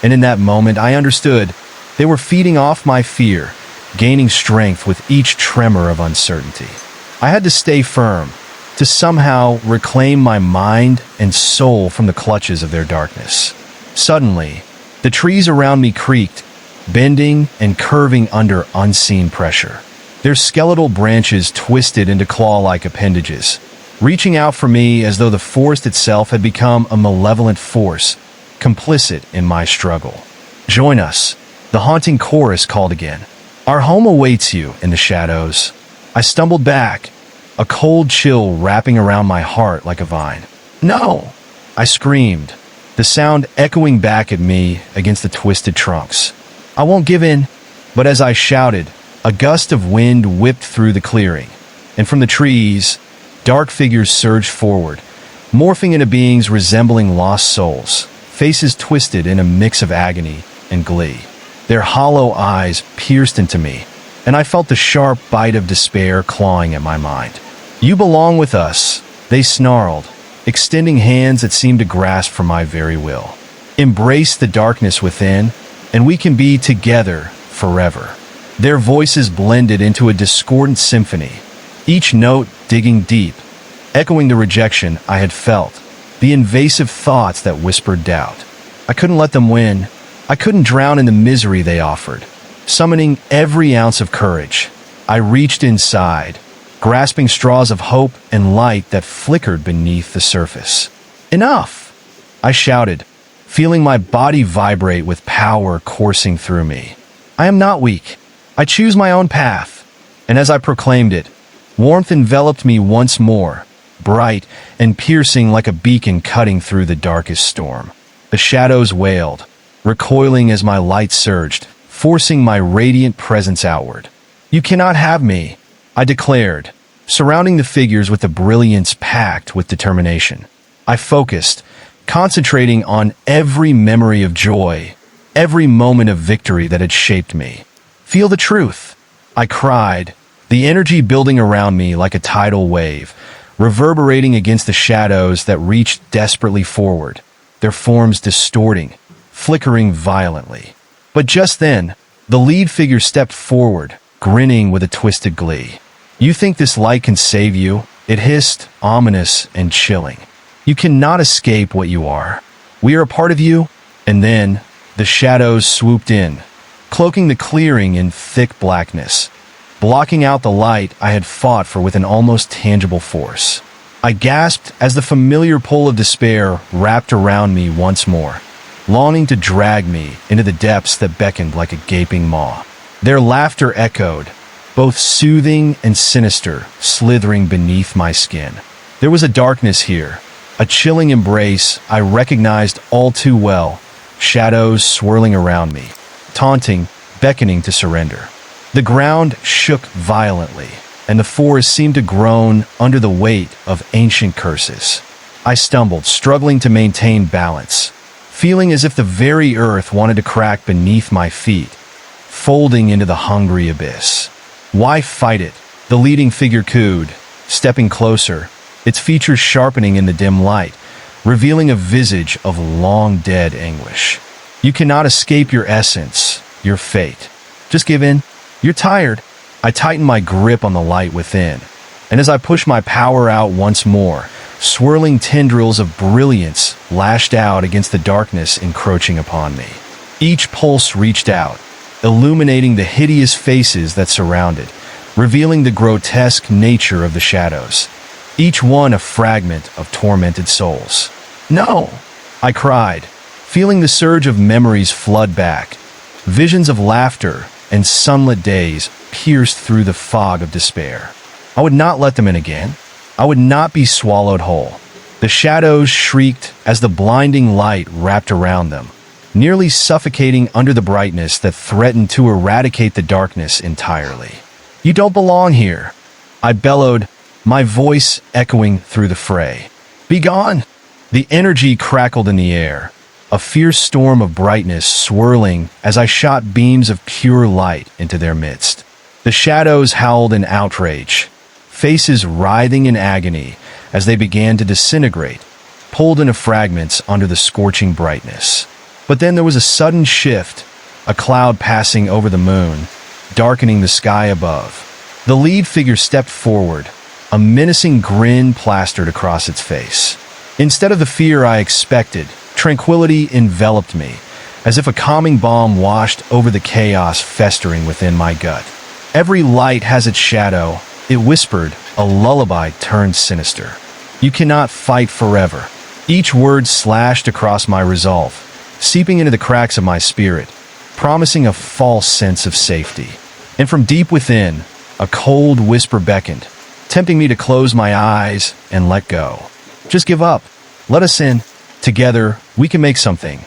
And in that moment, I understood they were feeding off my fear, gaining strength with each tremor of uncertainty. I had to stay firm, to somehow reclaim my mind and soul from the clutches of their darkness. Suddenly, the trees around me creaked, bending and curving under unseen pressure. Their skeletal branches twisted into claw-like appendages, reaching out for me as though the forest itself had become a malevolent force, complicit in my struggle. Join us, the haunting chorus called again. Our home awaits you in the shadows. I stumbled back, a cold chill wrapping around my heart like a vine. No! I screamed, the sound echoing back at me against the twisted trunks. I won't give in. But as I shouted, a gust of wind whipped through the clearing, and from the trees, dark figures surged forward, morphing into beings resembling lost souls, faces twisted in a mix of agony and glee. Their hollow eyes pierced into me, and I felt the sharp bite of despair clawing at my mind. You belong with us, they snarled, extending hands that seemed to grasp for my very will. Embrace the darkness within, and we can be together forever. Their voices blended into a discordant symphony, each note digging deep, echoing the rejection I had felt, the invasive thoughts that whispered doubt. I couldn't let them win. I couldn't drown in the misery they offered. Summoning every ounce of courage, I reached inside, grasping straws of hope and light that flickered beneath the surface. Enough! I shouted, feeling my body vibrate with power coursing through me. I am not weak. I choose my own path. And as I proclaimed it, warmth enveloped me once more, bright and piercing like a beacon cutting through the darkest storm. The shadows wailed, recoiling as my light surged, forcing my radiant presence outward. You cannot have me, I declared, surrounding the figures with a brilliance packed with determination. I focused, concentrating on every memory of joy, every moment of victory that had shaped me. Feel the truth, I cried, the energy building around me like a tidal wave, reverberating against the shadows that reached desperately forward, their forms distorting, flickering violently. But just then, the lead figure stepped forward, grinning with a twisted glee. You think this light can save you? It hissed, ominous and chilling. You cannot escape what you are. We are a part of you. And then, the shadows swooped in, cloaking the clearing in thick blackness, blocking out the light I had fought for with an almost tangible force. I gasped as the familiar pull of despair wrapped around me once more, longing to drag me into the depths that beckoned like a gaping maw. Their laughter echoed, both soothing and sinister, slithering beneath my skin. There was a darkness here, a chilling embrace I recognized all too well, shadows swirling around me, taunting, beckoning to surrender. The ground shook violently, and the forest seemed to groan under the weight of ancient curses. I stumbled, struggling to maintain balance, feeling as if the very earth wanted to crack beneath my feet, folding into the hungry abyss. Why fight it? The leading figure cooed, stepping closer, its features sharpening in the dim light, revealing a visage of long-dead anguish. You cannot escape your essence, your fate. Just give in. You're tired. I tightened my grip on the light within, and as I pushed my power out once more, swirling tendrils of brilliance lashed out against the darkness encroaching upon me. Each pulse reached out, illuminating the hideous faces that surrounded, revealing the grotesque nature of the shadows, each one a fragment of tormented souls. No! I cried, feeling the surge of memories flood back. Visions of laughter and sunlit days pierced through the fog of despair. I would not let them in again. I would not be swallowed whole. The shadows shrieked as the blinding light wrapped around them, nearly suffocating under the brightness that threatened to eradicate the darkness entirely. You don't belong here, I bellowed, my voice echoing through the fray. Be gone! The energy crackled in the air, a fierce storm of brightness swirling as I shot beams of pure light into their midst. The shadows howled in outrage, faces writhing in agony as they began to disintegrate, pulled into fragments under the scorching brightness. But then there was a sudden shift, a cloud passing over the moon, darkening the sky above. The lead figure stepped forward, a menacing grin plastered across its face. Instead of the fear I expected, tranquility enveloped me, as if a calming balm washed over the chaos festering within my gut. Every light has its shadow, it whispered, a lullaby turned sinister. You cannot fight forever. Each word slashed across my resolve, seeping into the cracks of my spirit, promising a false sense of safety. And from deep within, a cold whisper beckoned, tempting me to close my eyes and let go. Just give up. Let us in. Together, we can make something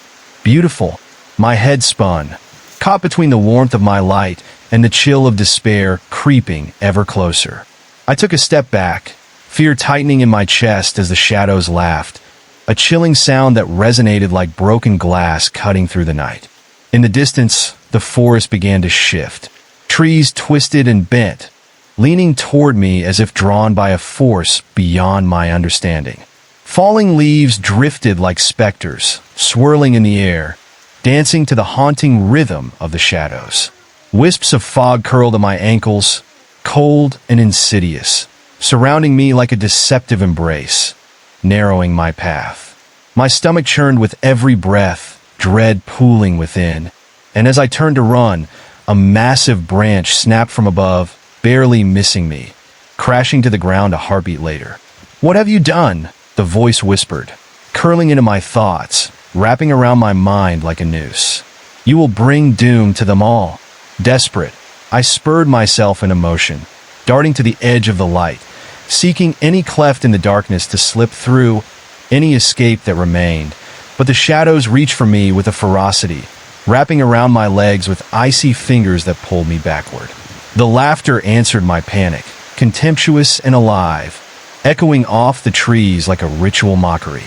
beautiful. My head spun, caught between the warmth of my light and the chill of despair creeping ever closer. I took a step back, fear tightening in my chest as the shadows laughed, a chilling sound that resonated like broken glass cutting through the night. In the distance, the forest began to shift. Trees twisted and bent, leaning toward me as if drawn by a force beyond my understanding. Falling leaves drifted like specters, swirling in the air, dancing to the haunting rhythm of the shadows. Wisps of fog curled at my ankles, cold and insidious, surrounding me like a deceptive embrace, narrowing my path. My stomach churned with every breath, dread pooling within, and as I turned to run, a massive branch snapped from above, barely missing me, crashing to the ground a heartbeat later. "What have you done?" the voice whispered, curling into my thoughts, wrapping around my mind like a noose. "You will bring doom to them all." Desperate, I spurred myself into motion, darting to the edge of the light, seeking any cleft in the darkness to slip through, any escape that remained. But the shadows reached for me with a ferocity, wrapping around my legs with icy fingers that pulled me backward. The laughter answered my panic, contemptuous and alive, echoing off the trees like a ritual mockery.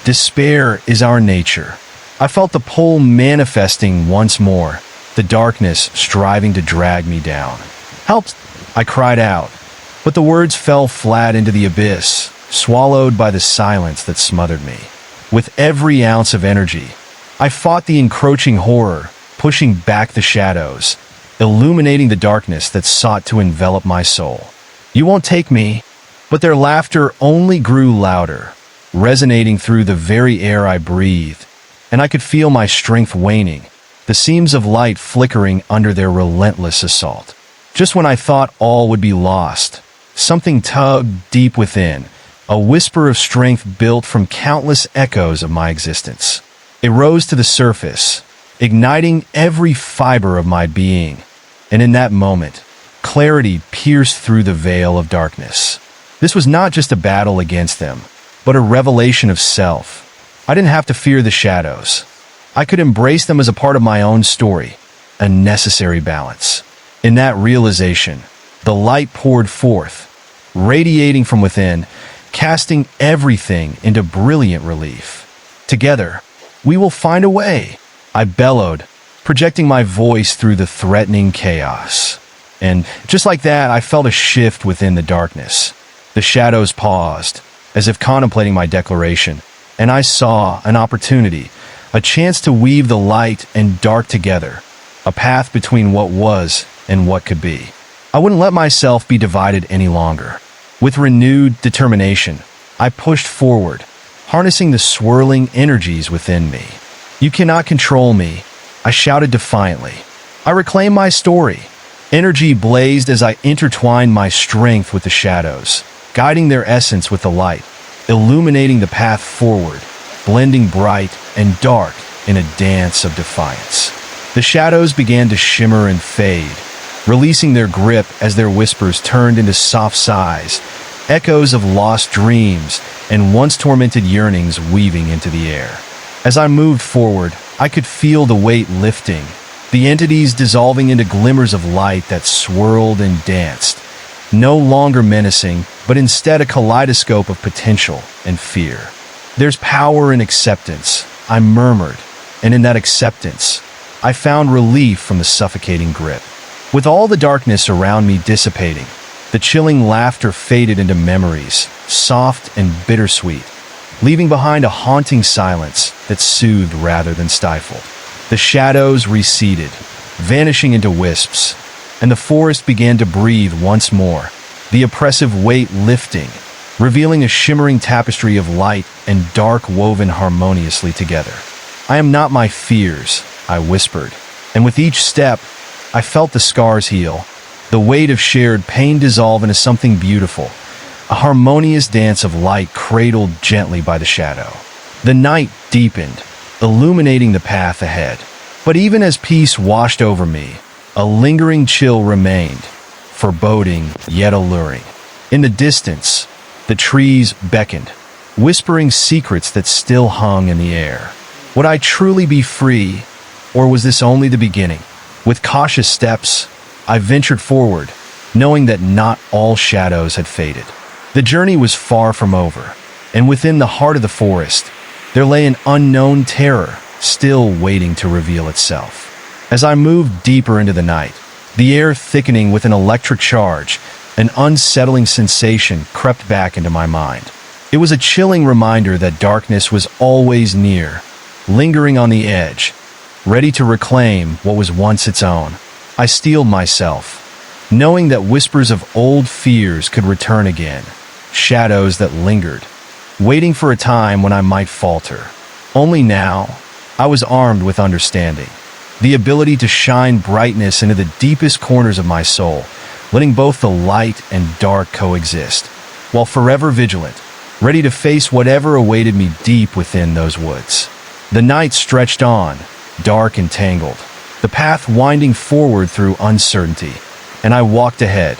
Despair is our nature. I felt the pull manifesting once more, the darkness striving to drag me down. "Help!" I cried out, but the words fell flat into the abyss, swallowed by the silence that smothered me. With every ounce of energy, I fought the encroaching horror, pushing back the shadows, illuminating the darkness that sought to envelop my soul. "You won't take me," but their laughter only grew louder, resonating through the very air I breathed, and I could feel my strength waning, the seams of light flickering under their relentless assault. Just when I thought all would be lost, something tugged deep within, a whisper of strength built from countless echoes of my existence. It rose to the surface, igniting every fiber of my being, and in that moment, clarity pierced through the veil of darkness. This was not just a battle against them, but a revelation of self. I didn't have to fear the shadows. I could embrace them as a part of my own story, a necessary balance. In that realization, the light poured forth, radiating from within, casting everything into brilliant relief. "Together, we will find a way," I bellowed, projecting my voice through the threatening chaos. And just like that, I felt a shift within the darkness. The shadows paused, as if contemplating my declaration, and I saw an opportunity, a chance to weave the light and dark together, a path between what was and what could be. I wouldn't let myself be divided any longer. With renewed determination, I pushed forward, harnessing the swirling energies within me. "You cannot control me," I shouted defiantly. I reclaimed my story. Energy blazed as I intertwined my strength with the shadows, guiding their essence with the light, illuminating the path forward, blending bright and dark in a dance of defiance. The shadows began to shimmer and fade, releasing their grip as their whispers turned into soft sighs, echoes of lost dreams and once tormented yearnings weaving into the air. As I moved forward, I could feel the weight lifting, the entities dissolving into glimmers of light that swirled and danced, no longer menacing, but instead a kaleidoscope of potential and fear. "There's power in acceptance," I murmured, and in that acceptance, I found relief from the suffocating grip. With all the darkness around me dissipating, the chilling laughter faded into memories, soft and bittersweet, leaving behind a haunting silence that soothed rather than stifled. The shadows receded, vanishing into wisps, and the forest began to breathe once more, the oppressive weight lifting, revealing a shimmering tapestry of light and dark woven harmoniously together. "I am not my fears," I whispered, and with each step, I felt the scars heal, the weight of shared pain dissolve into something beautiful, a harmonious dance of light cradled gently by the shadow. The night deepened, illuminating the path ahead. But even as peace washed over me, a lingering chill remained, foreboding yet alluring. In the distance, the trees beckoned, whispering secrets that still hung in the air. Would I truly be free, or was this only the beginning? With cautious steps, I ventured forward, knowing that not all shadows had faded. The journey was far from over, and within the heart of the forest, there lay an unknown terror, still waiting to reveal itself. As I moved deeper into the night, the air thickening with an electric charge, an unsettling sensation crept back into my mind. It was a chilling reminder that darkness was always near, lingering on the edge, ready to reclaim what was once its own. I steeled myself, knowing that whispers of old fears could return again, shadows that lingered, waiting for a time when I might falter. Only now, I was armed with understanding, the ability to shine brightness into the deepest corners of my soul, letting both the light and dark coexist, while forever vigilant, ready to face whatever awaited me deep within those woods. The night stretched on, dark and tangled, the path winding forward through uncertainty, and I walked ahead,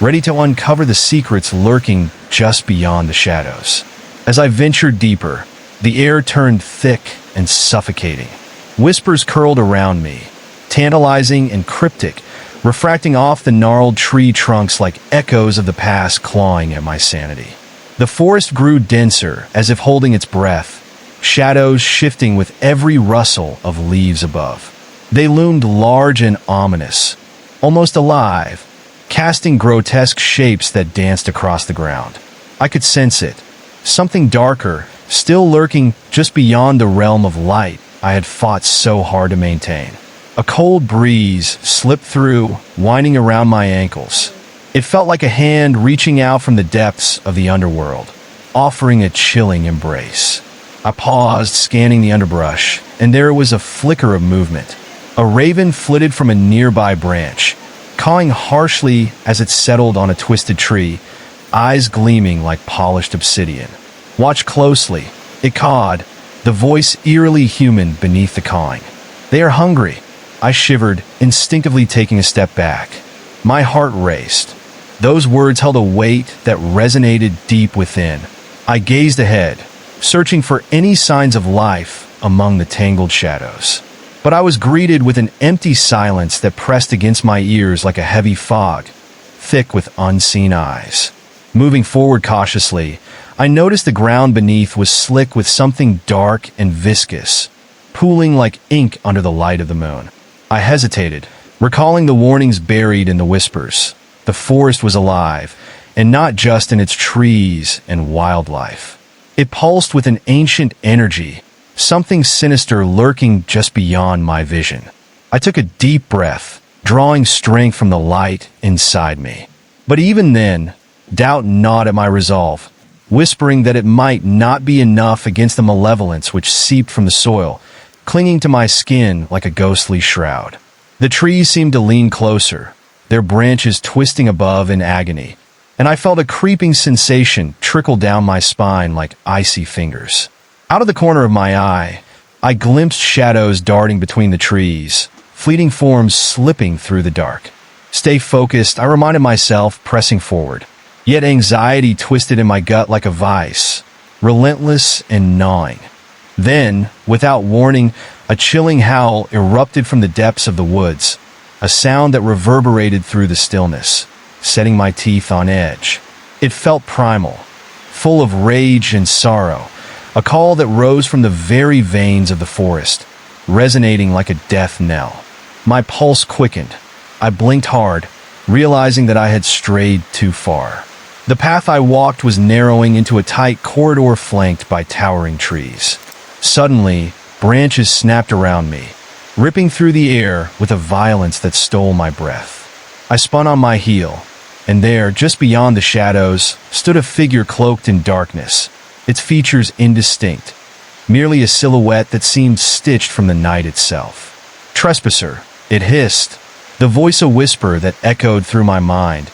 ready to uncover the secrets lurking just beyond the shadows. As I ventured deeper, the air turned thick and suffocating. Whispers curled around me, tantalizing and cryptic, refracting off the gnarled tree trunks like echoes of the past clawing at my sanity. The forest grew denser, as if holding its breath, shadows shifting with every rustle of leaves above. They loomed large and ominous, almost alive, casting grotesque shapes that danced across the ground. I could sense it, something darker, still lurking just beyond the realm of light I had fought so hard to maintain. A cold breeze slipped through, winding around my ankles. It felt like a hand reaching out from the depths of the underworld, offering a chilling embrace. I paused, scanning the underbrush, and there was a flicker of movement. A raven flitted from a nearby branch, cawing harshly as it settled on a twisted tree, eyes gleaming like polished obsidian. Watch closely, it cawed, the voice eerily human beneath the cawing. They are hungry. I shivered, instinctively taking a step back. My heart raced. Those words held a weight that resonated deep within. I gazed ahead, searching for any signs of life among the tangled shadows. But I was greeted with an empty silence that pressed against my ears like a heavy fog, thick with unseen eyes. Moving forward cautiously, I noticed the ground beneath was slick with something dark and viscous, pooling like ink under the light of the moon. I hesitated, recalling the warnings buried in the whispers. The forest was alive, and not just in its trees and wildlife. It pulsed with an ancient energy, something sinister lurking just beyond my vision. I took a deep breath, drawing strength from the light inside me. But even then, doubt gnawed at my resolve, whispering that it might not be enough against the malevolence which seeped from the soil, clinging to my skin like a ghostly shroud. The trees seemed to lean closer, their branches twisting above in agony, and I felt a creeping sensation trickle down my spine like icy fingers. Out of the corner of my eye, I glimpsed shadows darting between the trees, fleeting forms slipping through the dark. Stay focused, I reminded myself, pressing forward. Yet anxiety twisted in my gut like a vice, relentless and gnawing. Then, without warning, a chilling howl erupted from the depths of the woods, a sound that reverberated through the stillness, setting my teeth on edge. It felt primal, full of rage and sorrow, a call that rose from the very veins of the forest, resonating like a death knell. My pulse quickened. I blinked hard, realizing that I had strayed too far. The path I walked was narrowing into a tight corridor flanked by towering trees. Suddenly, branches snapped around me, ripping through the air with a violence that stole my breath. I spun on my heel, and there, just beyond the shadows, stood a figure cloaked in darkness, its features indistinct, merely a silhouette that seemed stitched from the night itself. "Trespasser," it hissed, the voice a whisper that echoed through my mind,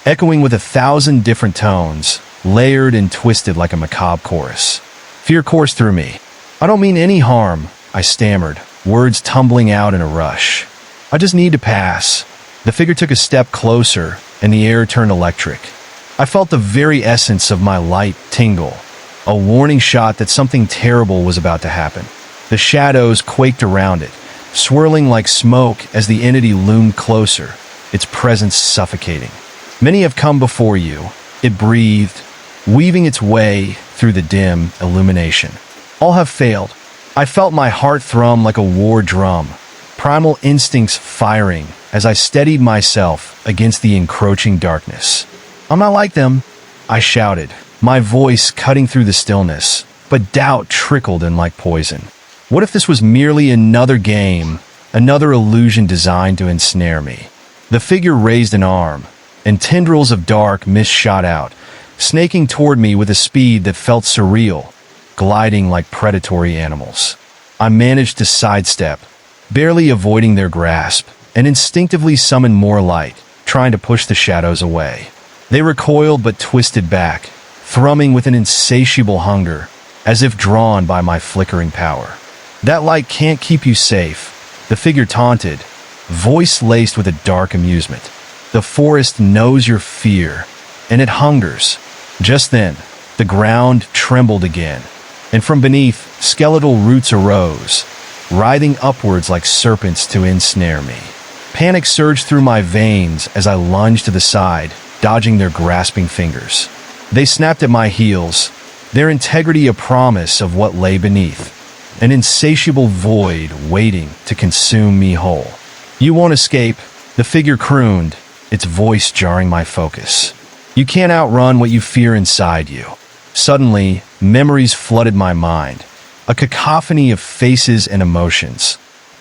echoing with 1,000 different tones, layered and twisted like a macabre chorus. Fear coursed through me. "I don't mean any harm," I stammered, words tumbling out in a rush. "I just need to pass." The figure took a step closer, and the air turned electric. I felt the very essence of my light tingle, a warning shot that something terrible was about to happen. The shadows quaked around it, swirling like smoke as the entity loomed closer, its presence suffocating. "Many have come before you," it breathed, weaving its way through the dim illumination. "All have failed." I felt my heart thrum like a war drum, primal instincts firing as I steadied myself against the encroaching darkness. "I'm not like them," I shouted, my voice cutting through the stillness, but doubt trickled in like poison. What if this was merely another game, another illusion designed to ensnare me? The figure raised an arm, and tendrils of dark mist shot out, snaking toward me with a speed that felt surreal, gliding like predatory animals. I managed to sidestep, barely avoiding their grasp, and instinctively summoned more light, trying to push the shadows away. They recoiled but twisted back, thrumming with an insatiable hunger, as if drawn by my flickering power. "That light can't keep you safe," the figure taunted, voice laced with a dark amusement. "The forest knows your fear, and it hungers." Just then, the ground trembled again, and from beneath, skeletal roots arose, writhing upwards like serpents to ensnare me. Panic surged through my veins as I lunged to the side, dodging their grasping fingers. They snapped at my heels, their integrity a promise of what lay beneath, an insatiable void waiting to consume me whole. "You won't escape," the figure crooned, its voice jarring my focus. "You can't outrun what you fear inside you." Suddenly, memories flooded my mind, a cacophony of faces and emotions.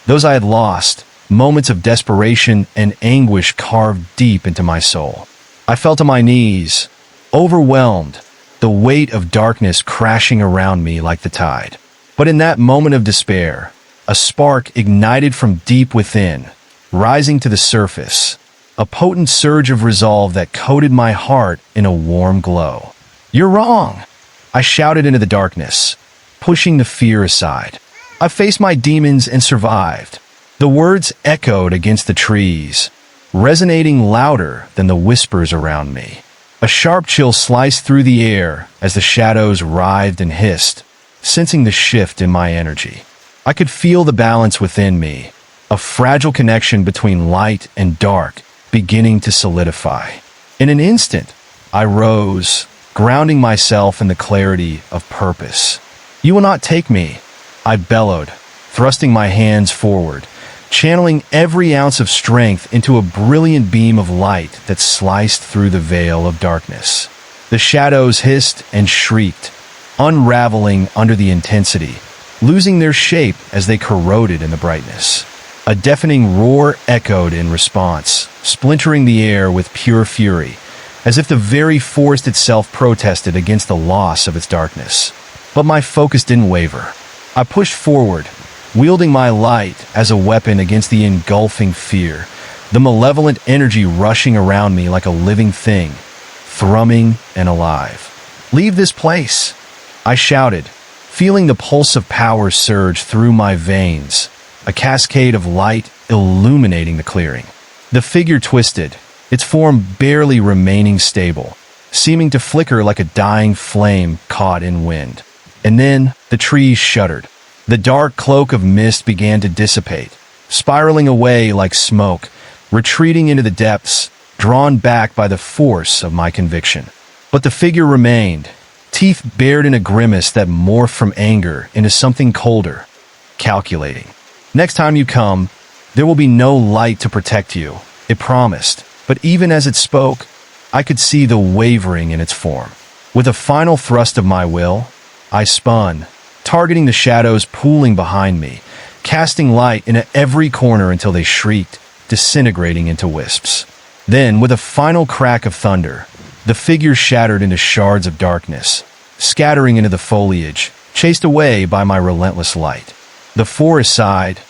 Those I had lost, moments of desperation and anguish carved deep into my soul. I fell to my knees, overwhelmed, the weight of darkness crashing around me like the tide. But in that moment of despair, a spark ignited from deep within, rising to the surface, a potent surge of resolve that coated my heart in a warm glow. "You're wrong," I shouted into the darkness, pushing the fear aside. "I faced my demons and survived." The words echoed against the trees, resonating louder than the whispers around me. A sharp chill sliced through the air as the shadows writhed and hissed, sensing the shift in my energy. I could feel the balance within me, a fragile connection between light and dark beginning to solidify. In an instant, I rose, grounding myself in the clarity of purpose. "You will not take me," I bellowed, thrusting my hands forward, channeling every ounce of strength into a brilliant beam of light that sliced through the veil of darkness. The shadows hissed and shrieked, unraveling under the intensity, losing their shape as they corroded in the brightness. A deafening roar echoed in response, splintering the air with pure fury, as if the very forest itself protested against the loss of its darkness. But my focus didn't waver. I pushed forward, wielding my light as a weapon against the engulfing fear, the malevolent energy rushing around me like a living thing, thrumming and alive. "Leave this place," I shouted, feeling the pulse of power surge through my veins, a cascade of light illuminating the clearing. The figure twisted, its form barely remaining stable, seeming to flicker like a dying flame caught in wind. And then the trees shuddered. The dark cloak of mist began to dissipate, spiraling away like smoke, retreating into the depths, drawn back by the force of my conviction. But the figure remained, teeth bared in a grimace that morphed from anger into something colder, calculating. "Next time you come, there will be no light to protect you," it promised. But even as it spoke, I could see the wavering in its form. With a final thrust of my will, I spun, targeting the shadows pooling behind me, casting light into every corner until they shrieked, disintegrating into wisps. Then, with a final crack of thunder, the figure shattered into shards of darkness, scattering into the foliage, chased away by my relentless light. The forest sighed,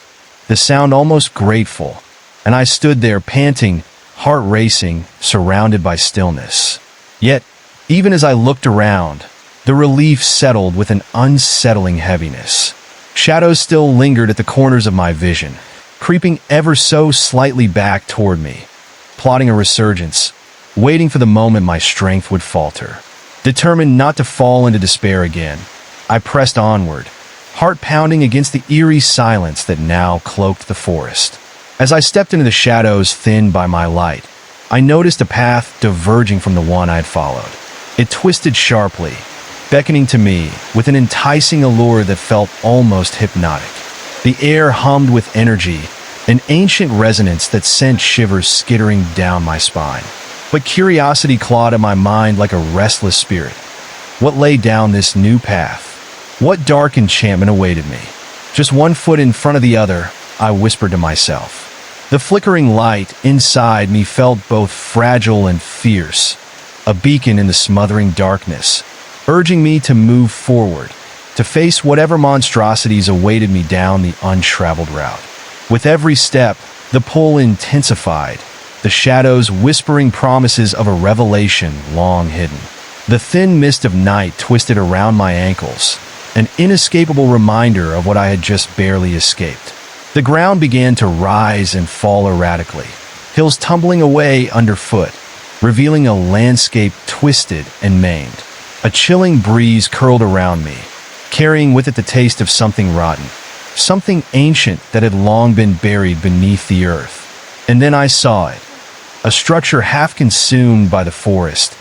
the sound almost grateful, and I stood there panting, heart racing, surrounded by stillness. Yet, even as I looked around, the relief settled with an unsettling heaviness. Shadows still lingered at the corners of my vision, creeping ever so slightly back toward me, plotting a resurgence, waiting for the moment my strength would falter. Determined not to fall into despair again, I pressed onward, heart pounding against the eerie silence that now cloaked the forest. As I stepped into the shadows thinned by my light, I noticed a path diverging from the one I'd followed. It twisted sharply, beckoning to me with an enticing allure that felt almost hypnotic. The air hummed with energy, an ancient resonance that sent shivers skittering down my spine. But curiosity clawed at my mind like a restless spirit. What lay down this new path? What dark enchantment awaited me? Just one foot in front of the other, I whispered to myself. The flickering light inside me felt both fragile and fierce, a beacon in the smothering darkness, urging me to move forward, to face whatever monstrosities awaited me down the untraveled route. With every step, the pull intensified, the shadows whispering promises of a revelation long hidden. The thin mist of night twisted around my ankles, an inescapable reminder of what I had just barely escaped. The ground began to rise and fall erratically, hills tumbling away underfoot, revealing a landscape twisted and maimed. A chilling breeze curled around me, carrying with it the taste of something rotten, something ancient that had long been buried beneath the earth. And then I saw it, a structure half consumed by the forest,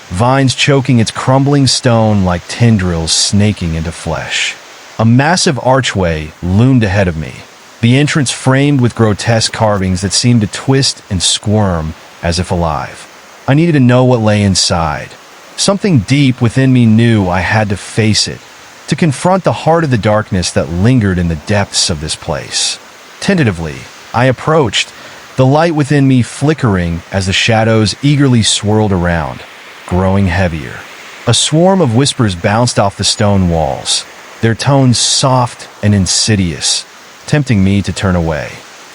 vines choking its crumbling stone like tendrils snaking into flesh. A massive archway loomed ahead of me, the entrance framed with grotesque carvings that seemed to twist and squirm as if alive. I needed to know what lay inside. Something deep within me knew I had to face it, to confront the heart of the darkness that lingered in the depths of this place. Tentatively, I approached, the light within me flickering as the shadows eagerly swirled around, growing heavier. A swarm of whispers bounced off the stone walls, their tones soft and insidious, tempting me to turn away.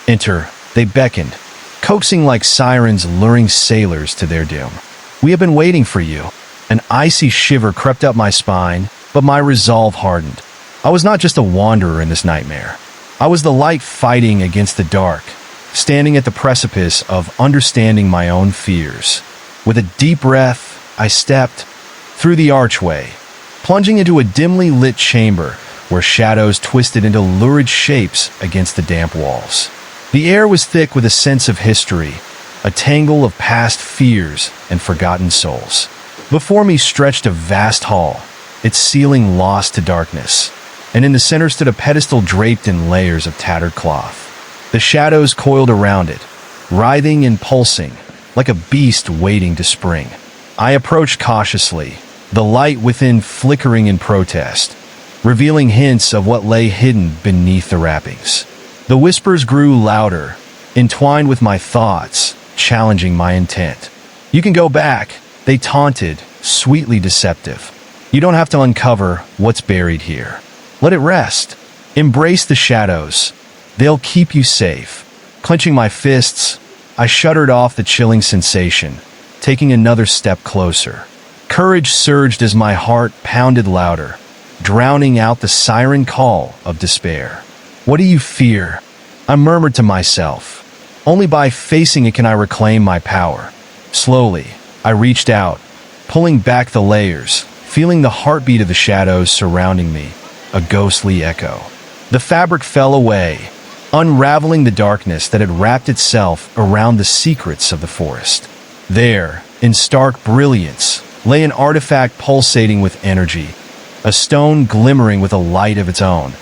Enter, they beckoned, coaxing like sirens luring sailors to their doom. We have been waiting for you. An icy shiver crept up my spine, but my resolve hardened. I was not just a wanderer in this nightmare. I was the light fighting against the dark, standing at the precipice of understanding my own fears. With a deep breath, I stepped through the archway, plunging into a dimly lit chamber where shadows twisted into lurid shapes against the damp walls. The air was thick with a sense of history, a tangle of past fears and forgotten souls. Before me stretched a vast hall, its ceiling lost to darkness, and in the center stood a pedestal draped in layers of tattered cloth. The shadows coiled around it, writhing and pulsing, like a beast waiting to spring. I approached cautiously, the light within flickering in protest, revealing hints of what lay hidden beneath the wrappings. The whispers grew louder, entwined with my thoughts, challenging my intent. "You can go back," they taunted, sweetly deceptive. "You don't have to uncover what's buried here. Let it rest. Embrace the shadows. They'll keep you safe." Clenching my fists, I shuddered off the chilling sensation, taking another step closer. Courage surged as my heart pounded louder, drowning out the siren call of despair. "What do you fear?" I murmured to myself. "Only by facing it can I reclaim my power." Slowly, I reached out, pulling back the layers, feeling the heartbeat of the shadows surrounding me, a ghostly echo. The fabric fell away, unraveling the darkness that had wrapped itself around the secrets of the forest. There, in stark brilliance, lay an artifact pulsating with energy, a stone glimmering with a light of its own,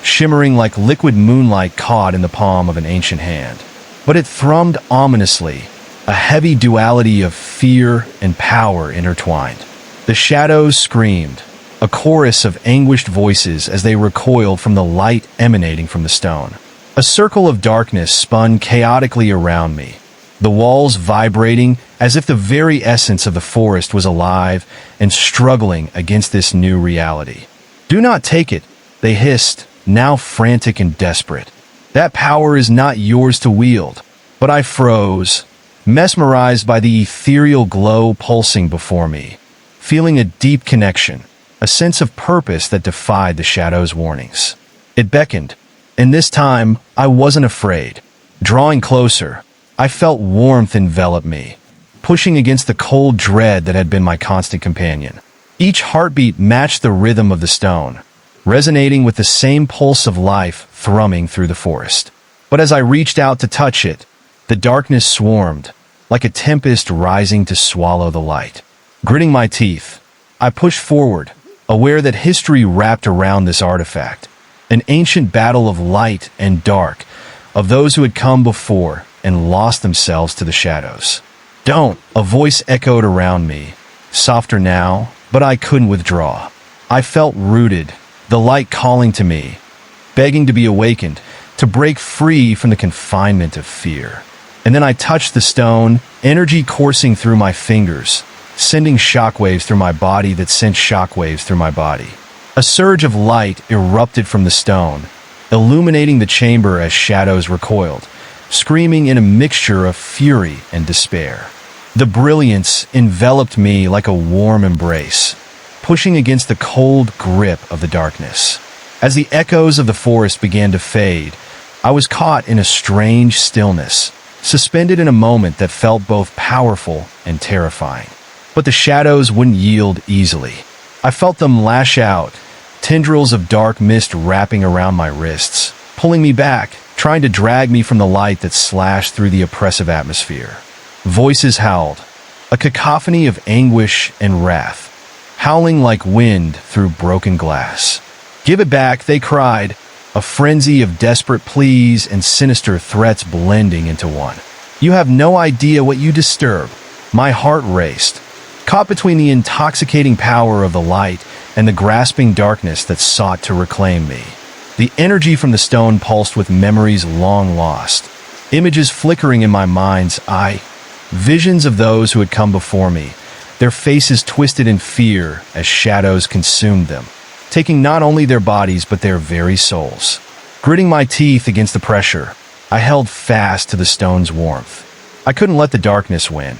shimmering like liquid moonlight caught in the palm of an ancient hand. But it thrummed ominously, a heavy duality of fear and power intertwined. The shadows screamed, a chorus of anguished voices as they recoiled from the light emanating from the stone. A circle of darkness spun chaotically around me, the walls vibrating as if the very essence of the forest was alive and struggling against this new reality. "Do not take it," they hissed, now frantic and desperate. "That power is not yours to wield." But I froze, mesmerized by the ethereal glow pulsing before me, feeling a deep connection, a sense of purpose that defied the shadow's warnings. It beckoned, and this time I wasn't afraid. Drawing closer, I felt warmth envelop me, pushing against the cold dread that had been my constant companion. Each heartbeat matched the rhythm of the stone, resonating with the same pulse of life thrumming through the forest. But as I reached out to touch it, the darkness swarmed, like a tempest rising to swallow the light. Gritting my teeth, I pushed forward, aware that history wrapped around this artifact, an ancient battle of light and dark, of those who had come before and lost themselves to the shadows. "Don't," a voice echoed around me, softer now, but I couldn't withdraw. I felt rooted, the light calling to me, begging to be awakened, to break free from the confinement of fear. And then I touched the stone, energy coursing through my fingers, sending shockwaves through my body that sent shockwaves through my body. A surge of light erupted from the stone, illuminating the chamber as shadows recoiled, screaming in a mixture of fury and despair. The brilliance enveloped me like a warm embrace, pushing against the cold grip of the darkness. As the echoes of the forest began to fade, I was caught in a strange stillness, suspended in a moment that felt both powerful and terrifying. But the shadows wouldn't yield easily. I felt them lash out, tendrils of dark mist wrapping around my wrists, pulling me back, trying to drag me from the light that slashed through the oppressive atmosphere. Voices howled, a cacophony of anguish and wrath, howling like wind through broken glass. "Give it back," they cried, a frenzy of desperate pleas and sinister threats blending into one. "You have no idea what you disturb." My heart raced, caught between the intoxicating power of the light and the grasping darkness that sought to reclaim me. The energy from the stone pulsed with memories long lost, images flickering in my mind's eye, visions of those who had come before me, their faces twisted in fear as shadows consumed them, taking not only their bodies but their very souls. Gritting my teeth against the pressure, I held fast to the stone's warmth. I couldn't let the darkness win.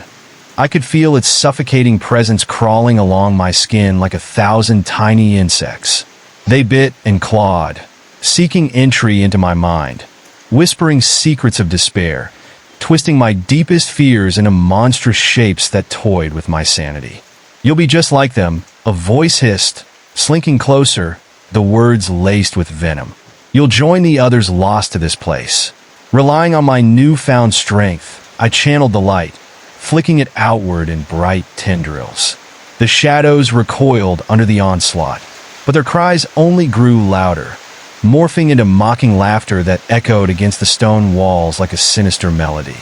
I could feel its suffocating presence crawling along my skin like 1,000 tiny insects. They bit and clawed, seeking entry into my mind, whispering secrets of despair, twisting my deepest fears into monstrous shapes that toyed with my sanity. "You'll be just like them," a voice hissed, slinking closer, the words laced with venom. "You'll join the others lost to this place." Relying on my newfound strength, I channeled the light, flicking it outward in bright tendrils. The shadows recoiled under the onslaught, but their cries only grew louder, morphing into mocking laughter that echoed against the stone walls like a sinister melody.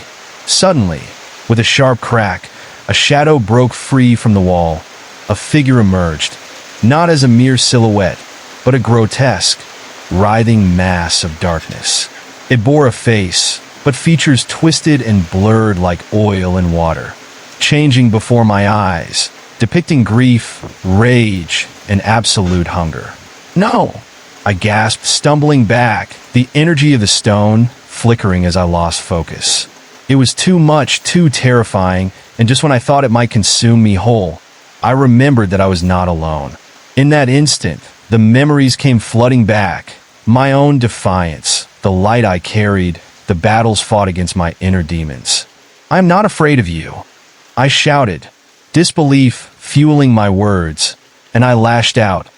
Suddenly, with a sharp crack, a shadow broke free from the wall. A figure emerged, not as a mere silhouette, but a grotesque, writhing mass of darkness. It bore a face, but features twisted and blurred like oil in water, changing before my eyes, depicting grief, rage, and absolute hunger. "No!" I gasped, stumbling back, the energy of the stone flickering as I lost focus. It was too much, too terrifying, and just when I thought it might consume me whole, I remembered that I was not alone. In that instant, the memories came flooding back, my own defiance, the light I carried, the battles fought against my inner demons. "I am not afraid of you," I shouted, disbelief fueling my words, and I lashed out,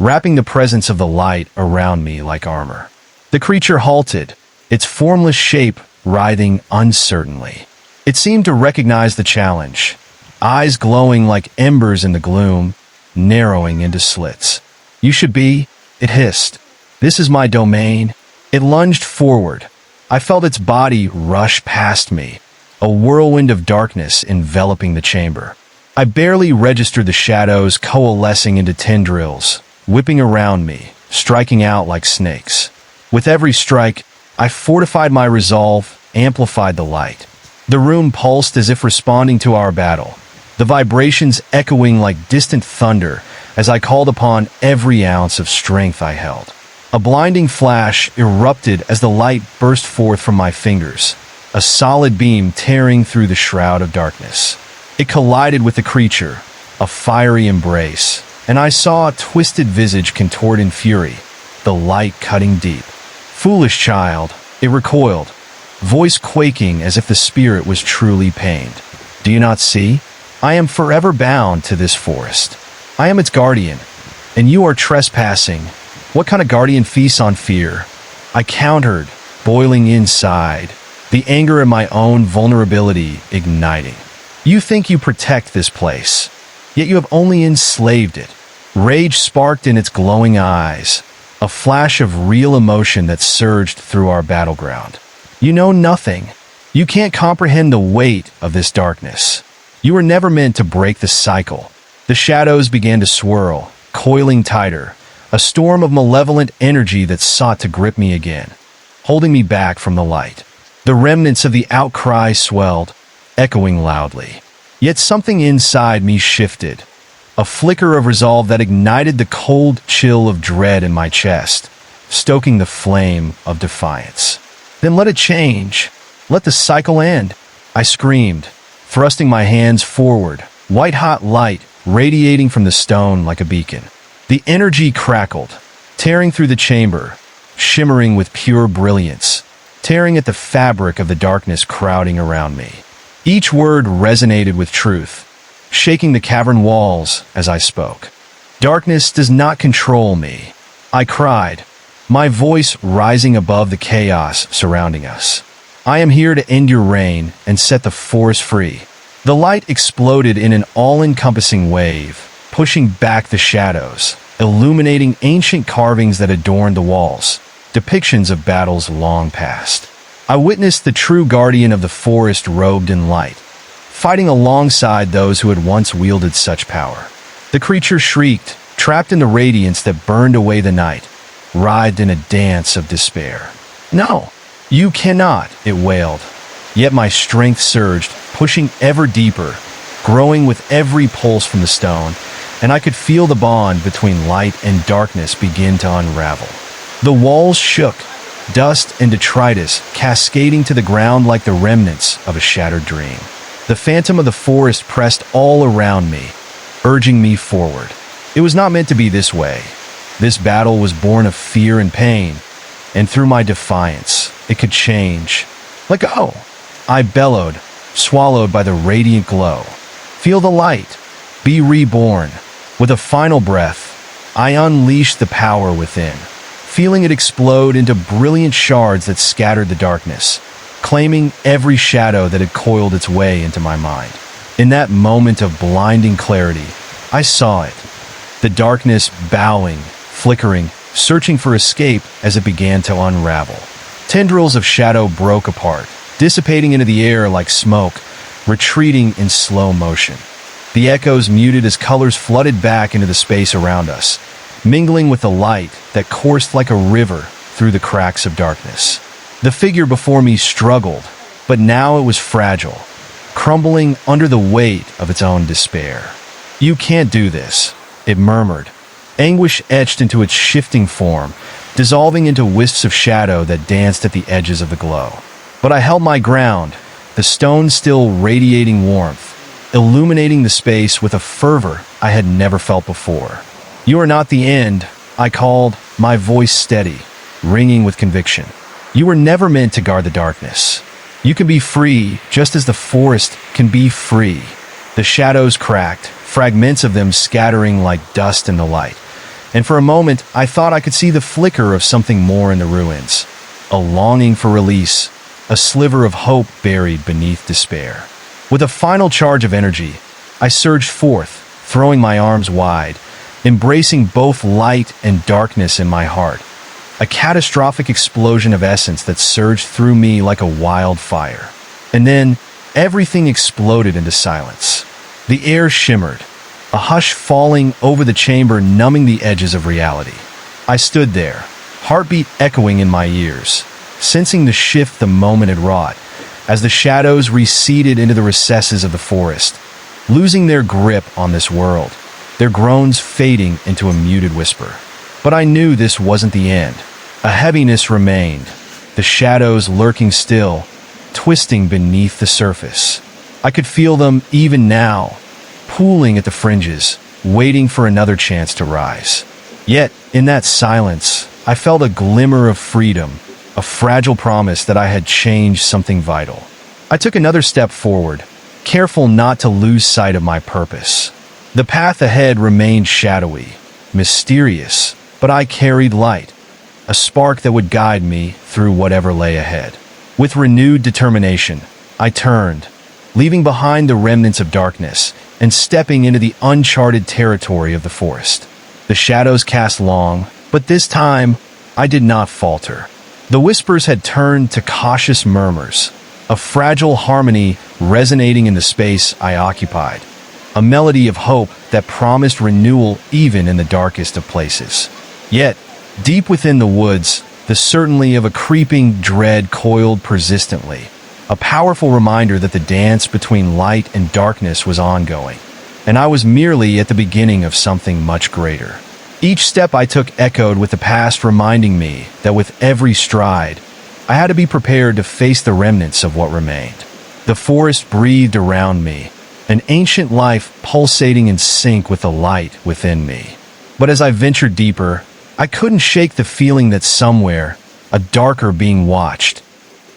wrapping the presence of the light around me like armor. The creature halted, its formless shape writhing uncertainly. It seemed to recognize the challenge, eyes glowing like embers in the gloom, narrowing into slits. "You should be," it hissed. "This is my domain." It lunged forward. I felt its body rush past me, a whirlwind of darkness enveloping the chamber. I barely registered the shadows coalescing into tendrils, whipping around me, striking out like snakes. With every strike, I fortified my resolve, amplified the light. The room pulsed as if responding to our battle, the vibrations echoing like distant thunder as I called upon every ounce of strength I held. A blinding flash erupted as the light burst forth from my fingers, a solid beam tearing through the shroud of darkness. It collided with the creature, a fiery embrace, and I saw a twisted visage contort in fury, the light cutting deep. "Foolish child," it recoiled, voice quaking as if the spirit was truly pained. "Do you not see? I am forever bound to this forest. I am its guardian, and you are trespassing. What kind of guardian feasts on fear?" I countered, boiling inside, the anger at my own vulnerability igniting. "You think you protect this place, yet you have only enslaved it." Rage sparked in its glowing eyes, a flash of real emotion that surged through our battleground. "You know nothing. You can't comprehend the weight of this darkness. You were never meant to break the cycle." The shadows began to swirl, coiling tighter, a storm of malevolent energy that sought to grip me again, holding me back from the light. The remnants of the outcry swelled, echoing loudly. Yet something inside me shifted, a flicker of resolve that ignited the cold chill of dread in my chest, stoking the flame of defiance. "Then let it change. Let the cycle end," I screamed, thrusting my hands forward, white-hot light radiating from the stone like a beacon. The energy crackled, tearing through the chamber, shimmering with pure brilliance, tearing at the fabric of the darkness crowding around me. Each word resonated with truth, shaking the cavern walls as I spoke. "Darkness does not control me," I cried, my voice rising above the chaos surrounding us. "I am here to end your reign and set the forest free." The light exploded in an all-encompassing wave, pushing back the shadows, illuminating ancient carvings that adorned the walls, depictions of battles long past. I witnessed the true guardian of the forest robed in light, fighting alongside those who had once wielded such power. The creature shrieked, trapped in the radiance that burned away the night, writhed in a dance of despair. "No, you cannot," it wailed. Yet my strength surged, pushing ever deeper, growing with every pulse from the stone, and I could feel the bond between light and darkness begin to unravel. The walls shook, dust and detritus cascading to the ground like the remnants of a shattered dream. The phantom of the forest pressed all around me, urging me forward. It was not meant to be this way. This battle was born of fear and pain, and through my defiance, it could change. "Let go!" I bellowed, swallowed by the radiant glow. "Feel the light. Be reborn." With a final breath, I unleashed the power within, feeling it explode into brilliant shards that scattered the darkness, claiming every shadow that had coiled its way into my mind. In that moment of blinding clarity, I saw it. The darkness bowing, flickering, searching for escape as it began to unravel. Tendrils of shadow broke apart, dissipating into the air like smoke, retreating in slow motion. The echoes muted as colors flooded back into the space around us, mingling with the light that coursed like a river through the cracks of darkness. The figure before me struggled, but now it was fragile, crumbling under the weight of its own despair. "You can't do this," it murmured, anguish etched into its shifting form, dissolving into wisps of shadow that danced at the edges of the glow. But I held my ground, the stone still radiating warmth, illuminating the space with a fervor I had never felt before. "You are not the end," I called, my voice steady, ringing with conviction. "You were never meant to guard the darkness. You can be free just as the forest can be free." The shadows cracked, fragments of them scattering like dust in the light, and for a moment I thought I could see the flicker of something more in the ruins. A longing for release, a sliver of hope buried beneath despair. With a final charge of energy, I surged forth, throwing my arms wide, embracing both light and darkness in my heart. A catastrophic explosion of essence that surged through me like a wildfire. And then, everything exploded into silence. The air shimmered, a hush falling over the chamber, numbing the edges of reality. I stood there, heartbeat echoing in my ears, sensing the shift the moment had wrought, as the shadows receded into the recesses of the forest, losing their grip on this world, their groans fading into a muted whisper. But I knew this wasn't the end. A heaviness remained, the shadows lurking still, twisting beneath the surface. I could feel them even now, pooling at the fringes, waiting for another chance to rise. Yet, in that silence, I felt a glimmer of freedom, a fragile promise that I had changed something vital. I took another step forward, careful not to lose sight of my purpose. The path ahead remained shadowy, mysterious, but I carried light, a spark that would guide me through whatever lay ahead. With renewed determination, I turned, leaving behind the remnants of darkness and stepping into the uncharted territory of the forest. The shadows cast long, but this time I did not falter. The whispers had turned to cautious murmurs, a fragile harmony resonating in the space I occupied, a melody of hope that promised renewal even in the darkest of places. Yet, deep within the woods, the certainty of a creeping dread coiled persistently, a powerful reminder that the dance between light and darkness was ongoing, and I was merely at the beginning of something much greater. Each step I took echoed with the past, reminding me that with every stride, I had to be prepared to face the remnants of what remained. The forest breathed around me, an ancient life pulsating in sync with the light within me. But as I ventured deeper, I couldn't shake the feeling that somewhere, a darker being watched,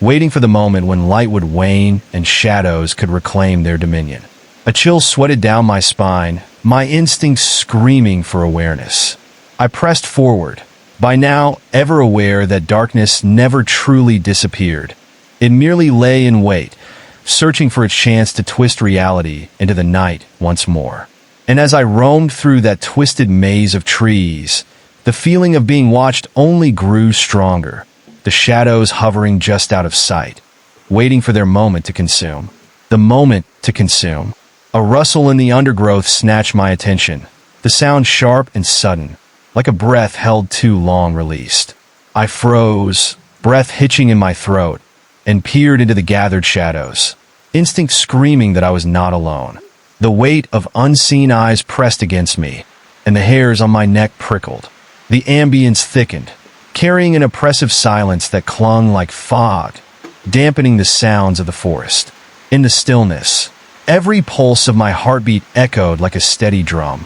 waiting for the moment when light would wane and shadows could reclaim their dominion. A chill sweated down my spine, my instincts screaming for awareness. I pressed forward, by now ever aware that darkness never truly disappeared. It merely lay in wait, searching for its chance to twist reality into the night once more. And as I roamed through that twisted maze of trees, the feeling of being watched only grew stronger, the shadows hovering just out of sight, waiting for their moment to consume. The moment to consume. A rustle in the undergrowth snatched my attention, the sound sharp and sudden, like a breath held too long released. I froze, breath hitching in my throat, and peered into the gathered shadows, instinct screaming that I was not alone. The weight of unseen eyes pressed against me, and the hairs on my neck prickled. The ambience thickened, carrying an oppressive silence that clung like fog, dampening the sounds of the forest. In the stillness, every pulse of my heartbeat echoed like a steady drum,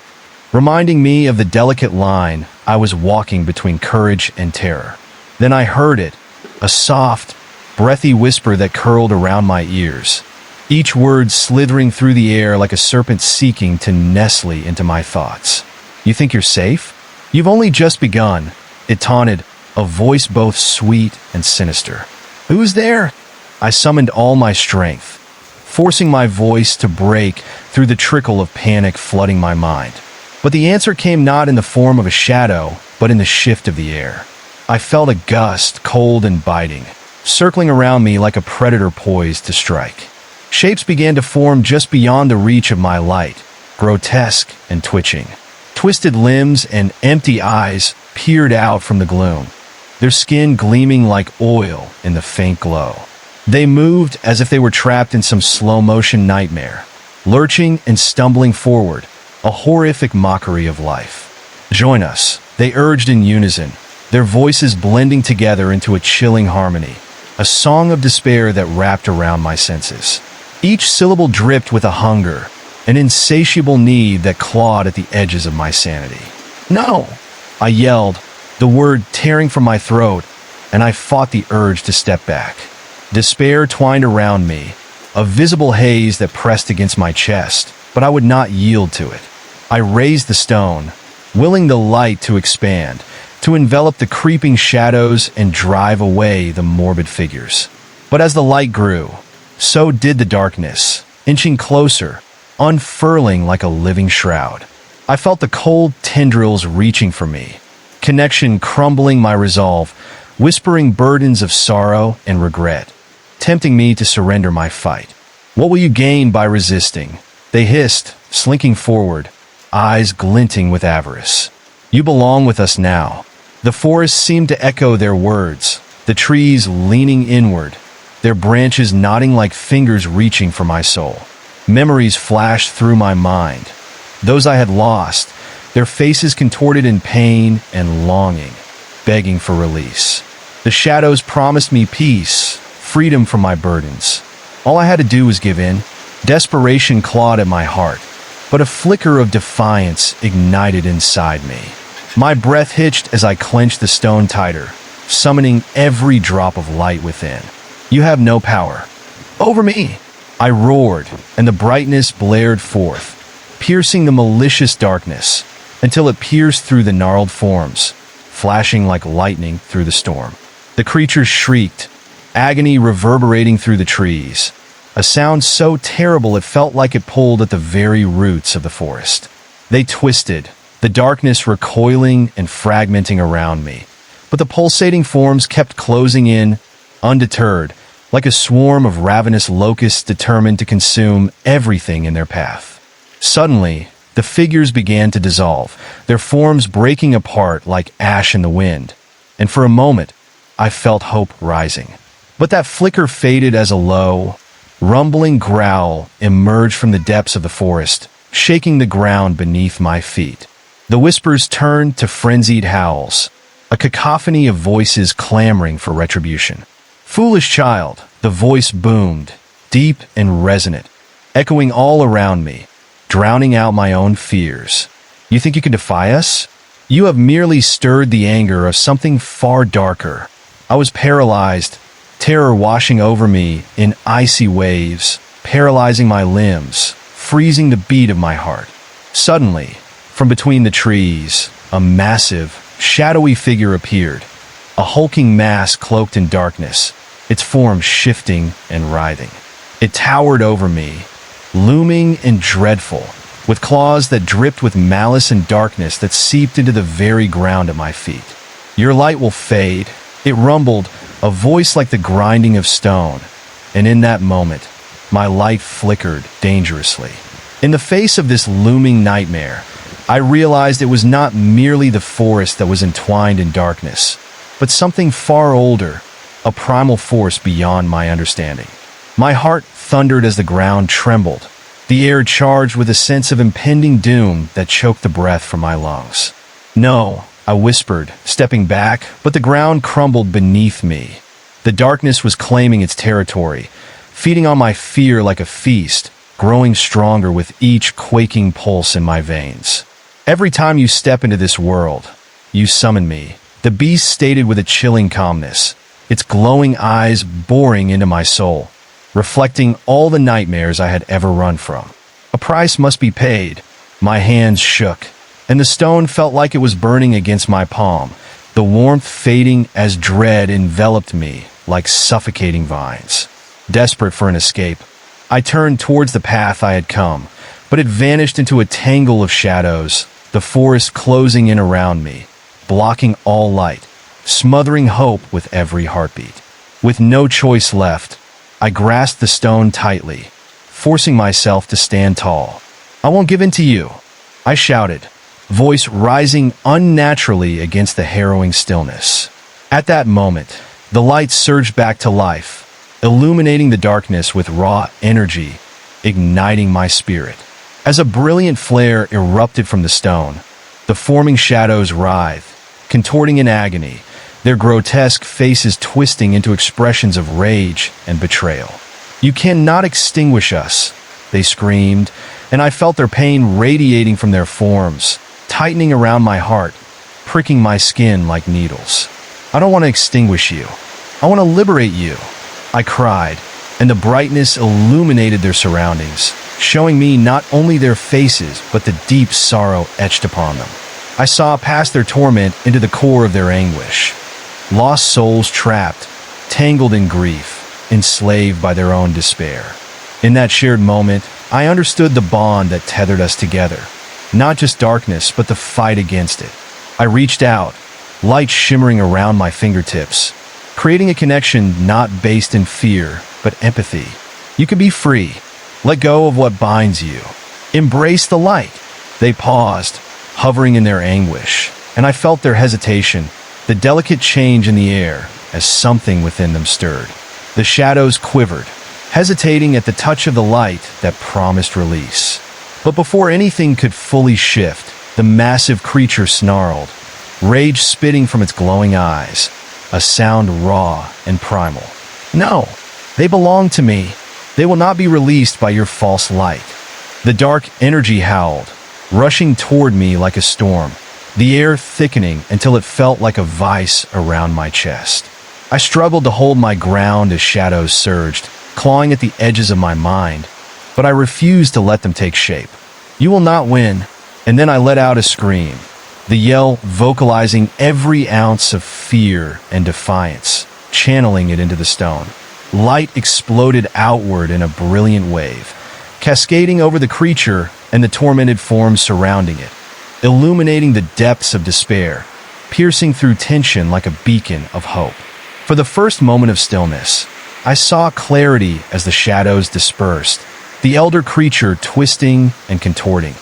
reminding me of the delicate line I was walking between courage and terror. Then I heard it, a soft, breathy whisper that curled around my ears, each word slithering through the air like a serpent seeking to nestle into my thoughts. "You think you're safe? You've only just begun," it taunted, a voice both sweet and sinister. "Who's there?" I summoned all my strength, forcing my voice to break through the trickle of panic flooding my mind. But the answer came not in the form of a shadow, but in the shift of the air. I felt a gust, cold and biting, circling around me like a predator poised to strike. Shapes began to form just beyond the reach of my light, grotesque and twitching. Twisted limbs and empty eyes peered out from the gloom, their skin gleaming like oil in the faint glow. They moved as if they were trapped in some slow-motion nightmare, lurching and stumbling forward, a horrific mockery of life. "Join us," they urged in unison, their voices blending together into a chilling harmony, a song of despair that wrapped around my senses. Each syllable dripped with a hunger, an insatiable need that clawed at the edges of my sanity. "No!" I yelled, the word tearing from my throat, and I fought the urge to step back. Despair twined around me, a visible haze that pressed against my chest, but I would not yield to it. I raised the stone, willing the light to expand, to envelop the creeping shadows and drive away the morbid figures. But as the light grew, so did the darkness, inching closer, unfurling like a living shroud. I felt the cold tendrils reaching for me, connection crumbling my resolve, whispering burdens of sorrow and regret, tempting me to surrender my fight. "What will you gain by resisting?" they hissed, slinking forward, eyes glinting with avarice. "You belong with us now." The forest seemed to echo their words, the trees leaning inward, their branches nodding like fingers reaching for my soul. Memories flashed through my mind, those I had lost, their faces contorted in pain and longing, begging for release. The shadows promised me peace, freedom from my burdens. All I had to do was give in. Desperation clawed at my heart, but a flicker of defiance ignited inside me. My breath hitched as I clenched the stone tighter, summoning every drop of light within. "You have no power over me," I roared, and the brightness blared forth, piercing the malicious darkness until it pierced through the gnarled forms, flashing like lightning through the storm. The creatures shrieked, agony reverberating through the trees, a sound so terrible it felt like it pulled at the very roots of the forest. They twisted, the darkness recoiling and fragmenting around me, but the pulsating forms kept closing in, undeterred, like a swarm of ravenous locusts determined to consume everything in their path. Suddenly, the figures began to dissolve, their forms breaking apart like ash in the wind, and for a moment, I felt hope rising. But that flicker faded as a low, rumbling growl emerged from the depths of the forest, shaking the ground beneath my feet. The whispers turned to frenzied howls, a cacophony of voices clamoring for retribution. "Foolish child," the voice boomed, deep and resonant, echoing all around me, drowning out my own fears. "You think you can defy us? You have merely stirred the anger of something far darker." I was paralyzed, terror washing over me in icy waves, paralyzing my limbs, freezing the beat of my heart. Suddenly, from between the trees, a massive, shadowy figure appeared, a hulking mass cloaked in darkness, its form shifting and writhing. It towered over me, looming and dreadful, with claws that dripped with malice and darkness that seeped into the very ground at my feet. "Your light will fade," it rumbled, a voice like the grinding of stone, and in that moment, my light flickered dangerously. In the face of this looming nightmare, I realized it was not merely the forest that was entwined in darkness, but something far older, a primal force beyond my understanding. My heart thundered as the ground trembled, the air charged with a sense of impending doom that choked the breath from my lungs. "No," I whispered, stepping back, but the ground crumbled beneath me. The darkness was claiming its territory, feeding on my fear like a feast, growing stronger with each quaking pulse in my veins. "Every time you step into this world, you summon me," the beast stated with a chilling calmness, its glowing eyes boring into my soul, reflecting all the nightmares I had ever run from. A price must be paid. My hands shook, and the stone felt like it was burning against my palm, the warmth fading as dread enveloped me like suffocating vines. Desperate for an escape, I turned towards the path I had come, but it vanished into a tangle of shadows, the forest closing in around me, blocking all light, smothering hope with every heartbeat. With no choice left, I grasped the stone tightly, forcing myself to stand tall. "I won't give in to you," I shouted, voice rising unnaturally against the harrowing stillness. At that moment, the light surged back to life, illuminating the darkness with raw energy, igniting my spirit. As a brilliant flare erupted from the stone, the forming shadows writhed, contorting in agony, their grotesque faces twisting into expressions of rage and betrayal. "You cannot extinguish us," they screamed, and I felt their pain radiating from their forms, tightening around my heart, pricking my skin like needles. "I don't want to extinguish you. I want to liberate you," I cried, and the brightness illuminated their surroundings, showing me not only their faces but the deep sorrow etched upon them. I saw past their torment into the core of their anguish. Lost souls trapped, tangled in grief, enslaved by their own despair. In that shared moment, I understood the bond that tethered us together. Not just darkness, but the fight against it. I reached out, light shimmering around my fingertips, creating a connection not based in fear, but empathy. "You can be free. Let go of what binds you. Embrace the light." They paused, hovering in their anguish, and I felt their hesitation, the delicate change in the air as something within them stirred. The shadows quivered, hesitating at the touch of the light that promised release. But before anything could fully shift, the massive creature snarled, rage spitting from its glowing eyes, a sound raw and primal. "No, they belong to me. They will not be released by your false light." The dark energy howled, rushing toward me like a storm, the air thickening until it felt like a vice around my chest. I struggled to hold my ground as shadows surged, clawing at the edges of my mind, but I refused to let them take shape. "You will not win." And then I let out a scream, the yell vocalizing every ounce of fear and defiance, channeling it into the stone. Light exploded outward in a brilliant wave, cascading over the creature and the tormented forms surrounding it, illuminating the depths of despair, piercing through tension like a beacon of hope. For the first moment of stillness, I saw clarity as the shadows dispersed, the elder creature twisting and contorting,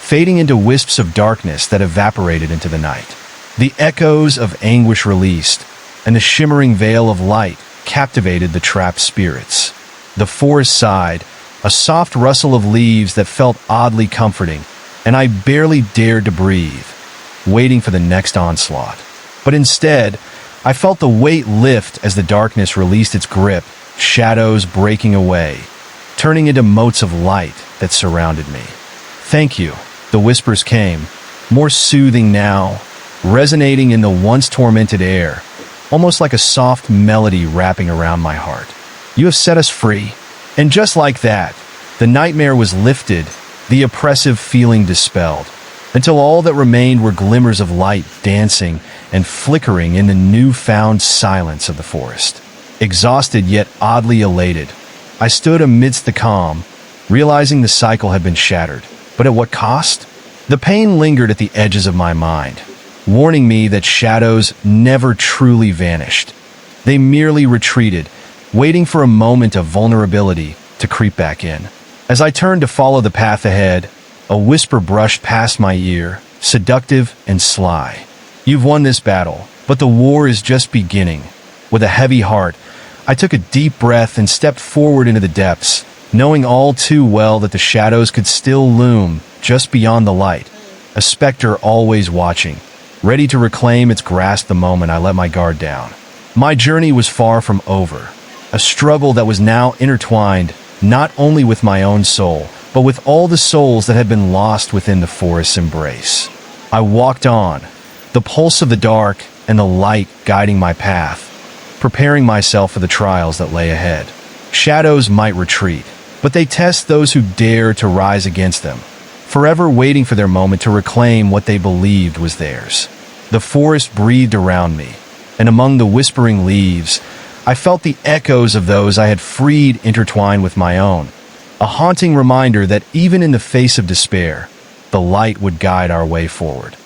fading into wisps of darkness that evaporated into the night. The echoes of anguish released, and the shimmering veil of light captivated the trapped spirits. The forest sighed, a soft rustle of leaves that felt oddly comforting, and I barely dared to breathe, waiting for the next onslaught. But instead, I felt the weight lift as the darkness released its grip, shadows breaking away, turning into motes of light that surrounded me. "Thank you," the whispers came, more soothing now, resonating in the once tormented air, almost like a soft melody wrapping around my heart. "You have set us free." And just like that, the nightmare was lifted, the oppressive feeling dispelled, until all that remained were glimmers of light dancing and flickering in the newfound silence of the forest. Exhausted yet oddly elated, I stood amidst the calm, realizing the cycle had been shattered. But at what cost? The pain lingered at the edges of my mind, warning me that shadows never truly vanished. They merely retreated, waiting for a moment of vulnerability to creep back in. As I turned to follow the path ahead, a whisper brushed past my ear, seductive and sly. "You've won this battle, but the war is just beginning." With a heavy heart, I took a deep breath and stepped forward into the depths, knowing all too well that the shadows could still loom just beyond the light, a specter always watching, ready to reclaim its grasp the moment I let my guard down. My journey was far from over, a struggle that was now intertwined not only with my own soul, but with all the souls that had been lost within the forest's embrace. I walked on, the pulse of the dark and the light guiding my path, preparing myself for the trials that lay ahead. Shadows might retreat, but they test those who dare to rise against them, forever waiting for their moment to reclaim what they believed was theirs. The forest breathed around me, and among the whispering leaves, I felt the echoes of those I had freed intertwined with my own, a haunting reminder that even in the face of despair, the light would guide our way forward.